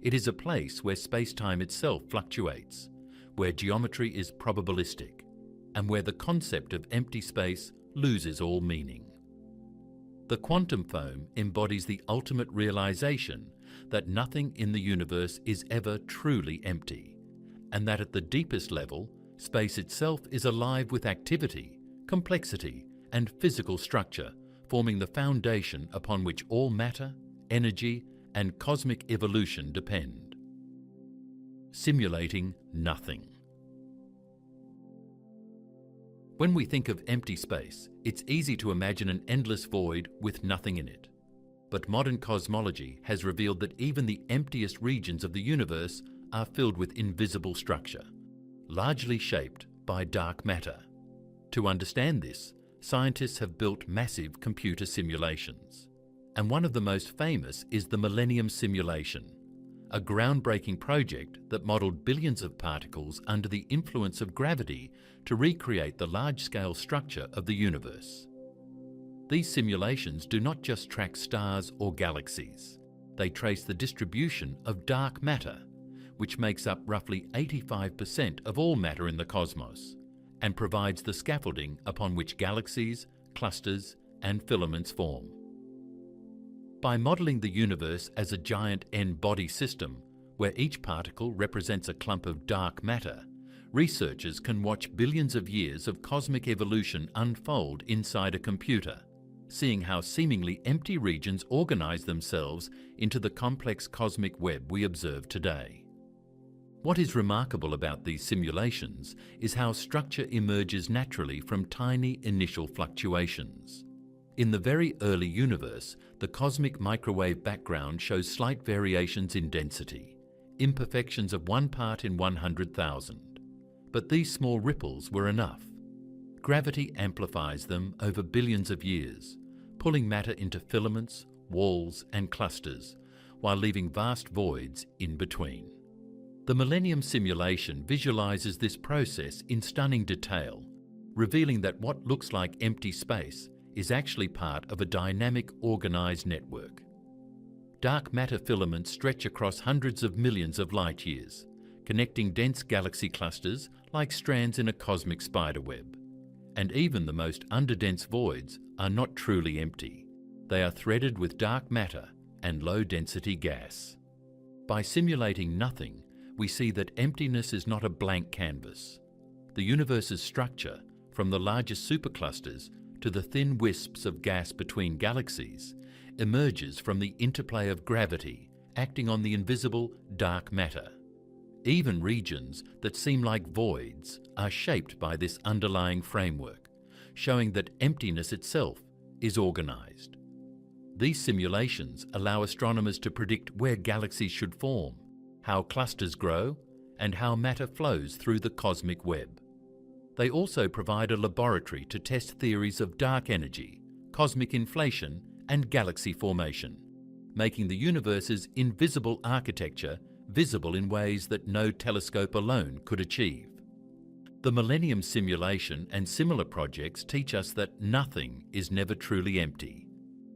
It is a place where space-time itself fluctuates, where geometry is probabilistic, and where the concept of empty space loses all meaning. The quantum foam embodies the ultimate realization that nothing in the universe is ever truly empty, and that at the deepest level, space itself is alive with activity, complexity, and physical structure, forming the foundation upon which all matter, energy, and cosmic evolution depend. Simulating nothing. When we think of empty space, it's easy to imagine an endless void with nothing in it. But modern cosmology has revealed that even the emptiest regions of the universe are filled with invisible structure, largely shaped by dark matter. To understand this, scientists have built massive computer simulations. And one of the most famous is the Millennium Simulation, a groundbreaking project that modelled billions of particles under the influence of gravity to recreate the large-scale structure of the universe. These simulations do not just track stars or galaxies. They trace the distribution of dark matter, which makes up roughly 85% of all matter in the cosmos, and provides the scaffolding upon which galaxies, clusters, and filaments form. By modelling the universe as a giant n-body system, where each particle represents a clump of dark matter, researchers can watch billions of years of cosmic evolution unfold inside a computer, seeing how seemingly empty regions organise themselves into the complex cosmic web we observe today. What is remarkable about these simulations is how structure emerges naturally from tiny initial fluctuations. In the very early universe, the cosmic microwave background shows slight variations in density, imperfections of 1 part in 100,000. But these small ripples were enough. Gravity amplifies them over billions of years, pulling matter into filaments, walls, and clusters, while leaving vast voids in between. The Millennium Simulation visualizes this process in stunning detail, revealing that what looks like empty space is actually part of a dynamic, organized network. Dark matter filaments stretch across hundreds of millions of light years, connecting dense galaxy clusters like strands in a cosmic spiderweb. And even the most underdense voids are not truly empty. They are threaded with dark matter and low-density gas. By simulating nothing, we see that emptiness is not a blank canvas. The universe's structure, from the largest superclusters to the thin wisps of gas between galaxies, emerges from the interplay of gravity acting on the invisible dark matter. Even regions that seem like voids are shaped by this underlying framework, showing that emptiness itself is organized. These simulations allow astronomers to predict where galaxies should form, how clusters grow, and how matter flows through the cosmic web. They also provide a laboratory to test theories of dark energy, cosmic inflation, and galaxy formation, making the universe's invisible architecture visible in ways that no telescope alone could achieve. The Millennium Simulation and similar projects teach us that nothing is never truly empty.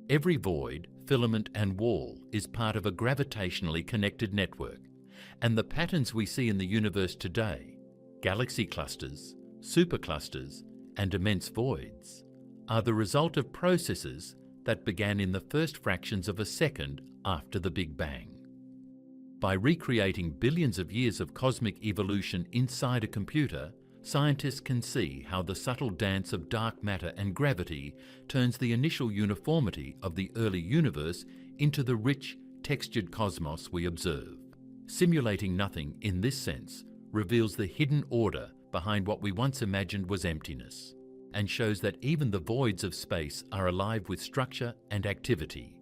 Every void, filament, and wall is part of a gravitationally connected network, and the patterns we see in the universe today, galaxy clusters, superclusters, and immense voids, are the result of processes that began in the first fractions of a second after the Big Bang. By recreating billions of years of cosmic evolution inside a computer, scientists can see how the subtle dance of dark matter and gravity turns the initial uniformity of the early universe into the rich, textured cosmos we observe. Simulating nothing in this sense reveals the hidden order behind what we once imagined was emptiness, and shows that even the voids of space are alive with structure and activity,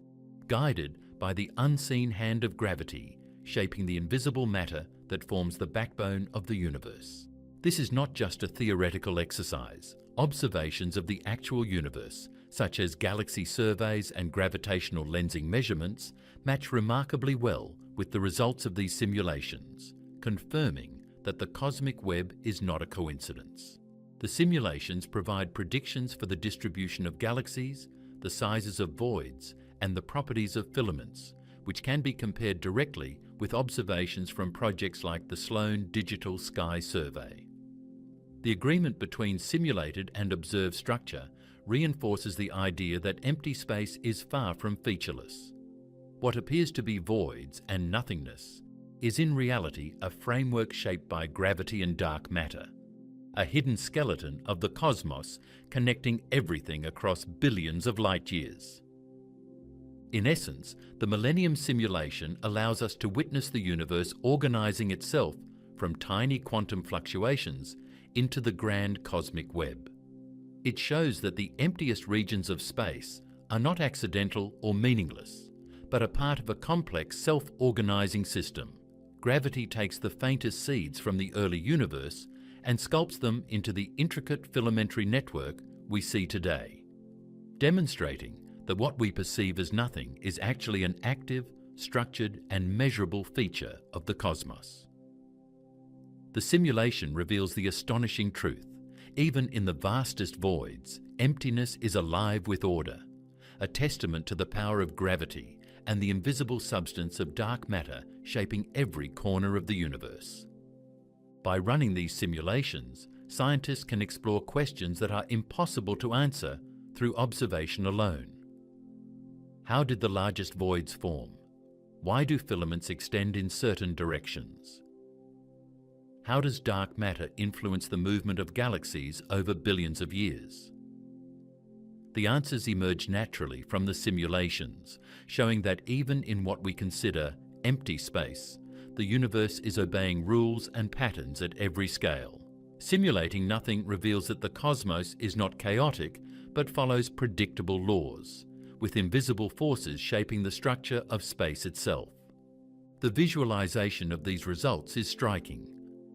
guided by the unseen hand of gravity, shaping the invisible matter that forms the backbone of the universe. This is not just a theoretical exercise. Observations of the actual universe, such as galaxy surveys and gravitational lensing measurements, match remarkably well with the results of these simulations, confirming that the cosmic web is not a coincidence. The simulations provide predictions for the distribution of galaxies, the sizes of voids, and the properties of filaments, which can be compared directly with observations from projects like the Sloan Digital Sky Survey. The agreement between simulated and observed structure reinforces the idea that empty space is far from featureless. What appears to be voids and nothingness is in reality a framework shaped by gravity and dark matter, a hidden skeleton of the cosmos connecting everything across billions of light years. In essence, the Millennium Simulation allows us to witness the universe organizing itself from tiny quantum fluctuations into the grand cosmic web. It shows that the emptiest regions of space are not accidental or meaningless, but are part of a complex self-organizing system. Gravity takes the faintest seeds from the early universe and sculpts them into the intricate filamentary network we see today, demonstrating that what we perceive as nothing is actually an active, structured and measurable feature of the cosmos. The simulation reveals the astonishing truth. Even in the vastest voids, emptiness is alive with order, a testament to the power of gravity and the invisible substance of dark matter shaping every corner of the universe. By running these simulations, scientists can explore questions that are impossible to answer through observation alone. How did the largest voids form? Why do filaments extend in certain directions? How does dark matter influence the movement of galaxies over billions of years? The answers emerge naturally from the simulations, showing that even in what we consider empty space, the universe is obeying rules and patterns at every scale. Simulating nothing reveals that the cosmos is not chaotic, but follows predictable laws, with invisible forces shaping the structure of space itself. The visualization of these results is striking.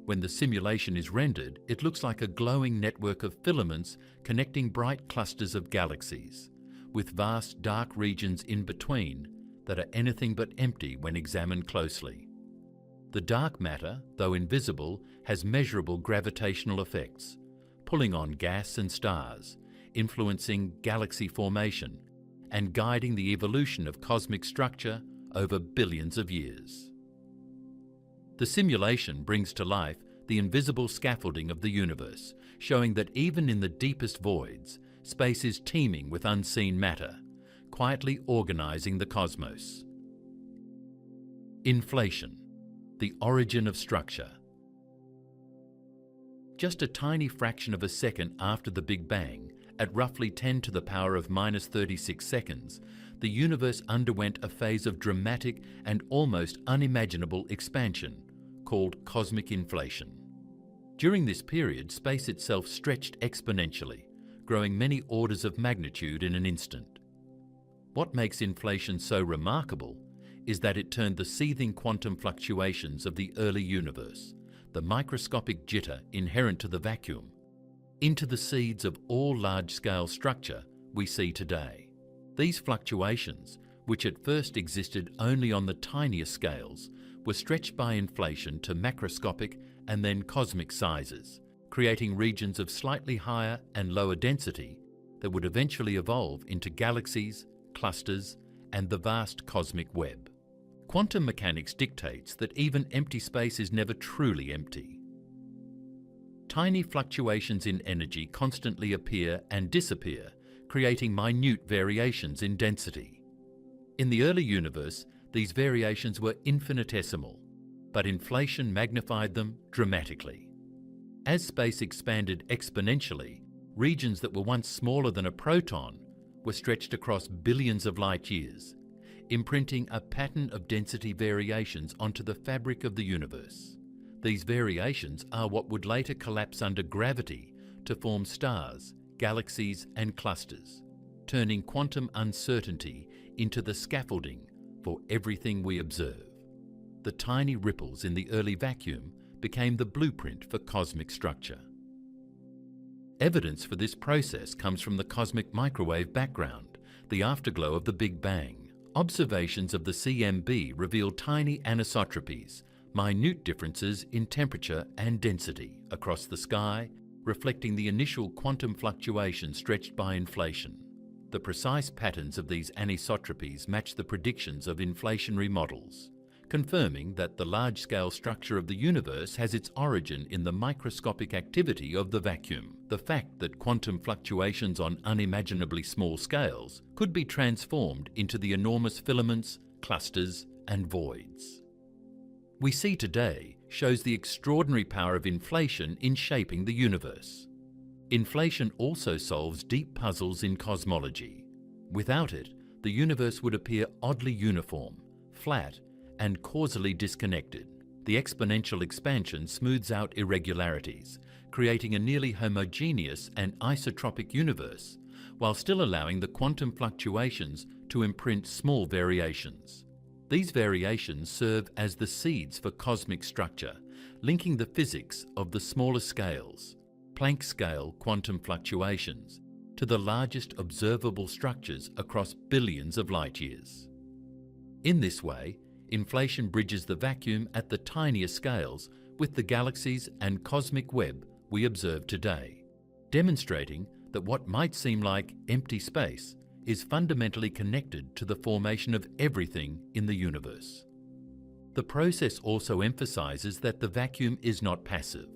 When the simulation is rendered, it looks like a glowing network of filaments connecting bright clusters of galaxies, with vast dark regions in between that are anything but empty when examined closely. The dark matter, though invisible, has measurable gravitational effects, pulling on gas and stars, influencing galaxy formation, and guiding the evolution of cosmic structure over billions of years. The simulation brings to life the invisible scaffolding of the universe, showing that even in the deepest voids, space is teeming with unseen matter, quietly organizing the cosmos. Inflation, the origin of structure. Just a tiny fraction of a second after the Big Bang, at roughly 10 to the power of minus 36 seconds, the universe underwent a phase of dramatic and almost unimaginable expansion, called cosmic inflation. During this period, space itself stretched exponentially, growing many orders of magnitude in an instant. What makes inflation so remarkable is that it turned the seething quantum fluctuations of the early universe, the microscopic jitter inherent to the vacuum, into the seeds of all large-scale structure we see today. These fluctuations, which at first existed only on the tiniest scales, were stretched by inflation to macroscopic and then cosmic sizes, creating regions of slightly higher and lower density that would eventually evolve into galaxies, clusters, and the vast cosmic web. Quantum mechanics dictates that even empty space is never truly empty. Tiny fluctuations in energy constantly appear and disappear, creating minute variations in density. In the early universe, these variations were infinitesimal, but inflation magnified them dramatically. As space expanded exponentially, regions that were once smaller than a proton were stretched across billions of light years, imprinting a pattern of density variations onto the fabric of the universe. These variations are what would later collapse under gravity to form stars, galaxies, and clusters, turning quantum uncertainty into the scaffolding for everything we observe. The tiny ripples in the early vacuum became the blueprint for cosmic structure. Evidence for this process comes from the cosmic microwave background, the afterglow of the Big Bang. Observations of the CMB reveal tiny anisotropies, minute differences in temperature and density across the sky, reflecting the initial quantum fluctuations stretched by inflation. The precise patterns of these anisotropies match the predictions of inflationary models, confirming that the large-scale structure of the universe has its origin in the microscopic activity of the vacuum. The fact that quantum fluctuations on unimaginably small scales could be transformed into the enormous filaments, clusters, and voids we see today shows the extraordinary power of inflation in shaping the universe. Inflation also solves deep puzzles in cosmology. Without it, the universe would appear oddly uniform, flat, and causally disconnected. The exponential expansion smooths out irregularities, creating a nearly homogeneous and isotropic universe, while still allowing the quantum fluctuations to imprint small variations. These variations serve as the seeds for cosmic structure, linking the physics of the smaller scales, Planck scale quantum fluctuations, to the largest observable structures across billions of light years. In this way, inflation bridges the vacuum at the tinier scales with the galaxies and cosmic web we observe today, demonstrating that what might seem like empty space is fundamentally connected to the formation of everything in the universe. The process also emphasizes that the vacuum is not passive.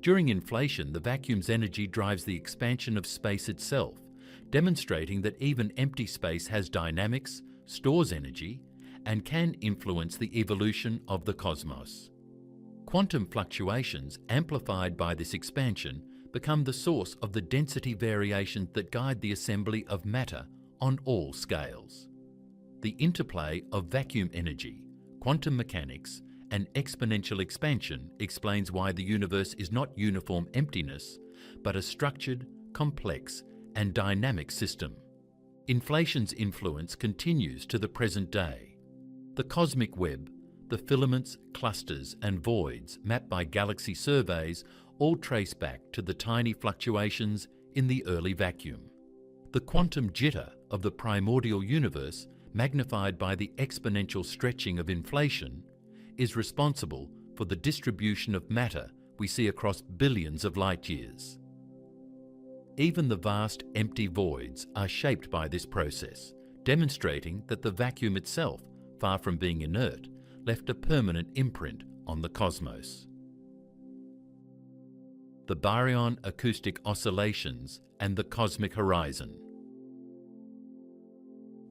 During inflation, the vacuum's energy drives the expansion of space itself, demonstrating that even empty space has dynamics, stores energy, and can influence the evolution of the cosmos. Quantum fluctuations, amplified by this expansion, become the source of the density variations that guide the assembly of matter on all scales. The interplay of vacuum energy, quantum mechanics, and exponential expansion explains why the universe is not uniform emptiness, but a structured, complex, and dynamic system. Inflation's influence continues to the present day. The cosmic web, the filaments, clusters, and voids mapped by galaxy surveys all trace back to the tiny fluctuations in the early vacuum. The quantum jitter of the primordial universe, magnified by the exponential stretching of inflation, is responsible for the distribution of matter we see across billions of light years. Even the vast empty voids are shaped by this process, demonstrating that the vacuum itself, far from being inert, left a permanent imprint on the cosmos. The Baryon acoustic oscillations and the cosmic horizon.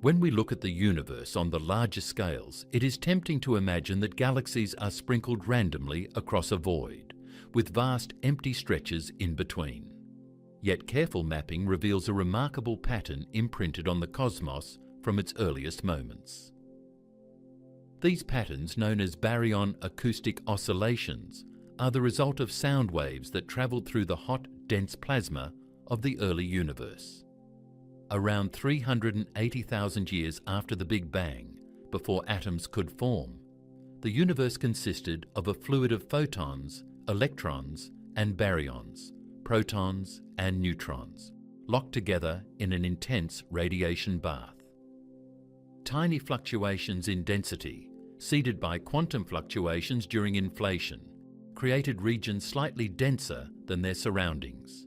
When we look at the universe on the larger scales, it is tempting to imagine that galaxies are sprinkled randomly across a void, with vast empty stretches in between. Yet careful mapping reveals a remarkable pattern imprinted on the cosmos from its earliest moments. These patterns, known as Baryon acoustic oscillations, are the result of sound waves that travelled through the hot, dense plasma of the early universe. Around 380,000 years after the Big Bang, before atoms could form, the universe consisted of a fluid of photons, electrons, and baryons, protons and neutrons, locked together in an intense radiation bath. Tiny fluctuations in density, seeded by quantum fluctuations during inflation, created regions slightly denser than their surroundings.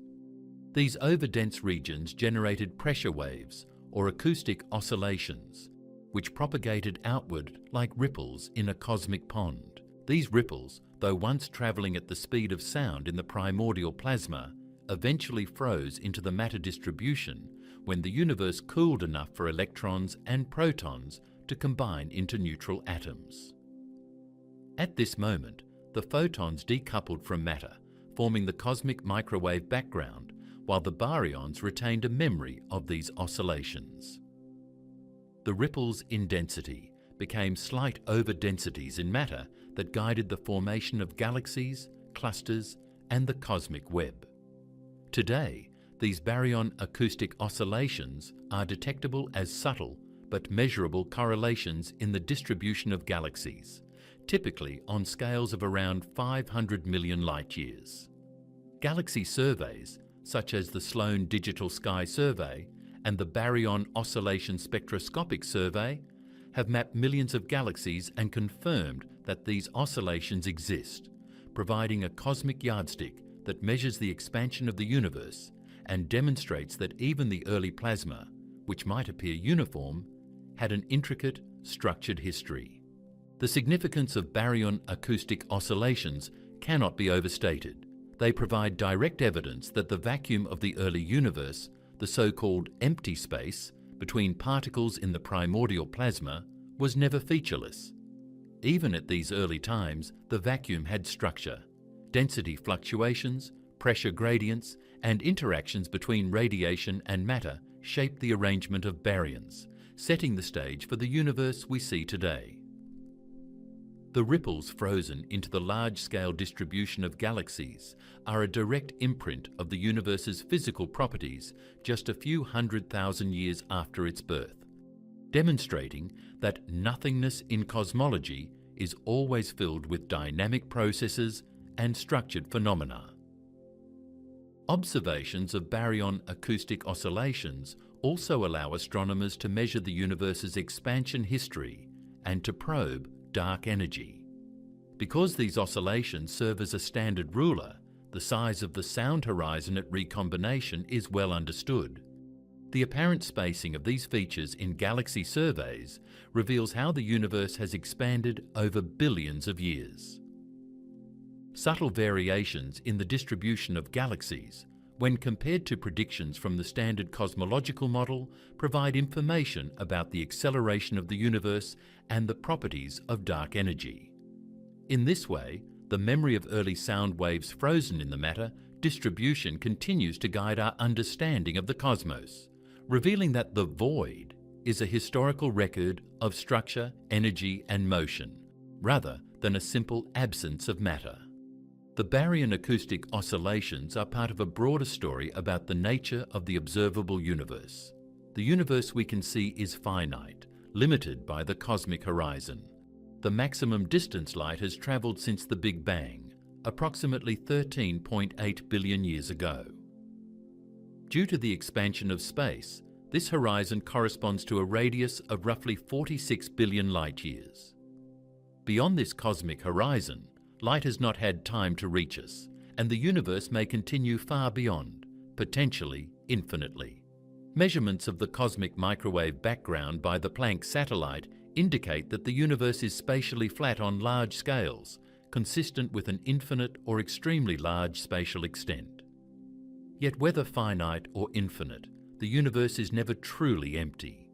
These overdense regions generated pressure waves, or acoustic oscillations, which propagated outward like ripples in a cosmic pond. These ripples, though once travelling at the speed of sound in the primordial plasma, eventually froze into the matter distribution when the universe cooled enough for electrons and protons to combine into neutral atoms. At this moment, the photons decoupled from matter, forming the cosmic microwave background, while the baryons retained a memory of these oscillations. The ripples in density became slight overdensities in matter that guided the formation of galaxies, clusters, and the cosmic web. Today, these baryon acoustic oscillations are detectable as subtle but measurable correlations in the distribution of galaxies, typically on scales of around 500 million light-years. Galaxy surveys, such as the Sloan Digital Sky Survey and the Baryon Oscillation Spectroscopic Survey, have mapped millions of galaxies and confirmed that these oscillations exist, providing a cosmic yardstick that measures the expansion of the universe and demonstrates that even the early plasma, which might appear uniform, had an intricate, structured history. The significance of baryon acoustic oscillations cannot be overstated. They provide direct evidence that the vacuum of the early universe, the so-called empty space between particles in the primordial plasma, was never featureless. Even at these early times, the vacuum had structure. Density fluctuations, pressure gradients, and interactions between radiation and matter shaped the arrangement of baryons, setting the stage for the universe we see today. The ripples frozen into the large-scale distribution of galaxies are a direct imprint of the universe's physical properties just a few 100,000 years after its birth, demonstrating that nothingness in cosmology is always filled with dynamic processes and structured phenomena. Observations of Baryon acoustic oscillations also allow astronomers to measure the universe's expansion history and to probe dark energy. Because these oscillations serve as a standard ruler, the size of the sound horizon at recombination is well understood. The apparent spacing of these features in galaxy surveys reveals how the universe has expanded over billions of years. Subtle variations in the distribution of galaxies, when compared to predictions from the standard cosmological model, provide information about the acceleration of the universe and the properties of dark energy. In this way, the memory of early sound waves frozen in the matter distribution continues to guide our understanding of the cosmos, revealing that the void is a historical record of structure, energy, and motion, rather than a simple absence of matter. The Baryon acoustic oscillations are part of a broader story about the nature of the observable universe. The universe we can see is finite, limited by the cosmic horizon. The maximum distance light has travelled since the Big Bang, approximately 13.8 billion years ago. Due to the expansion of space, this horizon corresponds to a radius of roughly 46 billion light-years. Beyond this cosmic horizon, light has not had time to reach us, and the universe may continue far beyond, potentially infinitely. Measurements of the cosmic microwave background by the Planck satellite indicate that the universe is spatially flat on large scales, consistent with an infinite or extremely large spatial extent. Yet whether finite or infinite, the universe is never truly empty.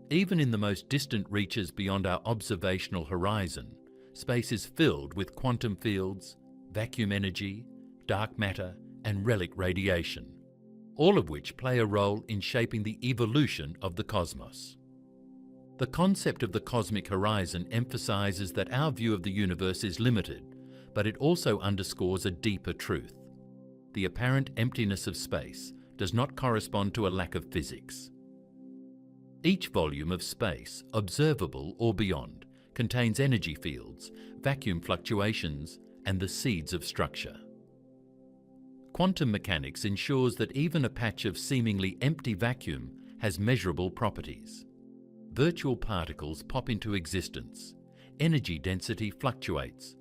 Even in the most distant reaches beyond our observational horizon, space is filled with quantum fields, vacuum energy, dark matter, and relic radiation, all of which play a role in shaping the evolution of the cosmos. The concept of the cosmic horizon emphasizes that our view of the universe is limited, but it also underscores a deeper truth. The apparent emptiness of space does not correspond to a lack of physics. Each volume of space, observable or beyond, contains energy fields, vacuum fluctuations, and the seeds of structure. Quantum mechanics ensures that even a patch of seemingly empty vacuum has measurable properties. Virtual particles pop into existence, energy density fluctuates,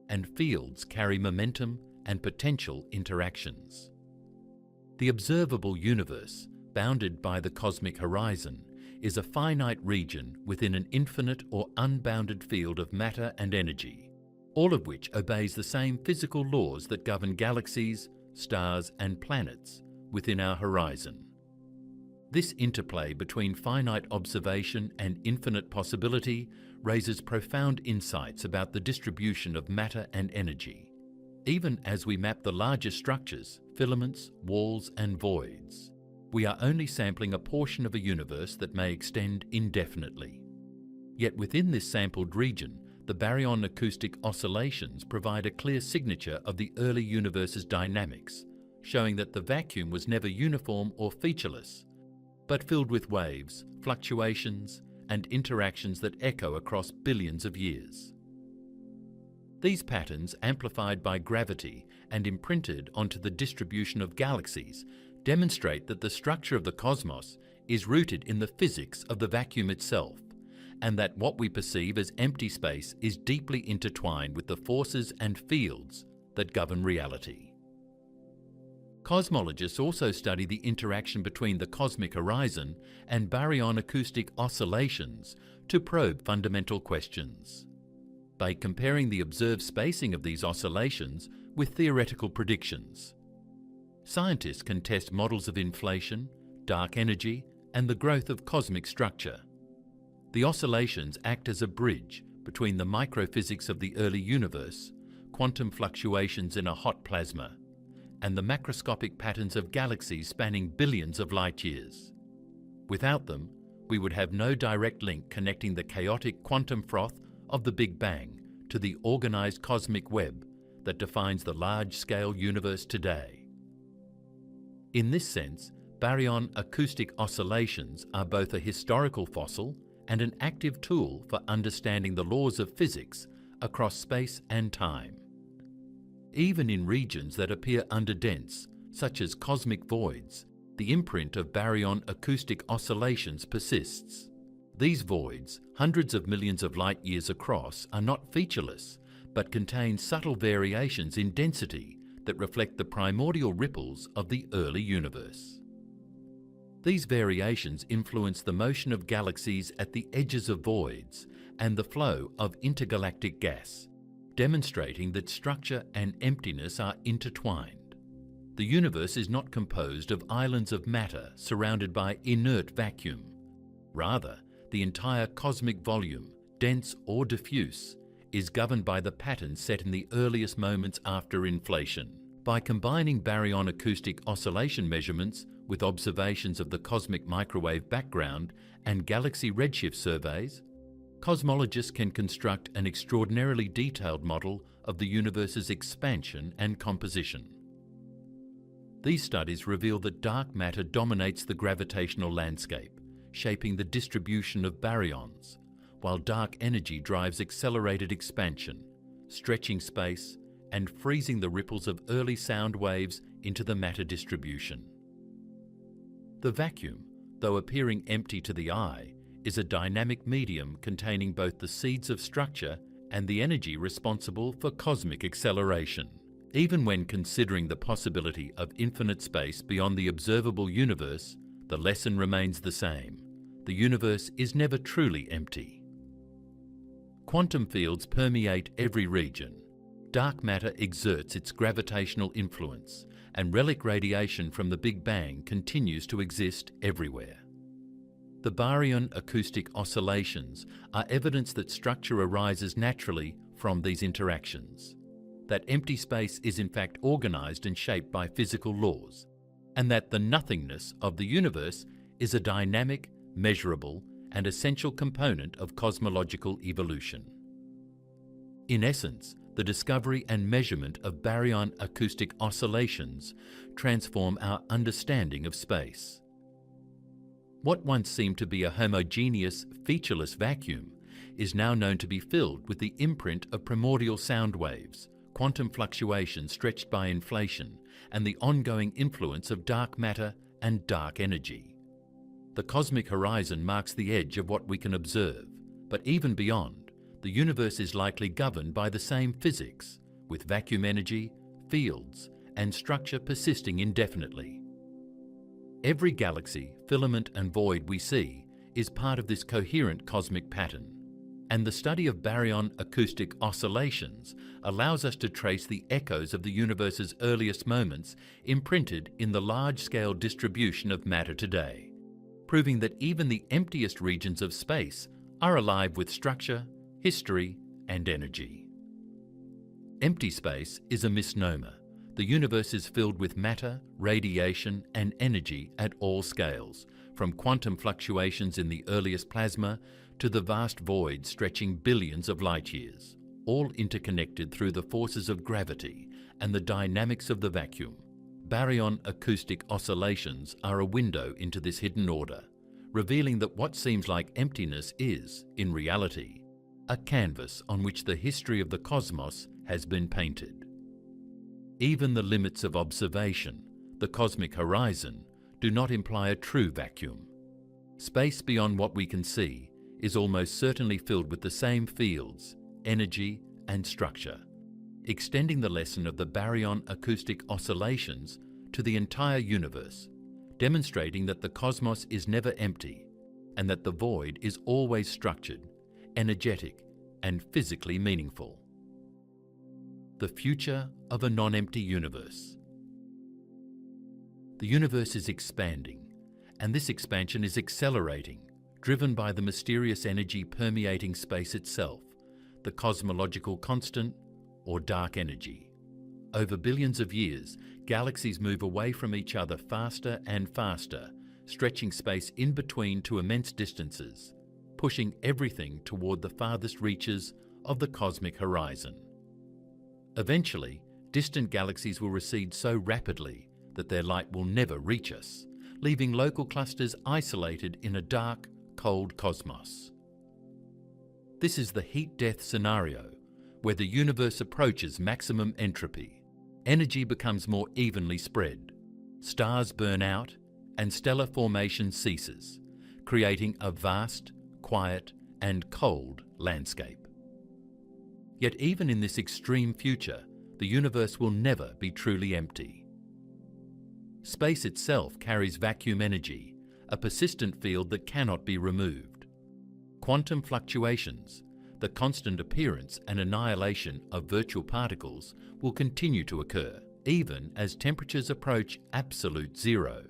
and fields carry momentum and potential interactions. The observable universe, bounded by the cosmic horizon, is a finite region within an infinite or unbounded field of matter and energy, all of which obeys the same physical laws that govern galaxies, stars, and planets within our horizon. This interplay between finite observation and infinite possibility raises profound insights about the distribution of matter and energy, even as we map the larger structures, filaments, walls, and voids. We are only sampling a portion of a universe that may extend indefinitely. Yet within this sampled region, the Baryon acoustic oscillations provide a clear signature of the early universe's dynamics, showing that the vacuum was never uniform or featureless, but filled with waves, fluctuations, and interactions that echo across billions of years. These patterns, amplified by gravity and imprinted onto the distribution of galaxies, demonstrate that the structure of the cosmos is rooted in the physics of the vacuum itself, and that what we perceive as empty space is deeply intertwined with the forces and fields that govern reality. Cosmologists also study the interaction between the cosmic horizon and Baryon acoustic oscillations to probe fundamental questions. By comparing the observed spacing of these oscillations with theoretical predictions, scientists can test models of inflation, dark energy, and the growth of cosmic structure. The oscillations act as a bridge between the microphysics of the early universe, quantum fluctuations in a hot plasma, and the macroscopic patterns of galaxies spanning billions of light-years. Without them, we would have no direct link connecting the chaotic quantum froth of the Big Bang to the organized cosmic web that defines the large-scale universe today. In this sense, baryon acoustic oscillations are both a historical fossil and an active tool for understanding the laws of physics across space and time. Even in regions that appear underdense, such as cosmic voids, the imprint of baryon acoustic oscillations persists. These voids, hundreds of millions of light years across, are not featureless, but contain subtle variations in density that reflect the primordial ripples of the early universe. These variations influence the motion of galaxies at the edges of voids and the flow of intergalactic gas, demonstrating that structure and emptiness are intertwined. The universe is not composed of islands of matter surrounded by inert vacuum. Rather, the entire cosmic volume, dense or diffuse, is governed by the patterns set in the earliest moments after inflation. By combining baryon acoustic oscillation measurements with observations of the cosmic microwave background and galaxy redshift surveys, cosmologists can construct an extraordinarily detailed model of the universe's expansion and composition. These studies reveal that dark matter dominates the gravitational landscape, shaping the distribution of baryons, while dark energy drives accelerated expansion, stretching space, and freezing the ripples of early sound waves into the matter distribution. The vacuum, though appearing empty to the eye, is a dynamic medium containing both the seeds of structure and the energy responsible for cosmic acceleration. Even when considering the possibility of infinite space beyond the observable universe, the lesson remains the same. The universe is never truly empty. Quantum fields permeate every region. Dark matter exerts its gravitational influence, and relic radiation from the Big Bang continues to exist everywhere. The baryon acoustic oscillations are evidence that structure arises naturally from these interactions, that empty space is in fact organized and shaped by physical laws, and that the nothingness of the universe is a dynamic, measurable, and essential component of cosmological evolution. In essence, the discovery and measurement of baryon acoustic oscillations transform our understanding of space. What once seemed to be a homogeneous, featureless vacuum is now known to be filled with the imprint of primordial sound waves, quantum fluctuations stretched by inflation, and the ongoing influence of dark matter and dark energy. The cosmic horizon marks the edge of what we can observe, but even beyond, the universe is likely governed by the same physics, with vacuum energy, fields, and structure persisting indefinitely. Every galaxy, filament, and void we see is part of this coherent cosmic pattern, and the study of baryon acoustic oscillations allows us to trace the echoes of the universe's earliest moments imprinted in the large-scale distribution of matter today, proving that even the emptiest regions of space are alive with structure, history, and energy. Empty space is a misnomer. The universe is filled with matter, radiation, and energy at all scales, from quantum fluctuations in the earliest plasma to the vast void stretching billions of light years, all interconnected through the forces of gravity and the dynamics of the vacuum. Baryon acoustic oscillations are a window into this hidden order, revealing that what seems like emptiness is, in reality, a canvas on which the history of the cosmos has been painted. Even the limits of observation, the cosmic horizon, do not imply a true vacuum. Space beyond what we can see is almost certainly filled with the same fields, energy, and structure, extending the lesson of the baryon acoustic oscillations to the entire universe, demonstrating that the cosmos is never empty and that the void is always structured, energetic, and physically meaningful. The future of a non-empty universe. The universe is expanding, and this expansion is accelerating, driven by the mysterious energy permeating space itself, the cosmological constant, or dark energy. Over billions of years, galaxies move away from each other faster and faster, stretching space in between to immense distances, pushing everything toward the farthest reaches of the cosmic horizon. Eventually, distant galaxies will recede so rapidly that their light will never reach us, leaving local clusters isolated in a dark, cold cosmos. This is the heat death scenario, where the universe approaches maximum entropy. Energy becomes more evenly spread, stars burn out, and stellar formation ceases, creating a vast, quiet, and cold landscape. Yet even in this extreme future, the universe will never be truly empty. Space itself carries vacuum energy, a persistent field that cannot be removed. Quantum fluctuations, the constant appearance and annihilation of virtual particles, will continue to occur, even as temperatures approach absolute zero.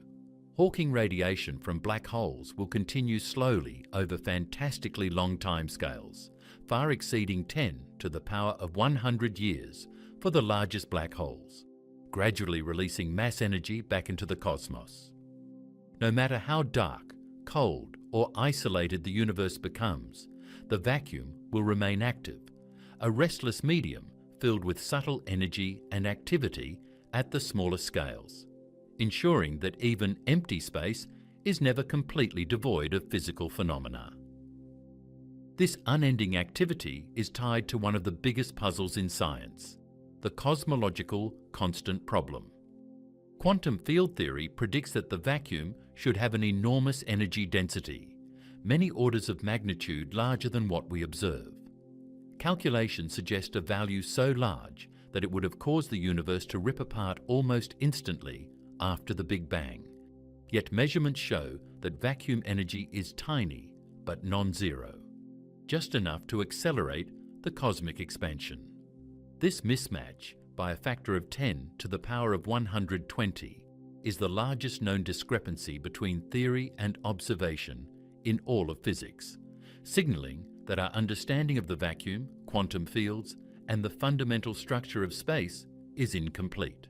Hawking radiation from black holes will continue slowly over fantastically long timescales, far exceeding 10 to the power of 100 years for the largest black holes, gradually releasing mass energy back into the cosmos. No matter how dark, cold, or isolated the universe becomes, the vacuum will remain active, a restless medium filled with subtle energy and activity at the smallest scales, ensuring that even empty space is never completely devoid of physical phenomena. This unending activity is tied to one of the biggest puzzles in science, the cosmological constant problem. Quantum field theory predicts that the vacuum should have an enormous energy density, many orders of magnitude larger than what we observe. Calculations suggest a value so large that it would have caused the universe to rip apart almost instantly after the Big Bang. Yet measurements show that vacuum energy is tiny but non-zero, just enough to accelerate the cosmic expansion. This mismatch, by a factor of 10 to the power of 120, is the largest known discrepancy between theory and observation in all of physics, signaling that our understanding of the vacuum, quantum fields, and the fundamental structure of space is incomplete.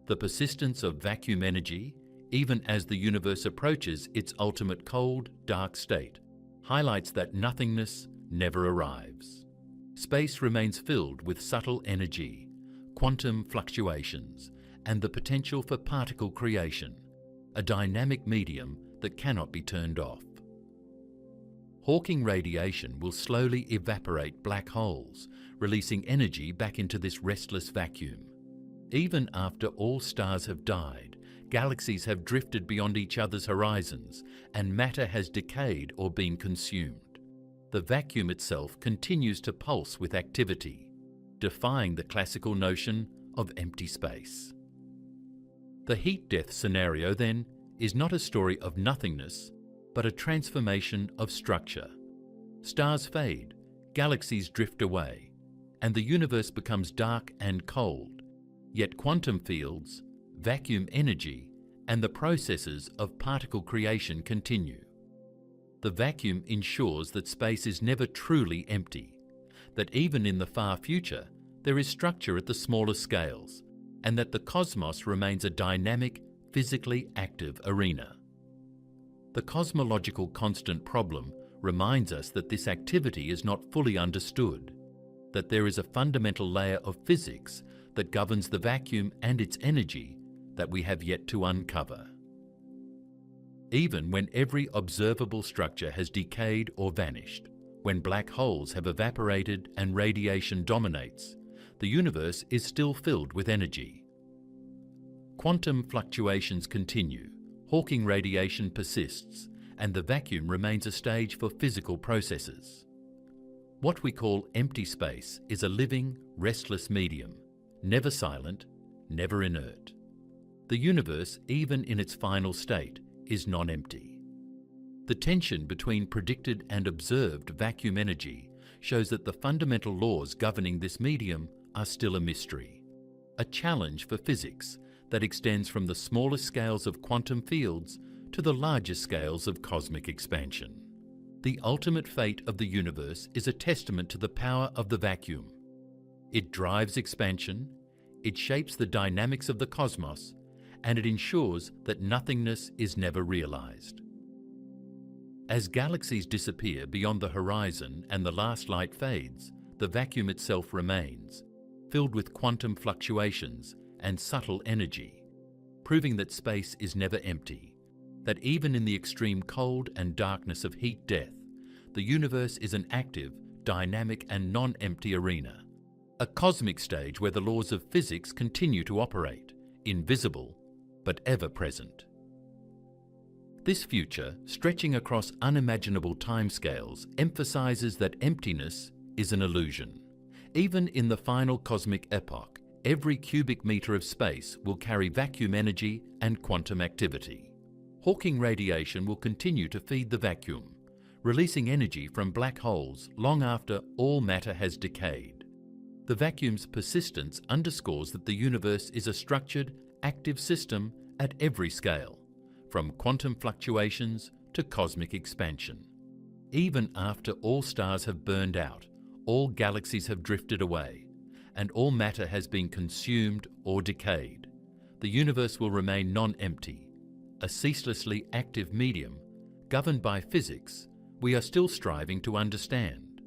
The persistence of vacuum energy, even as the universe approaches its ultimate cold, dark state, highlights that nothingness never arrives. Space remains filled with subtle energy, quantum fluctuations, and the potential for particle creation, a dynamic medium that cannot be turned off. Hawking radiation will slowly evaporate black holes, releasing energy back into this restless vacuum. Even after all stars have died, galaxies have drifted beyond each other's horizons, and matter has decayed or been consumed. The vacuum itself continues to pulse with activity, defying the classical notion of empty space. The heat death scenario, then, is not a story of nothingness, but a transformation of structure. Stars fade, galaxies drift away, and the universe becomes dark and cold, yet quantum fields, vacuum energy, and the processes of particle creation continue. The vacuum ensures that space is never truly empty, that even in the far future there is structure at the smallest scales, and that the cosmos remains a dynamic, physically active arena. The cosmological constant problem reminds us that this activity is not fully understood, that there is a fundamental layer of physics that governs the vacuum and its energy that we have yet to uncover. Even when every observable structure has decayed or vanished, when black holes have evaporated and radiation dominates, the universe is still filled with energy. Quantum fluctuations continue, Hawking radiation persists, and the vacuum remains a stage for physical processes. What we call empty space is a living, restless medium, never silent, never inert. The universe, even in its final state, is non-empty. The tension between predicted and observed vacuum energy shows that the fundamental laws governing this medium are still a mystery, a challenge for physics that extends from the smallest scales of quantum fields to the largest scales of cosmic expansion. The ultimate fate of the universe is a testament to the power of the vacuum. It drives expansion, it shapes the dynamics of the cosmos, and it ensures that nothingness is never realized. As galaxies disappear beyond the horizon and the last light fades, the the vacuum itself remains, filled with quantum fluctuations and subtle energy, proving that space is never empty, that even in the extreme cold and darkness of heat death, the universe is an active, dynamic and non-empty arena, a cosmic stage where the laws of physics continue to operate, invisible but ever present. This future, stretching across unimaginable timescales, emphasizes that emptiness is an illusion. Even in the final cosmic epoch, every cubic meter of space will carry vacuum energy and quantum activity. Hawking radiation will continue to feed the vacuum, releasing energy from black holes long after all matter has decayed. The vacuum's persistence underscores that the universe is a structured, active system at every scale, from quantum fluctuations to cosmic expansion. Even after all stars have burned out, all galaxies have drifted away, and all matter has been consumed or decayed, the universe will remain non-empty, a ceaselessly active medium governed by physics we are still striving to understand.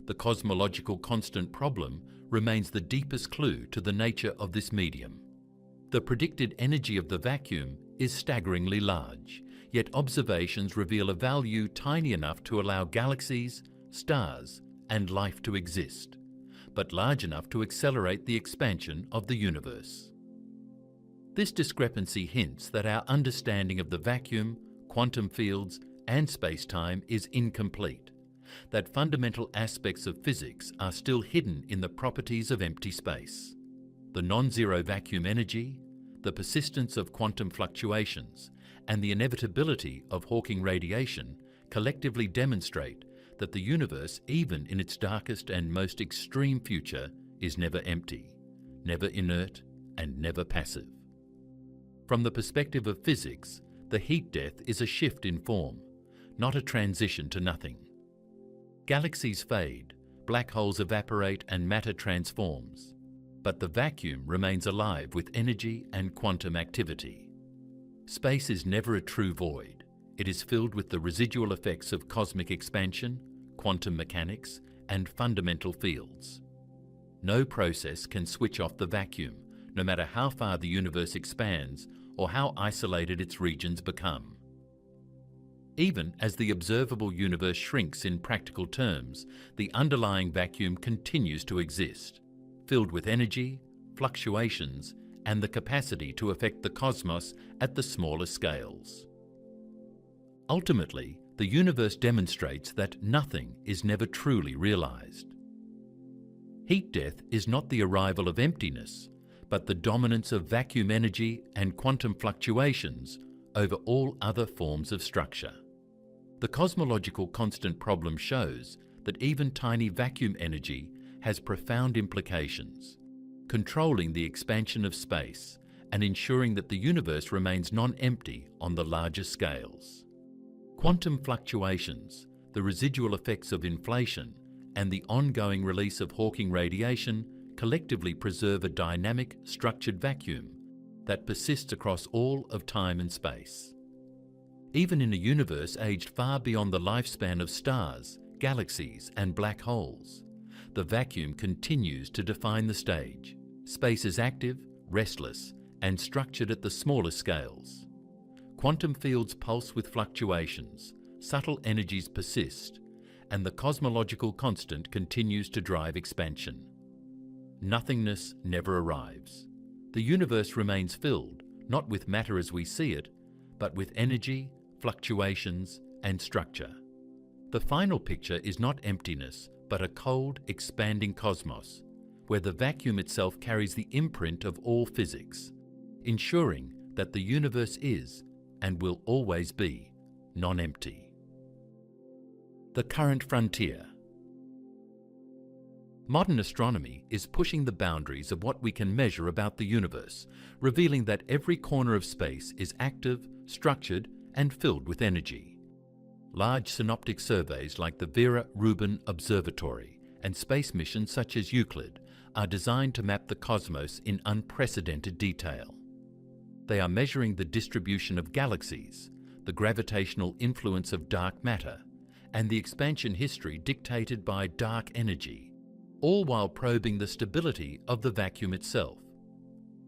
The cosmological constant problem remains the deepest clue to the nature of this medium. The predicted energy of the vacuum is staggeringly large, yet observations reveal a value tiny enough to allow galaxies, stars, and life to exist, but large enough to accelerate the expansion of the universe. This discrepancy hints that our understanding of the vacuum, quantum fields, and space-time is incomplete, that fundamental aspects of physics are still hidden in the properties of empty space. The non-zero vacuum energy, the persistence of quantum fluctuations, and the inevitability of Hawking radiation collectively demonstrate that the universe, even in its darkest and most extreme future, is never empty, never inert, and never passive. From the perspective of physics, the heat death is a shift in form, not a transition to nothing. Galaxies fade, black holes evaporate and matter transforms, but the vacuum remains alive with energy and quantum activity. Space is never a true void. It is filled with the residual effects of cosmic expansion, quantum mechanics, and fundamental fields. No process can switch off the vacuum, no matter how far the universe expands or how isolated its regions become. Even as the observable universe shrinks in practical terms, the underlying vacuum continues to exist, filled with energy, fluctuations, and the capacity to affect the cosmos at the smallest scales. Ultimately, the universe demonstrates that nothing is never truly realized. Heat death is not the arrival of emptiness, but the dominance of vacuum energy and quantum fluctuations over all other forms of structure. The cosmological constant problem shows that even tiny vacuum energy has profound implications, controlling the expansion of space and ensuring that the universe remains non-empty on the larger scales. Quantum fluctuations, the residual effects of inflation, and the ongoing release of Hawking radiation collectively preserve a dynamic, structured vacuum that persists across all of time and space. Even in a universe aged far beyond the lifespan of stars, galaxies, and black holes, the vacuum continues to define the stage. Space is active, restless, and structured at the smallest scales. Quantum fields pulse with fluctuations, subtle energies persist, and the cosmological constant continues to drive expansion. Nothingness never arrives. The universe remains filled, not with matter as we see it, but with energy, fluctuations, and structure. The final picture is not emptiness, but a cold, expanding cosmos, where the vacuum itself carries the imprint of all physics, ensuring that the universe is, and will always be, non-empty. The current frontier. Modern astronomy is pushing the boundaries of what we can measure about the universe, revealing that every corner of space is active, structured, and filled with energy. Large synoptic surveys like the Vera-Rubin Observatory and space missions such as Euclid are designed to map the cosmos in unprecedented detail. They are measuring the distribution of galaxies, the gravitational influence of dark matter, and the expansion history dictated by dark energy, all while probing the stability of the vacuum itself.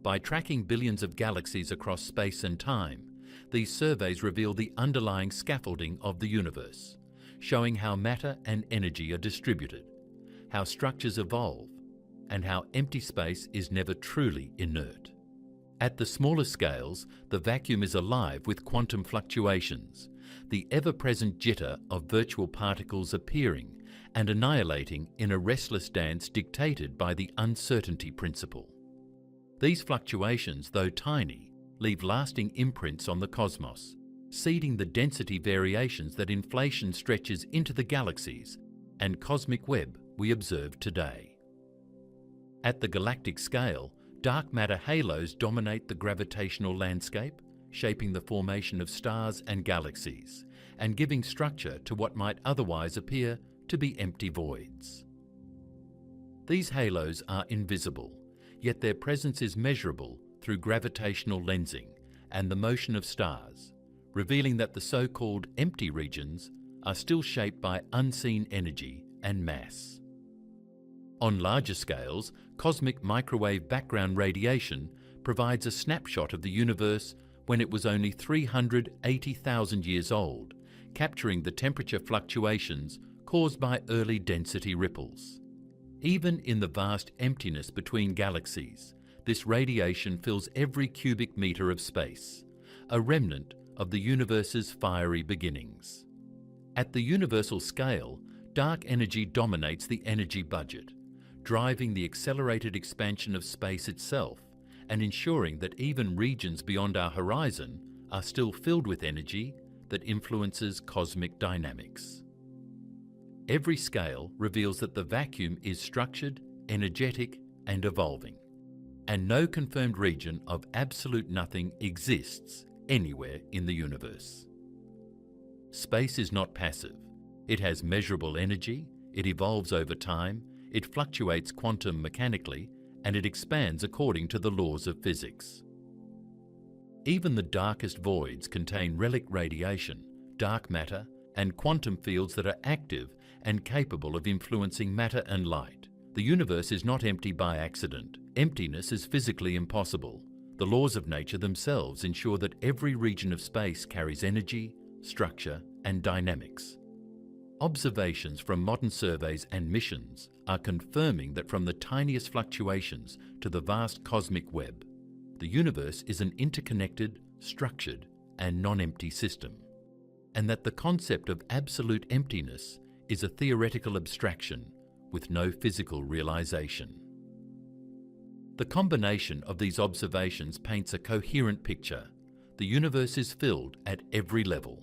By tracking billions of galaxies across space and time, these surveys reveal the underlying scaffolding of the universe, showing how matter and energy are distributed, how structures evolve, and how empty space is never truly inert. At the smaller scales, the vacuum is alive with quantum fluctuations, the ever-present jitter of virtual particles appearing and annihilating in a restless dance dictated by the uncertainty principle. These fluctuations, though tiny, leave lasting imprints on the cosmos, seeding the density variations that inflation stretches into the galaxies and cosmic web we observe today. At the galactic scale, dark matter halos dominate the gravitational landscape, shaping the formation of stars and galaxies, and giving structure to what might otherwise appear to be empty voids. These halos are invisible, yet their presence is measurable through gravitational lensing and the motion of stars, revealing that the so-called empty regions are still shaped by unseen energy and mass. On larger scales, cosmic microwave background radiation provides a snapshot of the universe when it was only 380,000 years old, capturing the temperature fluctuations caused by early density ripples. Even in the vast emptiness between galaxies, this radiation fills every cubic metre of space, a remnant of the universe's fiery beginnings. At the universal scale, dark energy dominates the energy budget, driving the accelerated expansion of space itself and ensuring that even regions beyond our horizon are still filled with energy that influences cosmic dynamics. Every scale reveals that the vacuum is structured, energetic, and evolving, and no confirmed region of absolute nothing exists anywhere in the universe. Space is not passive. It has measurable energy, it evolves over time, it fluctuates quantum mechanically, and it expands according to the laws of physics. Even the darkest voids contain relic radiation, dark matter, and quantum fields that are active and capable of influencing matter and light. The universe is not empty by accident. Emptiness is physically impossible. The laws of nature themselves ensure that every region of space carries energy, structure, and dynamics. Observations from modern surveys and missions are confirming that from the tiniest fluctuations to the vast cosmic web, the universe is an interconnected, structured, and non-empty system, and that the concept of absolute emptiness is a theoretical abstraction with no physical realization. The combination of these observations paints a coherent picture. The universe is filled at every level.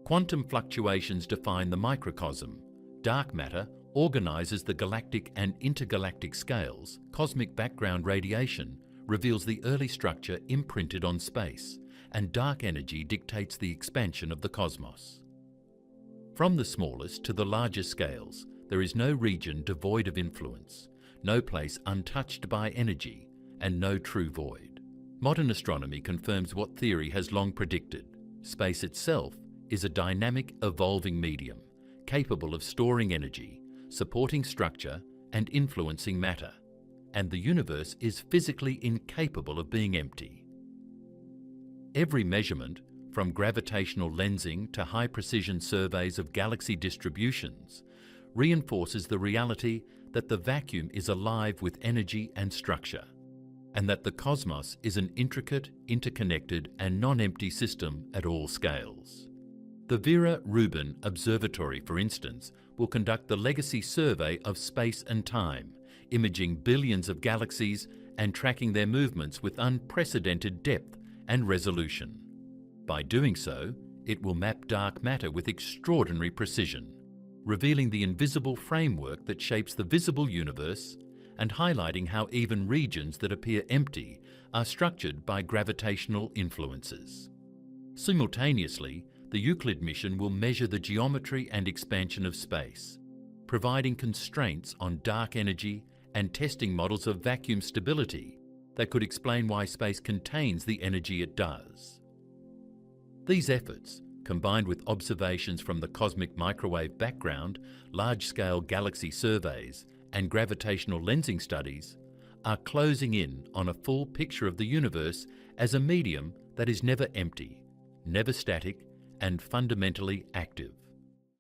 Quantum fluctuations define the microcosm. Dark matter organizes the galactic and intergalactic scales. Cosmic background radiation reveals the early structure imprinted on space, and dark energy dictates the expansion of the cosmos. From the smallest to the largest scales, there is no region devoid of influence, no place untouched by energy, and no true void. Modern astronomy confirms what theory has long predicted. Space itself is a dynamic, evolving medium, capable of storing energy, supporting structure, and influencing matter, and the universe is physically incapable of being empty. Every measurement, from gravitational lensing to high-precision surveys of galaxy distributions, reinforces the reality that the vacuum is alive with energy and structure, and that the cosmos is an intricate, interconnected, and non-empty system at all scales. The Vera Rubin Observatory, for instance, will conduct the legacy survey of space and time, imaging billions of galaxies and tracking their movements with unprecedented depth and resolution. By doing so, it will map dark matter with extraordinary precision, revealing the invisible framework that shapes the visible universe and highlighting how even regions that appear empty are structured by gravitational influences. Simultaneously, the Euclid mission will measure the geometry and expansion of space, providing constraints on dark energy and testing models of vacuum stability that could explain why space contains the energy it does. These efforts, combined with observations from the cosmic microwave background, large-scale galaxy surveys, and gravitational lensing studies are closing in on a full picture of the universe as a medium that is never empty, never static, and fundamentally active.